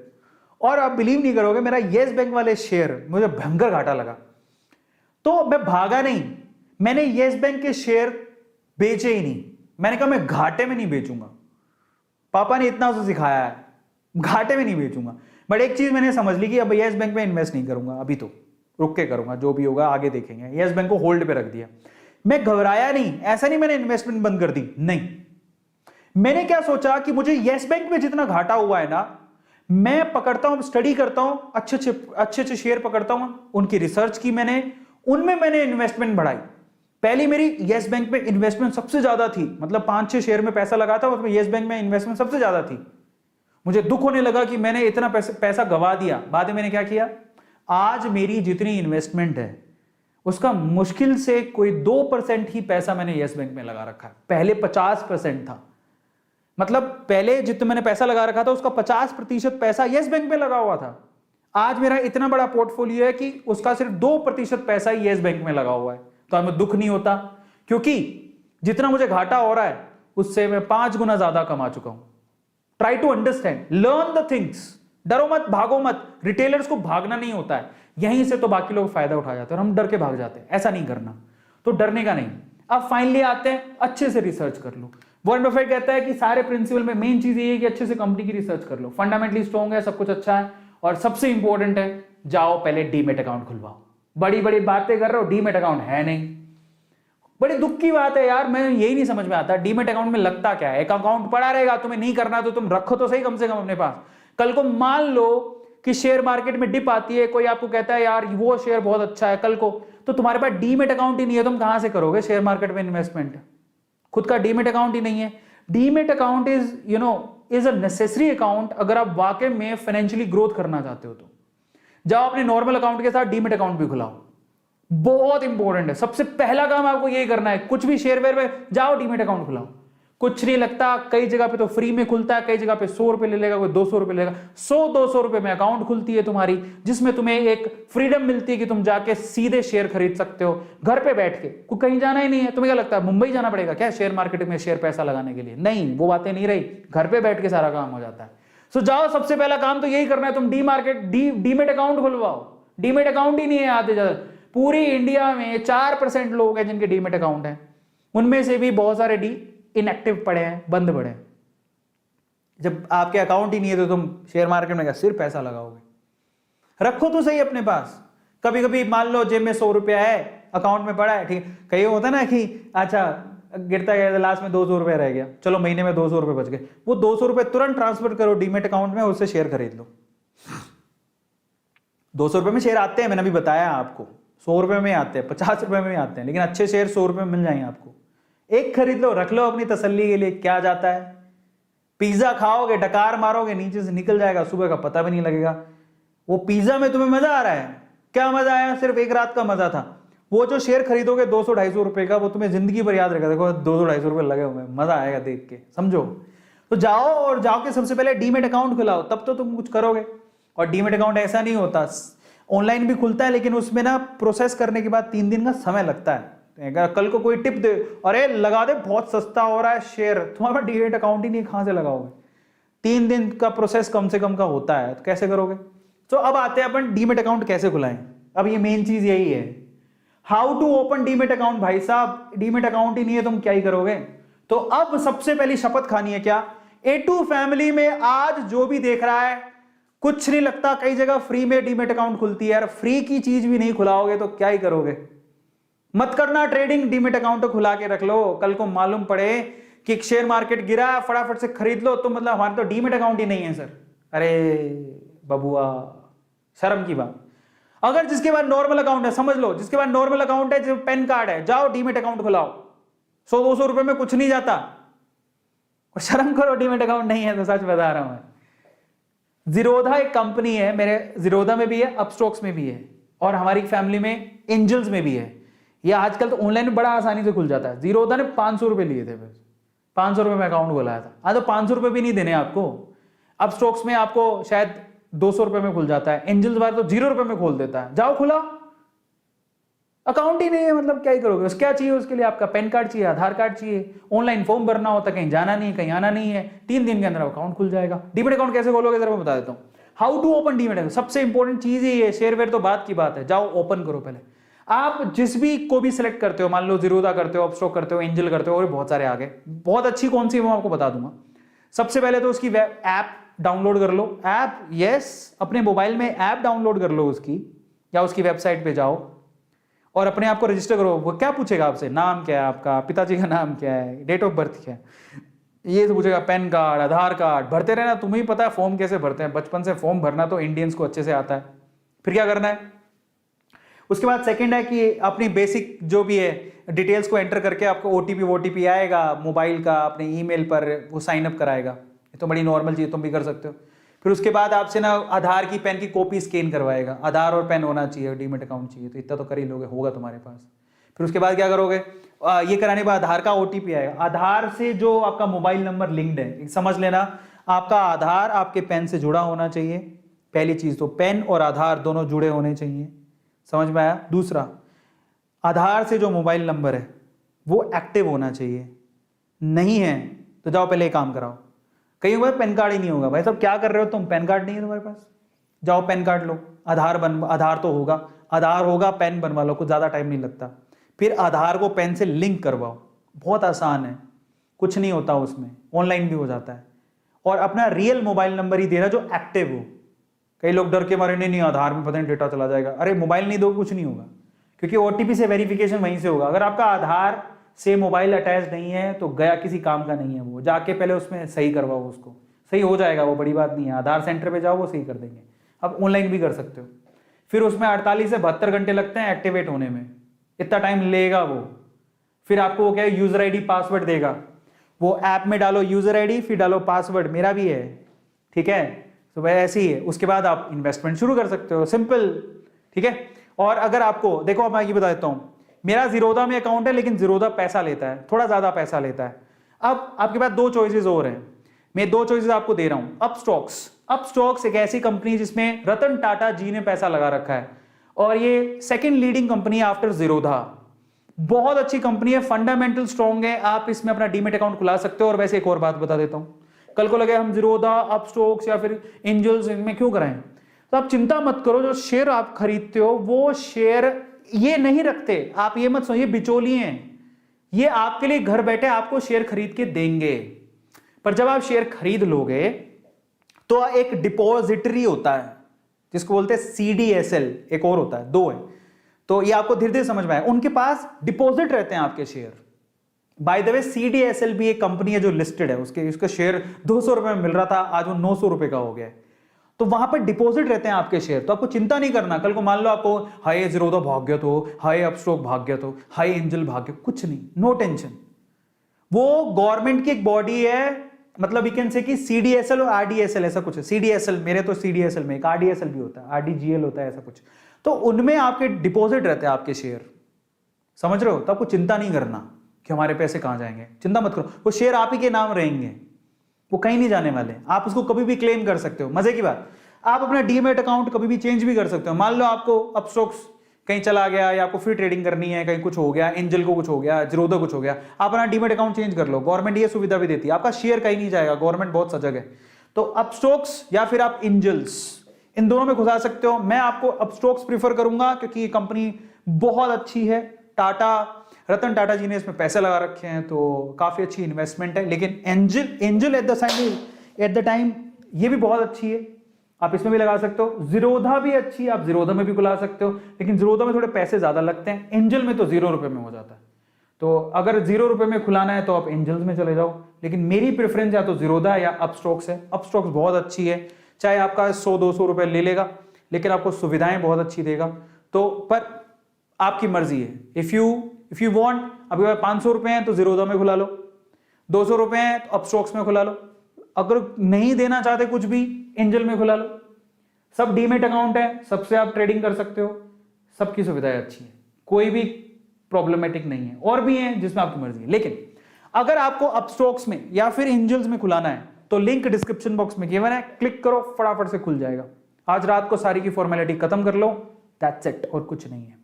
और आप बिलीव नहीं करोगे मेरा येस बैंक वाले शेयर मुझे भयंकर घाटा लगा, तो मैं भागा नहीं, मैंने येस बैंक के शेयर बेचे ही नहीं। मैंने कहा मैं घाटे में नहीं बेचूंगा, पापा ने इतना तो सिखाया है, घाटे में नहीं बेचूंगा। बट एक चीज मैंने समझ ली कि अब येस बैंक में इन्वेस्ट नहीं करूंगा, अभी तो रुक के करूंगा, जो भी होगा आगे देखेंगे। येस बैंक को होल्ड पे रख दिया। मैं घबराया नहीं, ऐसा नहीं मैंने इन्वेस्टमेंट बंद कर दी, नहीं। मैंने क्या सोचा कि मुझे येस बैंक में जितना घाटा हुआ है ना, मैं पकड़ता हूं, स्टडी करता हूं, अच्छे शेयर पकड़ता हूं, उनकी रिसर्च की मैंने, उनमें मैंने इन्वेस्टमेंट बढ़ाई। पहली मेरी येस बैंक में इन्वेस्टमेंट सबसे ज्यादा थी, मतलब 5-6 शेयर में पैसा लगा था, उसमें येस बैंक में इन्वेस्टमेंट सबसे ज्यादा थी। मुझे दुख होने लगा कि मैंने इतना पैसा गवा दिया। बाद में मैंने क्या किया, आज मेरी जितनी इन्वेस्टमेंट है उसका मुश्किल से कोई 2% ही पैसा मैंने येस बैंक में लगा रखा है। पहले 50% था, मतलब पहले जितना मैंने पैसा लगा रखा था उसका 50% पैसा येस बैंक में लगा हुआ था। आज मेरा इतना बड़ा पोर्टफोलियो है कि उसका सिर्फ 2% पैसा ही येस बैंक में लगा हुआ है। तो हमें दुख नहीं होता, क्योंकि जितना मुझे घाटा हो रहा है उससे मैं 5 गुना ज्यादा कमा चुका हूं। Try to understand, learn the things. डरो मत, भागो मत। रिटेलर्स को भागना नहीं होता है, यहीं से तो बाकी लोग फायदा उठा जाते हैं और हम डर के भाग जाते हैं। ऐसा नहीं करना, तो डरने का नहीं। अब फाइनली आते हैं, अच्छे से रिसर्च कर लो। वॉरेन बफेट कहता है कि सारे प्रिंसिपल में मेन चीज ये है कि अच्छे से कंपनी की रिसर्च कर लो। फंडामेंटली स्ट्रॉन्ग है, सब कुछ अच्छा है, और सबसे इंपॉर्टेंट है जाओ पहले डीमेट अकाउंट खुलवाओ। बड़ी बड़ी बातें कर रहे हो, डीमेट अकाउंट है नहीं। बड़ी दुख की बात है यार, मैं यही नहीं समझ में आता डीमेट अकाउंट में लगता क्या है। एक अकाउंट पड़ा रहेगा, तुम्हें नहीं करना तो तुम रखो तो सही कम से कम अपने पास। कल को मान लो कि शेयर मार्केट में डिप आती है, कोई आपको कहता है यार वो शेयर बहुत अच्छा है कल को, तो तुम्हारे पास डीमेट अकाउंट ही नहीं है, तुम कहां से करोगे शेयर मार्केट में इन्वेस्टमेंट। खुद का डीमेट अकाउंट ही नहीं है। Demat account is a necessary account अगर आप वाकई में फाइनेंशियली ग्रोथ करना चाहते हो। तो जाओ अपने नॉर्मल अकाउंट के साथ डीमेट अकाउंट भी खुलाओ, बहुत इंपॉर्टेंट है। सबसे पहला काम आपको यही करना है, कुछ भी शेयर वेयर में जाओ डीमेट अकाउंट खुलाओ। कुछ नहीं लगता, कई जगह पे तो फ्री में खुलता है, कई जगह पे 100 रुपए ले लेगा, कोई 200 रुपए लेगा। 100-200 रुपए में अकाउंट खुलती है तुम्हारी, जिसमें तुम्हें एक फ्रीडम मिलती है कि तुम जाके सीधे शेयर खरीद सकते हो घर पे बैठ के। कोई कहीं जाना ही नहीं है। तुम्हें क्या लगता है मुंबई जाना पड़ेगा क्या शेयर मार्केट में शेयर पैसा लगाने के लिए? नहीं, वो बातें नहीं रही, घर पे बैठ के सारा काम हो जाता है। सो जाओ, सबसे पहला काम तो यही करना है, तुम डीमेट अकाउंट खुलवाओ। डीमेट अकाउंट ही नहीं है आधे ज्यादा, पूरी इंडिया में 4% लोग हैं जिनके डीमेट अकाउंट है, उनमें से भी बहुत सारे इनएक्टिव पड़े हैं, बंद पड़े हैं। जब आपके अकाउंट ही नहीं है तो तुम शेयर मार्केट में क्या सिर्फ पैसा लगाओगे? रखो तो सही अपने पास। कभी कभी मान लो जेब में 100 रुपया है, अकाउंट में पड़ा है, ठीक है, कहीं होता है ना कि अच्छा गिरता गया लास्ट में 200 रुपया रह गया, चलो महीने में 200 रुपये बच गए, वो 200 रुपये तुरंत ट्रांसफर करो डीमेट अकाउंट में, उससे शेयर खरीद लो। 200 रुपये में शेयर आते हैं, मैंने अभी बताया आपको, 100 रुपये में आते हैं, 50 रुपये में आते हैं, लेकिन अच्छे शेयर 100 रुपये में मिल जाएंगे आपको। एक खरीद लो, रख लो अपनी तसल्ली के लिए, क्या जाता है। पिज्जा खाओगे, डकार मारोगे, नीचे से निकल जाएगा, सुबह का पता भी नहीं लगेगा। वो पिज्जा में तुम्हें मजा आ रहा है, क्या मजा आया? सिर्फ एक रात का मजा था। वो जो शेयर खरीदोगे 200-250 रुपए का, वो तुम्हें जिंदगी भर याद रहेगा। देखो 200-250 रुपए लगे हुए, मजा आएगा देख के, समझो। तो जाओ और जाओ के सबसे पहले डीमेट अकाउंट खुलाओ, तब तो तुम कुछ करोगे। और डीमेट अकाउंट ऐसा नहीं होता, ऑनलाइन भी खुलता है, लेकिन उसमें ना प्रोसेस करने के बाद 3 दिन का समय लगता है। अगर कल को कोई टिप दे, अरे लगा दे बहुत सस्ता हो रहा है शेयर, तुम्हारा डीमेट अकाउंट ही नहीं, कहां से लगाओगे? 3 दिन का प्रोसेस कम से कम का होता है, तो कैसे करोगे? तो अब आते हैं अपन डीमेट अकाउंट कैसे खुलाएं। अब ये मेन चीज यही है, how to open demat account. भाई साहब डीमेट अकाउंट ही नहीं है, तुम क्या ही करोगे? तो अब सबसे पहली शपथ खानी है क्या, A2 फैमिली में आज जो भी देख रहा है, कुछ नहीं लगता, कई जगह फ्री में डीमेट अकाउंट खुलती है यार, फ्री की चीज भी नहीं खुलाओगे तो क्या ही करोगे? मत करना ट्रेडिंग, डीमेट अकाउंट तो खुला के रख लो। कल को मालूम पड़े कि शेयर मार्केट गिरा, फटाफट से खरीद लो, तो मतलब हमारे तो डीमेट अकाउंट ही नहीं है सर। अरे बबुआ, शर्म की बात। अगर जिसके पास नॉर्मल अकाउंट है, समझ लो, जिसके पास नॉर्मल अकाउंट है, जो पैन कार्ड है, जाओ डीमेट अकाउंट खुलाओ, 100-200 रुपए में कुछ नहीं जाता। और शर्म करो, डीमेट अकाउंट नहीं है तो सच बता रहा हूं मैं। जीरोधा एक कंपनी है, मेरे जीरोधा में भी है, अपस्टॉक्स में भी है, और हमारी फैमिली में एंजल्स में भी है। ये आजकल तो ऑनलाइन में बड़ा आसानी से खुल जाता है। जीरोधा ने 500 रुपए लिए थे, 500 रुपए में अकाउंट खोलाया था। हाँ, तो 500 रुपए भी नहीं देने आपको। अपस्टॉक्स में आपको शायद 200 रुपए में खुल जाता है, एंजल्स बार तो 0 रुपए में खोल देता है। जाओ खुला, अकाउंट ही नहीं है, मतलब क्या ही करोगे। उस क्या चाहिए उसके लिए? आपका पैन कार्ड चाहिए, आधार कार्ड चाहिए, ऑनलाइन फॉर्म भरना होता है, कहीं जाना नहीं, कहीं आना नहीं है, 3 दिन के अंदर अकाउंट खुल जाएगा। डीमेट अकाउंट कैसे खोलोगे जरा मैं बता देता हूँ। How to open demat account, सबसे इंपॉर्टेंट चीज ही है। शेयरवेयर तो बात की बात है, जाओ ओपन करो पहले। आप जिस भी को भी सिलेक्ट करते हो, मान लो जीरोधा करते हो, अपस्टॉक करते हो, एंजल करते हो, और बहुत सारे आगे, बहुत अच्छी कौन सी मैं आपको बता दूंगा। सबसे पहले तो उसकी ऐप डाउनलोड कर लो। ऐप, यस, अपने मोबाइल में ऐप डाउनलोड कर लो उसकी, या उसकी वेबसाइट पे जाओ और अपने आप को रजिस्टर करो। वो क्या पूछेगा आपसे? नाम क्या है आपका, पिताजी का नाम क्या है, डेट ऑफ बर्थ क्या है, ये तो पूछेगा। पैन कार्ड, आधार कार्ड भरते रहना। तुम्हें ही पता है फॉर्म कैसे भरते हैं, बचपन से फॉर्म भरना तो इंडियंस को अच्छे से आता है। फिर क्या करना है? उसके बाद सेकंड है कि अपनी बेसिक जो भी है डिटेल्स को एंटर करके आपको ओटीपी आएगा मोबाइल का, अपने ईमेल पर वो साइन अप कराएगा। ये तो बड़ी नॉर्मल चीज़, तुम भी कर सकते हो। फिर उसके बाद आपसे ना आधार की, पैन की कॉपी स्कैन करवाएगा। आधार और पैन होना चाहिए, डीमेट अकाउंट चाहिए, तो इतना तो कर ही लोगे, होगा तुम्हारे पास। फिर उसके बाद क्या करोगे? ये कराने के बाद आधार का ओटीपी आएगा। आधार से जो आपका मोबाइल नंबर लिंक्ड है, समझ लेना, आपका आधार आपके पैन से जुड़ा होना चाहिए। पहली चीज तो पैन और आधार दोनों जुड़े होने चाहिए, समझ में आया? दूसरा, आधार से जो मोबाइल नंबर है वो एक्टिव होना चाहिए। नहीं है तो जाओ पहले काम कराओ। कहीं बार पैन कार्ड ही नहीं होगा। भाई साहब क्या कर रहे हो तुम, पैन कार्ड नहीं है तुम्हारे पास, जाओ पैन कार्ड लो। आधार तो होगा, आधार होगा, पैन बनवा लो, कुछ ज़्यादा टाइम नहीं लगता। फिर आधार को पैन से लिंक करवाओ, बहुत आसान है, कुछ नहीं होता उसमें, ऑनलाइन भी हो जाता है। और अपना रियल मोबाइल नंबर ही देना जो एक्टिव हो। कई लोग डर के मारे नहीं आधार में पता नहीं डेटा चला जाएगा। अरे मोबाइल नहीं दो, कुछ नहीं होगा, क्योंकि ओटीपी से वेरिफिकेशन वहीं से होगा। अगर आपका आधार से मोबाइल अटैच नहीं है तो गया, किसी काम का नहीं है वो। जाके पहले उसमें सही करवाओ, उसको सही हो जाएगा, वो बड़ी बात नहीं है। आधार सेंटर पे जाओ, वो सही कर देंगे। अब ऑनलाइन भी कर सकते हो। फिर उसमें 48 से 72 घंटे लगते हैं एक्टिवेट होने में, इतना टाइम लेगा वो। फिर आपको वो क्या है, यूजर आईडी पासवर्ड देगा। वो ऐप में डालो यूजर आईडी, फिर डालो पासवर्ड, मेरा भी है, ठीक है। तो वह ऐसी है। उसके बाद आप इन्वेस्टमेंट शुरू कर सकते हो, सिंपल, ठीक है। और अगर आपको देखो, मैं ये बता देता हूं, मेरा जीरोधा में अकाउंट है, लेकिन जीरोधा पैसा लेता है, थोड़ा ज्यादा पैसा लेता है। अब आपके पास 2 चॉइसेस और हैं, मैं 2 चॉइसेस आपको दे रहा हूं। अपस्टॉक्स एक ऐसी कंपनी जिसमें रतन टाटा जी ने पैसा लगा रखा है, और ये सेकंड लीडिंग कंपनी है आफ्टर जीरोधा। बहुत अच्छी कंपनी है, फंडामेंटल स्ट्रॉन्ग है, आप इसमें अपना डीमेट अकाउंट खुला सकते हो। और वैसे एक और बात बता देता हूं, कल को लगे हम जीरोधा, अपस्टॉक्स या फिर एंजल्स इनमें क्यों कराएं, तो आप चिंता मत करो। जो शेयर आप खरीदते हो वो शेयर ये नहीं रखते, आप ये मत सोचिए बिचौलिए हैं, ये आपके लिए घर बैठे आपको शेयर खरीद के देंगे। पर जब आप शेयर खरीद लोगे तो एक डिपॉजिटरी होता है जिसको बोलते हैं CDSL, एक और होता है, 2 है। तो ये आपको धीरे धीरे समझ में आए, उनके पास डिपॉजिट रहते हैं आपके share. By the way CDSL भी एक कंपनी है जो लिस्टेड है, उसका शेयर 200 रुपए में मिल रहा था, आज वो 900 रुपए का हो गया है। तो वहां पर डिपॉजिट रहते हैं आपके शेयर, तो आपको चिंता नहीं करना। कल को मान लो आपको हाई जीरोधा भाग गया तो, हाई अपस्टॉक भाग गया तो, हाई एंजल भाग गया, कुछ नहीं, नो टेंशन। वो गवर्नमेंट की एक बॉडी है, मतलब यू कैन से कि CDSL और RDSL ऐसा कुछ है। CDSL, मेरे तो CDSL में एक RDSL भी होता है, RDGL होता है, ऐसा कुछ। तो उनमें आपके डिपॉजिट रहते हैं आपके शेयर, समझ रहे हो? तो आपको चिंता नहीं करना कि हमारे पैसे कहां जाएंगे, चिंता मत करो। वो शेयर आप ही के नाम रहेंगे, वो कहीं नहीं जाने वाले। आप उसको कभी भी क्लेम कर सकते हो। मजे की बात, आप अपना डीमेट अकाउंट कभी भी चेंज भी कर सकते हो। मान लो आपको अपस्टॉक्स कहीं चला गया, या आपको फ्री ट्रेडिंग करनी है, कहीं कुछ हो गया, एंजल को कुछ हो गया, जीरोधा कुछ हो गया, आप अपना डीमेट अकाउंट चेंज कर लो। गवर्नमेंट ये सुविधा भी देती है, आपका शेयर कहीं नहीं जाएगा, गवर्नमेंट बहुत सजग है। तो अपस्टॉक्स या फिर आप एंजल्स, इन दोनों में घुसा सकते हो। मैं आपको अपस्टॉक्स प्रीफर करूंगा क्योंकि ये कंपनी बहुत अच्छी है। रतन टाटा जी ने इसमें पैसे लगा रखे हैं, तो काफी अच्छी इन्वेस्टमेंट है। लेकिन एंजल एट द टाइम ये भी बहुत अच्छी है, आप इसमें भी लगा सकते हो। जीरोधा भी अच्छी है, आप जीरोधा में भी खुला सकते हो, लेकिन जीरोधा में थोड़े पैसे ज्यादा लगते हैं, एंजल में तो 0 रुपए में हो जाता है। तो अगर 0 रुपए में खुलाना है तो आप एंजल्स में चले जाओ, लेकिन मेरी प्रेफरेंस या तो जीरोधा या अपस्टॉक्स है। अपस्टॉक्स बहुत अच्छी है, चाहे आपका 100-200 रुपए ले लेगा, लेकिन आपको सुविधाएं बहुत अच्छी देगा। तो पर आपकी मर्जी है। इफ यू वांट, आपके पास 500 रुपए हैं तो जीरोधा में खुला लो, 200 रुपए हैं तो अपस्टॉक्स में खुला लो, अगर नहीं देना चाहते कुछ भी एंजल में खुला लो। सब डीमेट अकाउंट है, सबसे आप ट्रेडिंग कर सकते हो, सबकी सुविधाएं अच्छी है, कोई भी प्रॉब्लमेटिक नहीं है। और भी हैं जिसमें आपकी मर्जी है, लेकिन अगर आपको अपस्टॉक्स में या फिर एंजल्स में खुलाना है तो लिंक डिस्क्रिप्शन बॉक्स में गिवन है, क्लिक करो, फटाफट से खुल जाएगा। आज रात को सारी की फॉर्मेलिटी खत्म कर लो, दैट्स इट, और कुछ नहीं है।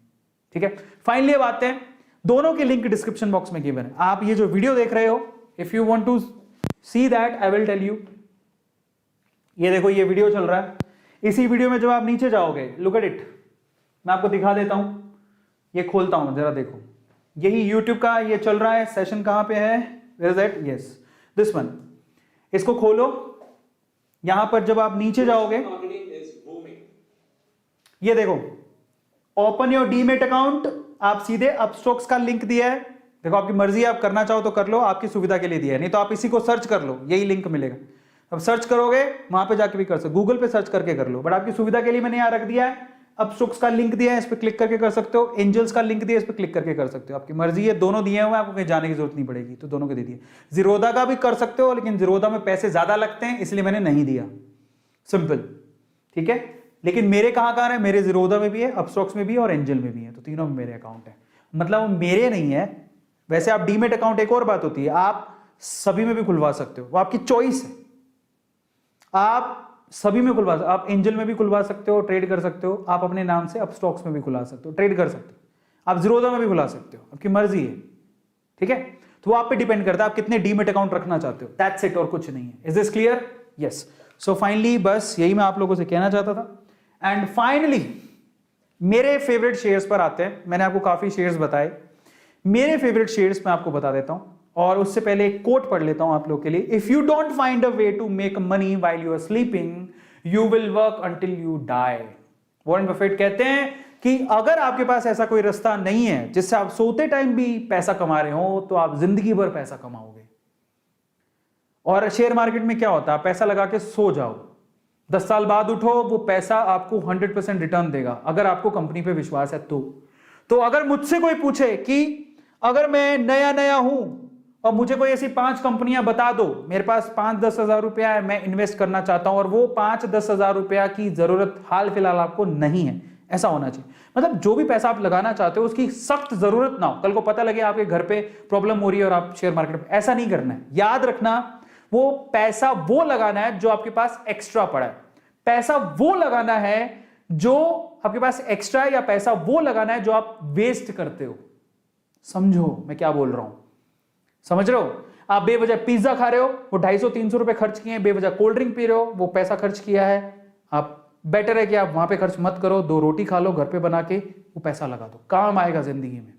ठीक है, फाइनली अब आते हैं, दोनों के लिंक डिस्क्रिप्शन बॉक्स में गिवन है। आप ये जो वीडियो देख रहे हो, if you want to see that I will tell you. ये देखो, ये वीडियो चल रहा है। इसी वीडियो में जब आप नीचे जाओगे, लुक एट इट, मैं आपको दिखा देता हूं, ये खोलता हूं, जरा देखो। यही YouTube का ये चल रहा है, सेशन कहां पे है, where is that, yes this one. इसको खोलो, यहां पर जब आप नीचे जाओगे, ये देखो, ओपन योर डीमेट अकाउंट, आप सीधे अपस्टॉक्स का लिंक दिया है। देखो, आपकी मर्जी है, आप करना चाहो तो कर लो, आपकी सुविधा के लिए दिया है, नहीं तो आप इसी को सर्च कर लो, यही लिंक मिलेगा। अब सर्च करोगे, वहां पे जाके भी कर सकते, गूगल पे सर्च करके कर लो, बट आपकी सुविधा के लिए मैंने यहां रख दिया है। अपस्टॉक्स का लिंक दिया है, इस पे क्लिक करके कर सकते हो, एंजल्स का लिंक दिया है, इस पे क्लिक करके कर सकते हो, आपकी मर्जी है। दोनों दिए हुए हैं, आपको कहीं जाने की जरूरत नहीं पड़ेगी, तो दोनों के दे दिए। जीरोधा का भी कर सकते हो, लेकिन जीरोधा में पैसे ज्यादा लगते हैं, इसलिए मैंने नहीं दिया, सिंपल। ठीक है, लेकिन मेरे कहां है, मेरे जीरोधा में भी है, अपस्टॉक्स में भी है और एंजल में भी है, तो तीनों में मेरे अकाउंट है। मतलब मेरे नहीं है, वैसे आप डीमेट अकाउंट, एक और बात होती है, आप सभी में भी खुलवा सकते हो, वो आपकी चॉइस है। आप सभी में खुलवा सकते हो, आप एंजल में भी खुलवा सकते हो, ट्रेड कर सकते हो, आप अपने नाम से अपस्टॉक्स में भी खुला सकते हो, ट्रेड कर सकते हो, आप जीरोधा में भी खुला सकते हो, आपकी मर्जी है। ठीक है, तो वो आप पे डिपेंड करता है, आप कितने डीमेट अकाउंट रखना चाहते हो, दैट्स इट, और कुछ नहीं है। Is this clear? Yes. So finally बस यही मैं आप लोगों से कहना चाहता था। एंड फाइनली मेरे फेवरेट शेयर्स पर आते हैं। मैंने आपको काफी शेयर्स बताए, मेरे फेवरेट शेयर्स मैं आपको बता देता हूं, और उससे पहले एक कोट पढ़ लेता हूं आप लोग के लिए। If you don't find a way to make money while you are sleeping, you will work until you die. Warren Buffett कहते हैं कि अगर आपके पास ऐसा कोई रास्ता नहीं है जिससे आप सोते टाइम भी पैसा कमा रहे हो, तो आप जिंदगी भर पैसा कमाओगे। और शेयर मार्केट में क्या होता है, पैसा लगा के सो जाओ, 10 साल बाद उठो, वो पैसा आपको 100% रिटर्न देगा, अगर आपको कंपनी पे विश्वास है तो अगर मुझसे कोई पूछे कि अगर मैं नया हूं और मुझे कोई ऐसी 5 कंपनियां बता दो, मेरे पास 5-10 हजार रुपया है, मैं इन्वेस्ट करना चाहता हूं, और वो 5-10 हजार रुपया की जरूरत हाल फिलहाल आपको नहीं है, ऐसा होना चाहिए। मतलब जो भी पैसा आप लगाना चाहते हो उसकी सख्त जरूरत ना हो, कल को पता लगे आपके घर पे प्रॉब्लम हो रही है और आप शेयर मार्केट में, ऐसा नहीं करना है। याद रखना, वो पैसा वो लगाना है जो आपके पास एक्स्ट्रा पड़ा है, पैसा वो लगाना है जो आपके पास एक्स्ट्रा है, या पैसा वो लगाना है जो आप वेस्ट करते हो। समझो मैं क्या बोल रहा हूं, समझ रहे हो? आप बेवजह पिज्जा खा रहे हो, वो 250-300 रुपए खर्च किए हैं, बेवजह कोल्ड ड्रिंक पी रहे हो, वो पैसा खर्च किया है। आप बेटर है कि आप वहां पे खर्च मत करो, 2 रोटी खा लो घर पे बना के, वो पैसा लगा दो, काम आएगा जिंदगी में।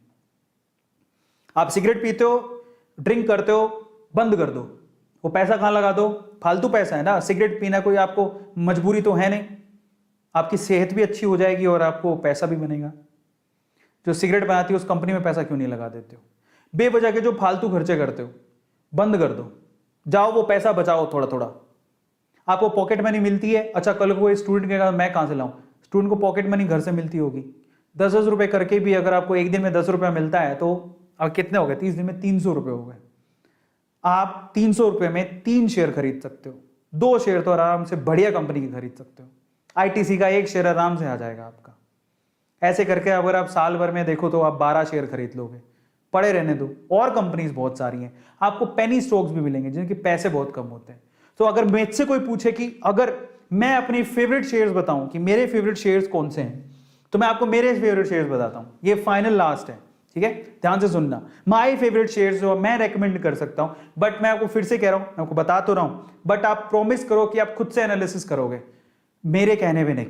आप सिगरेट पीते हो, ड्रिंक करते हो, बंद कर दो, वो पैसा कहां लगा दो, फालतू पैसा है ना। सिगरेट पीना कोई आपको मजबूरी तो है नहीं, आपकी सेहत भी अच्छी हो जाएगी और आपको पैसा भी बनेगा। जो सिगरेट बनाती है उस कंपनी में पैसा क्यों नहीं लगा देते हो? बेवजह के जो फालतू खर्चे करते हो बंद कर दो, जाओ वो पैसा बचाओ थोड़ा थोड़ा। आपको पॉकेट मनी मिलती है, अच्छा कल को स्टूडेंट कहेगा मैं कहां से लाऊं, स्टूडेंट को पॉकेट मनी घर से मिलती होगी, 10-10 रुपए करके भी अगर आपको एक दिन में 10 रुपया मिलता है तो अब कितने हो गए, 30 दिन में 300 रुपए हो गए। आप 300 रुपए में 3 शेयर खरीद सकते हो, 2 शेयर तो आराम से बढ़िया कंपनी की खरीद सकते हो। आईटीसी का 1 शेयर आराम से आ जाएगा आपका। ऐसे करके अगर आप साल भर में देखो तो आप 12 शेयर खरीद लोगे, पड़े रहने दो। और कंपनीज बहुत सारी हैं, आपको पेनी स्टॉक्स भी मिलेंगे जिनके पैसे बहुत कम होते हैं। तो अगर मुझसे कोई पूछे कि अगर मैं अपनी फेवरेट शेयर्स बताऊं कि मेरे फेवरेट शेयर्स कौन से हैं, तो मैं आपको मेरे फेवरेट शेयर्स बताता हूं। ये फाइनल लास्ट है, ठीक है, ध्यान से सुनना। माय फेवरेट शेयर्स जो मैं रेकमेंड कर सकता हूं, बट मैं आपको फिर से कह रहा हूं, मैं आपको बता तो रहा हूं, बट आप प्रॉमिस करो कि आप खुद से एनालिसिस करोगे, मेरे कहने में नहीं,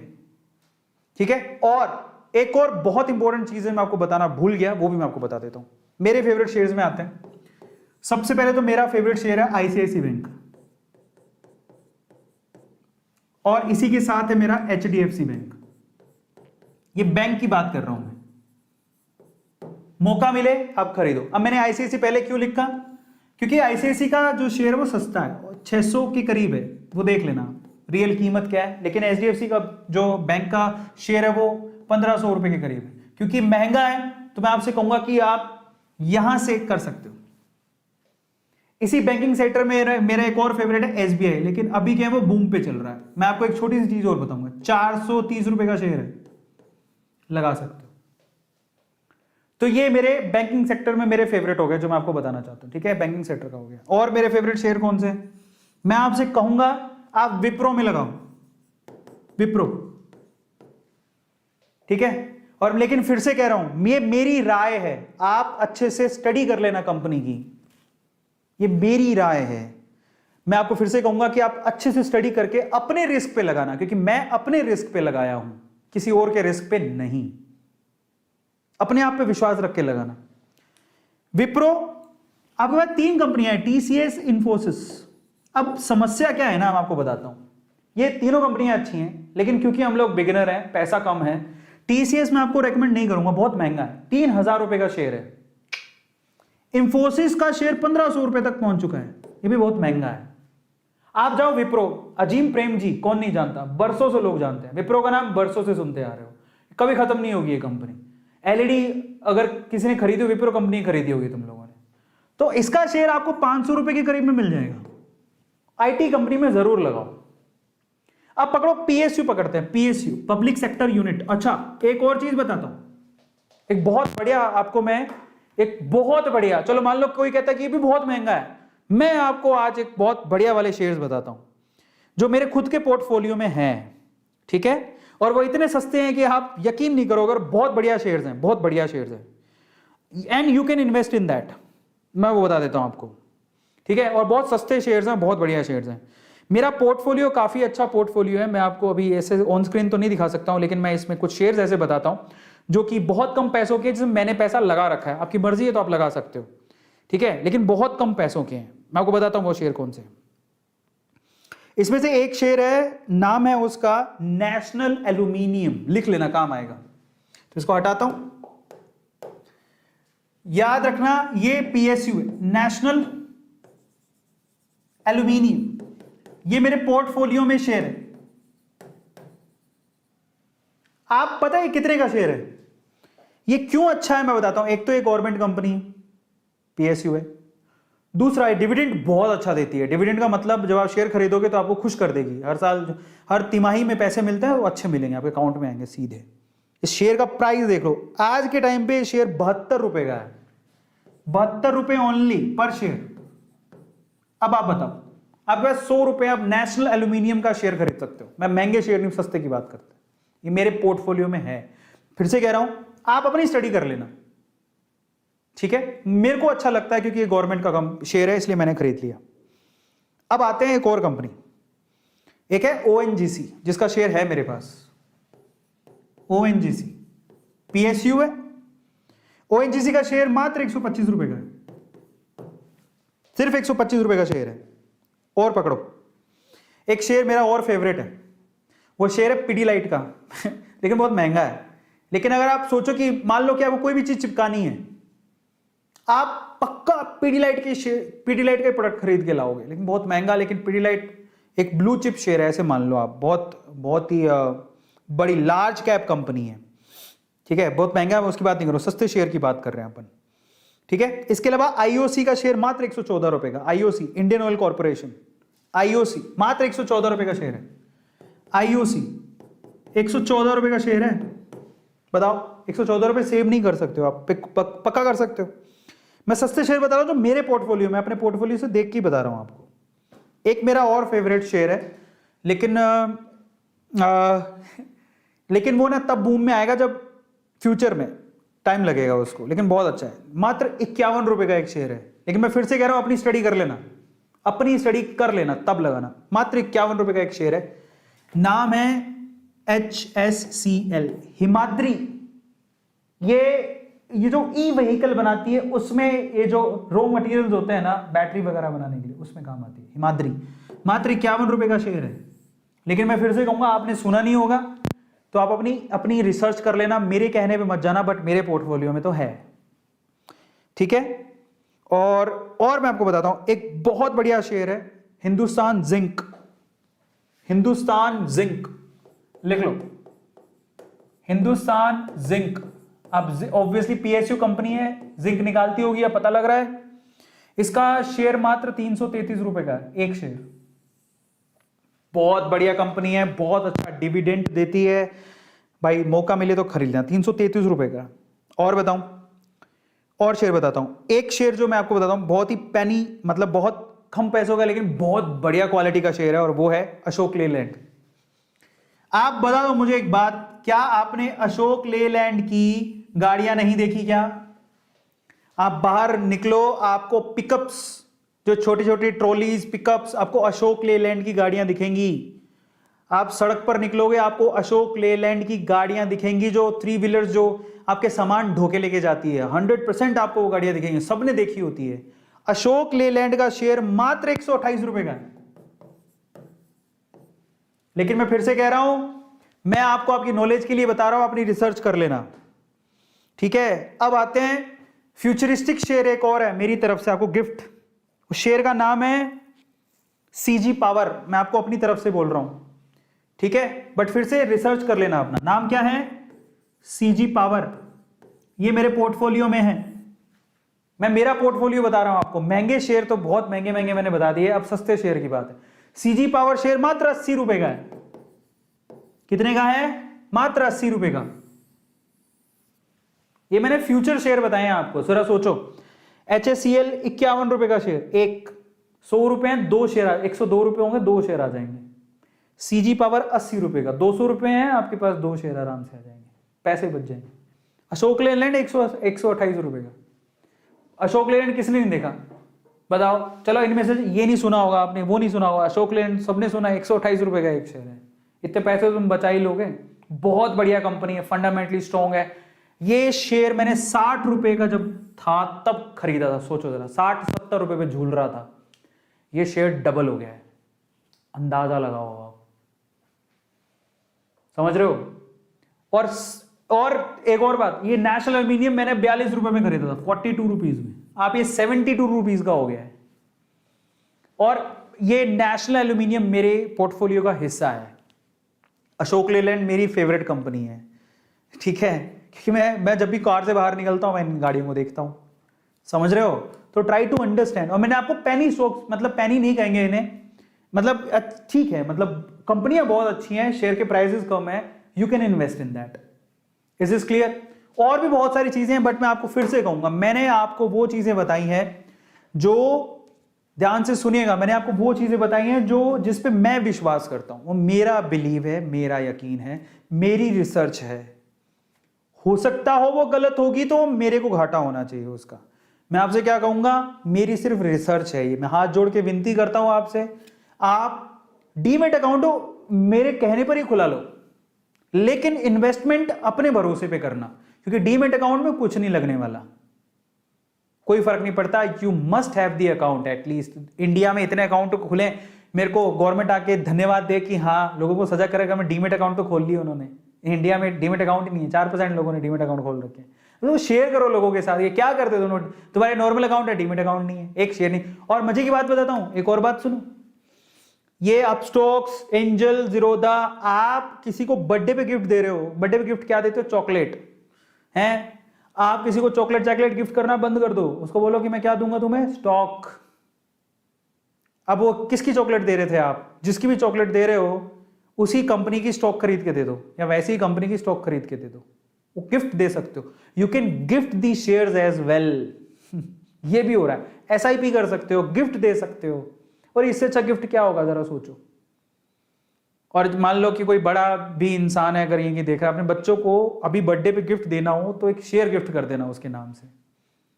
ठीक है। और एक और बहुत इंपॉर्टेंट चीज है, मैं आपको बताना भूल गया, वो भी मैं आपको बता देता हूं। मेरे फेवरेट शेयर्स में आते हैं। सबसे पहले तो मेरा फेवरेट शेयर है आईसीआईसी बैंक, और इसी के साथ है मेरा एचडीएफसी बैंक। ये बैंक की बात कर रहा हूं मैं, मौका मिले आप खरीदो। अब मैंने आईसीआईसी पहले क्यों लिखा, क्योंकि आईसीआईसी का जो शेयर है वो सस्ता है, 600 के करीब है, वो देख लेना। रियल कीमत क्या है, लेकिन एचडीएफसी का जो बैंक का शेयर है वो 1500 रुपए के करीब है। क्योंकि महंगा है तो मैं आपसे कहूंगा कि आप यहां से कर सकते हो। इसी बैंकिंग सेक्टर में मेरा एक और फेवरेट है एसबीआई, लेकिन अभी क्या है वो बूम पे चल रहा है। मैं आपको एक छोटी सी चीज और बताऊंगा, 430 रुपए का शेयर है, लगा सकते हो। तो ये मेरे बैंकिंग सेक्टर में मेरे फेवरेट हो गए जो मैं आपको बताना चाहता हूं। ठीक है, बैंकिंग सेक्टर का हो गया। और मेरे फेवरेट शेयर कौन से, मैं आपसे कहूंगा आप विप्रो में लगाओ, विप्रो। ठीक है, और लेकिन फिर से कह रहा हूं ये मेरी राय है, आप अच्छे से स्टडी कर लेना कंपनी की, ये मेरी राय है। मैं आपको फिर से कहूंगा कि आप अच्छे से स्टडी करके अपने रिस्क पे लगाना, क्योंकि मैं अपने रिस्क पे लगाया हूं, किसी और के रिस्क पे नहीं। अपने आप पे विश्वास रख के लगाना। विप्रो, आपके पास 3 कंपनियां हैं, टीसीएस, इंफोसिस। अब समस्या क्या है ना, मैं आपको बताता हूं। ये तीनों कंपनियां अच्छी हैं, लेकिन क्योंकि हम लोग बिगिनर हैं, पैसा कम है, टीसीएस मैं आपको रेकमेंड नहीं करूंगा, बहुत महंगा है, 3000 रुपए का शेयर है। इंफोसिस का शेयर 1500 रुपए तक पहुंच चुका है, ये भी बहुत महंगा है। आप जाओ विप्रो, अजीम प्रेम जी, कौन नहीं जानता, बरसों से लोग जानते हैं विप्रो का नाम, बरसों से सुनते आ रहे हो, कभी खत्म नहीं होगी ये कंपनी। एलईडी अगर किसी ने खरीदी हो, विप्रो कंपनी खरीदी होगी तुम लोगों ने, तो इसका शेयर आपको 500 रुपए के करीब में मिल जाएगा। आईटी कंपनी में जरूर लगाओ। अब पकड़ो पीएसयू, पकड़ते हैं पीएसयू, पब्लिक सेक्टर यूनिट। अच्छा, एक और चीज बताता हूं, एक बहुत बढ़िया आपको मैं, एक बहुत बढ़िया, चलो मान लो कोई कहता है कि ये भी बहुत महंगा है, मैं आपको आज एक बहुत बढ़िया वाले शेयर्स बताता हूं जो मेरे खुद के पोर्टफोलियो में हैं। ठीक है, और वो इतने सस्ते हैं कि आप यकीन नहीं करोगे, बहुत बढ़िया शेयर्स हैं, बहुत बढ़िया शेयर्स हैं, and you can invest in that, मैं वो बता देता हूं आपको। ठीक है, और बहुत सस्ते शेयर्स हैं, बहुत बढ़िया शेयर्स हैं। मेरा पोर्टफोलियो काफी अच्छा पोर्टफोलियो है, मैं आपको अभी ऐसे ऑन स्क्रीन तो नहीं दिखा सकता हूं, लेकिन मैं इसमें कुछ शेयर्स ऐसे बताता हूं जो कि बहुत कम पैसों के, जिसमें मैंने पैसा लगा रखा है। आपकी मर्जी है तो आप लगा सकते हो, ठीक है, लेकिन बहुत कम पैसों के हैं। मैं आपको बताता हूं वो शेयर कौन से। इसमें से एक शेयर है, नाम है उसका नेशनल एल्यूमिनियम, लिख लेना, काम आएगा। तो इसको हटाता हूं, याद रखना ये पीएसयू है, नेशनल एल्यूमिनियम, ये मेरे पोर्टफोलियो में शेयर है। आप पता है कितने का शेयर है, ये क्यों अच्छा है मैं बताता हूं। एक तो ये गवर्नमेंट कंपनी पीएसयू है, दूसरा डिविडेंड बहुत अच्छा देती है। डिविडेंड का मतलब जब आप शेयर खरीदोगे तो आपको खुश कर देगी, हर साल, हर तिमाही में पैसे मिलते हैं, वो अच्छे मिलेंगे, आपके अकाउंट में आएंगे सीधे। इस शेयर का प्राइस देख लो, आज के टाइम पे शेयर 72 रुपए का है, 72 रुपए ओनली पर शेयर। अब आप बताओ, आपके पास 100 रुपए आप नेशनल एल्यूमिनियम का शेयर खरीद सकते हो। मैं महंगे शेयर नहीं, सस्ते की बात करते, ये मेरे पोर्टफोलियो में है। फिर से कह रहा हूं, आप अपनी स्टडी कर लेना, ठीक है। मेरे को अच्छा लगता है क्योंकि ये गवर्नमेंट का शेयर है, इसलिए मैंने खरीद लिया। अब आते हैं एक और कंपनी, एक है ओएनजीसी, जिसका शेयर है मेरे पास। ओएनजीसी पीएसयू है, ओएनजीसी का शेयर मात्र 125 रुपए का है, सिर्फ 125 रुपए का शेयर है। और पकड़ो, एक शेयर मेरा और फेवरेट है, वो शेयर है पिडीलाइट का लेकिन बहुत महंगा है। लेकिन अगर आप सोचो कि मान लो कि आपको कोई भी चीज चिपकानी है, आप पक्का पिडीलाइट का प्रोडक्ट खरीद के लाओगे, लेकिन बहुत महंगा। लेकिन पिडीलाइट एक ब्लू चिप शेयर है, ऐसे मान लो आप, बहुत ही बड़ी लार्ज कैप कंपनी है, ठीक है, बहुत महंगा है, उसकी बात नहीं करो, सस्ते शेयर की बात कर रहे हैं अपन, ठीक है। इसके अलावा आईओसी का शेयर मात्र 114 रुपए का, IOC Indian oil corporation, IOC मात्र 114 रुपए का शेयर है। आईओसी 114 रुपए का शेयर है, बताओ 114 रुपए सेव नहीं कर सकते हो आप, पक्का कर सकते हो। मैं सस्ते शेयर बता रहा हूं जो मेरे पोर्टफोलियो में, अपने पोर्टफोलियो से देख के बता रहा हूं आपको। एक मेरा और फेवरेट शेयर है, लेकिन वो ना तब बूम में आएगा जब फ्यूचर में, टाइम लगेगा उसको, लेकिन बहुत अच्छा है। मात्र 51 रुपए का एक शेयर है, लेकिन मैं फिर से कह रहा हूं अपनी स्टडी कर लेना, अपनी स्टडी कर लेना तब लगाना। मात्र 51 रुपए का एक शेयर है, नाम है HSCL, हिमाद्री। ये जो ई व्हीकल बनाती है, उसमें ये जो रॉ मटेरियल्स होते हैं ना, बैटरी वगैरह बनाने के लिए, उसमें काम आती है हिमाद्री। मात्र 51 रुपए का शेयर है। लेकिन मैं फिर से कहूंगा, आपने सुना नहीं होगा तो आप अपनी रिसर्च कर लेना, मेरे कहने पे मत जाना, बट मेरे पोर्टफोलियो में तो है, ठीक है। और मैं आपको बताता हूं, एक बहुत बढ़िया शेयर है हिंदुस्तान जिंक। हिंदुस्तान जिंक लिख लो, हिंदुस्तान जिंक। अब ऑब्वियसली पीएसयू कंपनी है, जिंक निकालती होगी, अब पता लग रहा है। इसका शेयर मात्र 333 रुपए का है, एक शेयर। बहुत बढ़िया कंपनी है, बहुत अच्छा डिविडेंड देती है भाई, मौका मिले तो खरीद लेना। 333 रुपए का। और बताऊं, और शेयर बताता हूं। एक शेयर जो मैं आपको बताता हूं, बहुत ही पैनी, मतलब बहुत कम पैसों का, लेकिन बहुत बढ़िया क्वालिटी का शेयर है, और वो है अशोक लेलैंड। आप बता दो मुझे एक बात, क्या आपने अशोक लेलैंड की गाड़ियां नहीं देखी क्या? आप बाहर निकलो, आपको पिकअप्स, जो छोटी छोटी ट्रॉलीज, पिकअप्स, आपको अशोक लेलैंड की गाड़ियां दिखेंगी। आप सड़क पर निकलोगे, आपको अशोक लेलैंड की गाड़ियां दिखेंगी, जो 3 व्हीलर्स जो आपके सामान ढोके लेके जाती है। 100% आपको वो गाड़ियां दिखेंगी, सबने देखी होती है। अशोक लेलैंड का शेयर मात्र 128 रुपए का है। लेकिन मैं फिर से कह रहा हूं, मैं आपको आपकी नॉलेज के लिए बता रहा हूं, अपनी रिसर्च कर लेना, ठीक है। अब आते हैं फ्यूचरिस्टिक शेयर, एक और है मेरी तरफ से आपको गिफ्ट। उस शेयर का नाम है सीजी पावर, मैं आपको अपनी तरफ से बोल रहा हूं, ठीक है। बट फिर से रिसर्च कर लेना अपना। नाम क्या है? CG power. ये मेरे पोर्टफोलियो में है, मैं मेरा पोर्टफोलियो बता रहा हूं आपको। महंगे शेयर तो बहुत महंगे महंगे मैंने बता दिए, अब सस्ते शेयर की बात है। सीजी पावर शेयर मात्र 80 रुपए का है। कितने का है? मात्र 80 रुपए का। ये मैंने फ्यूचर शेयर बताए हैं आपको, जरा सोचो। HSCL 51 रुपए का शेयर, एक 100 रुपए हैं, 2 शेयर, 102 रुपए होंगे, 2 शेयर आ जाएंगे। सीजी पावर 80 रुपए का, 200 रुपए हैं आपके पास, 2 शेयर आराम से आ जाएंगे, पैसे बच जाएंगे। अशोक लेलैंड 128 रुपए का। अशोक लेलैंड किसने नहीं देखा बताओ? चलो इनमें से ये नहीं सुना होगा आपने, वो नहीं सुना होगा, अशोक लेलैंड सबने सुना। 128 रुपए का एक शेयर है, इतने पैसे तुम बचा ही लोगे। बहुत बढ़िया कंपनी है, फंडामेंटली स्ट्रॉन्ग है। ये शेयर मैंने 60 रुपए का जब था तब खरीदा था। सोचो जरा, 60-70 रुपए पे झूल रहा था, ये शेयर डबल हो गया है। अंदाजा लगाओ आप, समझ रहे हो? और एक और बात, ये नेशनल एल्यूमिनियम मैंने 42 रुपए में खरीदा था, 42 रुपीज में। आप ये 72 रुपीज का हो गया है। और ये नेशनल एल्यूमिनियम मेरे पोर्टफोलियो का हिस्सा है। अशोक लेलैंड मेरी फेवरेट कंपनी है, ठीक है, क्योंकि मैं जब भी कार से बाहर निकलता हूं, मैं इन गाड़ियों को देखता हूं, समझ रहे हो? तो ट्राई टू अंडरस्टैंड। और मैंने आपको पेनी स्टॉक्स, मतलब पेनी नहीं कहेंगे इन्हें, मतलब ठीक है, मतलब कंपनियां बहुत अच्छी हैं, शेयर के प्राइसेस कम है, you can invest in that. Is this clear? और भी बहुत सारी चीजें हैं, बट मैं आपको फिर से कहूंगा, मैंने आपको वो चीजें बताई हैं जो, ध्यान से सुनिएगा, मैंने आपको वो चीजें बताई हैं जो, जिस पे मैं विश्वास करता हूं, वो मेरा बिलीव है, मेरा यकीन है, मेरी रिसर्च है। हो सकता हो वो गलत होगी तो मेरे को घाटा होना चाहिए उसका। मैं आपसे क्या कहूंगा, मेरी सिर्फ रिसर्च है ये। मैं हाथ जोड़ के विनती करता हूं आपसे, आप डीमैट अकाउंट मेरे कहने पर ही खुला लो, लेकिन इन्वेस्टमेंट अपने भरोसे पे करना, क्योंकि डीमैट अकाउंट में कुछ नहीं लगने वाला, कोई फर्क नहीं पड़ता। You must have the account at least. India में इतने अकाउंट खुले, मेरे को गवर्नमेंट आके धन्यवाद दे कि हाँ, लोगों को सजा करेगा, मैं डीमैट अकाउंट तो खोल लिया उन्होंने। इंडिया में डीमैट अकाउंट ही नहीं है, 4% लोगों ने डीमैट अकाउंट खोल रखे हैं। तो शेयर करो लोगों के साथ। ये क्या करते हो तुम्हारे नॉर्मल अकाउंट है, डीमैट अकाउंट नहीं है, एक शेयर नहीं। और मजे की बात बताता हूं, एक और बात सुनो, ये अपस्टॉक्स, एंजल, जीरोधा, आप किसी को बर्थडे पे गिफ्ट दे रहे हो, बर्थडे पे गिफ्ट क्या देते हो? चॉकलेट हैं। आप किसी को चॉकलेट गिफ्ट करना बंद कर दो, उसको बोलो कि मैं क्या दूंगा तुम्हें? स्टॉक। अब वो किसकी चॉकलेट दे रहे थे आप? जिसकी भी चॉकलेट दे रहे हो उसी कंपनी की स्टॉक खरीद के दे दो, या वैसी ही कंपनी की स्टॉक खरीद के दे दो। वो गिफ्ट दे सकते हो, you can gift the shares as well. ये भी हो रहा है, SIP कर सकते हो, गिफ्ट दे सकते हो। और इससे अच्छा गिफ्ट क्या होगा, जरा सोचो। और मान लो कि कोई बड़ा भी इंसान है, अगर ये देख रहा है, अपने बच्चों को अभी बर्थडे पे गिफ्ट देना हो तो एक शेयर गिफ्ट कर देना उसके नाम से,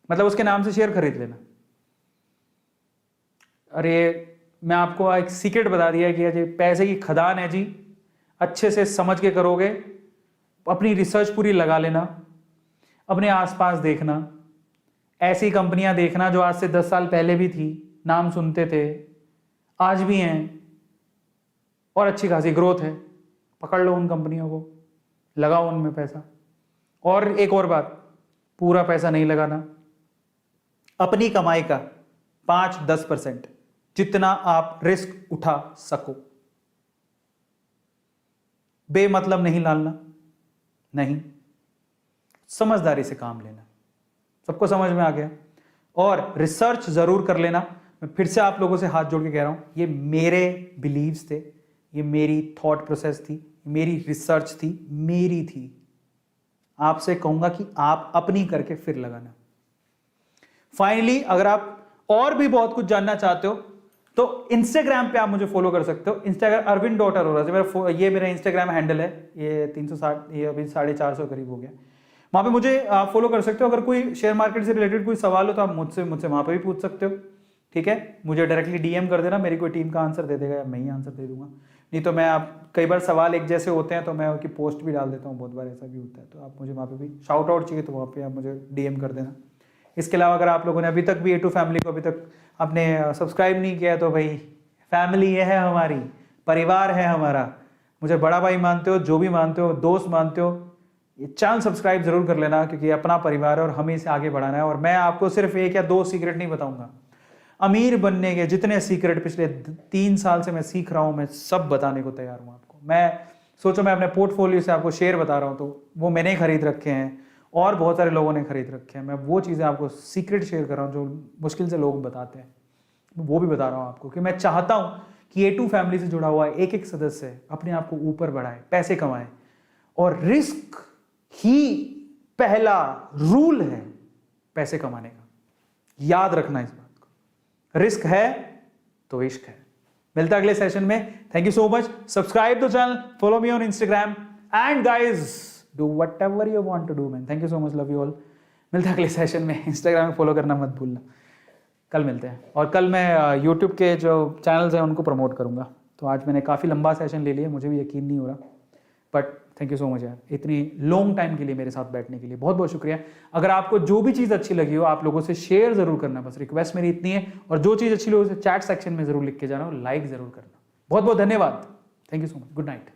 मतलब उसके नाम से शेयर खरीद लेना। अरे मैं आपको एक सीक्रेट बता दिया कि जी पैसे की खदान है जी, अच्छे से समझ के करोगे, अपनी रिसर्च पूरी लगा लेना, अपने आसपास देखना, ऐसी कंपनियां देखना जो आज से 10 साल पहले भी थी, नाम सुनते थे, आज भी हैं, और अच्छी खासी ग्रोथ है। पकड़ लो उन कंपनियों को, लगाओ उनमें पैसा। और एक और बात, पूरा पैसा नहीं लगाना, अपनी कमाई का 5-10% जितना आप रिस्क उठा सको, बेमतलब नहीं डालना, नहीं, समझदारी से काम लेना। सबको समझ में आ गया? और रिसर्च जरूर कर लेना। मैं फिर से आप लोगों से हाथ जोड़ के कह रहा हूं, ये मेरे बिलीव्स थे, ये मेरी थॉट प्रोसेस थी, मेरी रिसर्च थी, मेरी थी। आपसे कहूंगा कि आप अपनी करके फिर लगाना। फाइनली, अगर आप और भी बहुत कुछ जानना चाहते हो तो इंस्टाग्राम पे आप मुझे फॉलो कर सकते हो। इंस्टाग्राम arvind.arora, ये मेरा इंस्टाग्राम हैंडल है। ये 360, ये अभी 450 करीब हो गया। वहां पे मुझे फॉलो कर सकते हो। अगर कोई शेयर मार्केट से रिलेटेड कोई सवाल हो तो आप मुझसे वहां पे भी पूछ सकते हो, ठीक है। मुझे डायरेक्टली डीएम कर देना, मेरी कोई टीम का आंसर दे देगा या मैं ही आंसर दे दूंगा। नहीं तो मैं आप कई बार सवाल एक जैसे होते हैं तो मैं उनकी पोस्ट भी डाल देता हूँ, बहुत बार ऐसा भी होता है। तो आप मुझे वहाँ पे भी शाउट आउट चाहिए तो वहाँ पे आप मुझे डीएम कर देना। इसके अलावा अगर आप लोगों ने अभी तक भी A2 फैमिली को अभी तक आपने सब्सक्राइब नहीं किया तो भाई, फैमिली ये है हमारी, परिवार है हमारा। मुझे बड़ा भाई मानते हो, जो भी मानते हो, दोस्त मानते हो, ये चैनल सब्सक्राइब जरूर कर लेना, क्योंकि अपना परिवार है और हमें इसे आगे बढ़ाना है। और मैं आपको सिर्फ 1 या 2 सीक्रेट नहीं बताऊंगा, अमीर बनने के जितने सीक्रेट पिछले 3 साल से मैं सीख रहा हूं, मैं सब बताने को तैयार हूं आपको। मैं सोचो, मैं अपने पोर्टफोलियो से आपको शेयर बता रहा हूं तो वो मैंने खरीद रखे हैं और बहुत सारे लोगों ने खरीद रखे हैं। मैं वो चीज़ें आपको सीक्रेट शेयर कर रहा हूँ जो मुश्किल से लोग बताते हैं, वो भी बता रहा हूँ आपको, कि मैं चाहता हूँ कि A2 फैमिली से जुड़ा हुआ एक एक सदस्य अपने आप को ऊपर बढ़ाए, पैसे कमाए। और रिस्क ही पहला रूल है पैसे कमाने का, याद रखना इस बात को। रिस्क है तो इश्क है। मिलता है अगले सेशन में। Thank you so much. Subscribe the channel, follow me on Instagram, and guys do whatever you want to do man. Thank you so much, love you all. मिलता है अगले सेशन में। इंस्टाग्राम में फॉलो करना मत भूलना। कल मिलते हैं। और कल मैं यूट्यूब के जो चैनल्स हैं उनको प्रमोट करूंगा। तो आज मैंने काफ़ी लंबा सेशन ले लिया, मुझे भी यकीन नहीं हो रहा, but thank you so much यार, इतनी लॉन्ग टाइम के लिए मेरे साथ बैठने के लिए बहुत बहुत शुक्रिया। अगर आपको जो भी चीज़ अच्छी लगी हो, आप लोगों से शेयर जरूर करना, बस रिक्वेस्ट मेरी इतनी है। और जो चीज़ अच्छी लगी उसे चैट सेक्शन में जरूर लिख के जाना और लाइक जरूर करना। बहुत बहुत धन्यवाद। Thank you so much. Good night.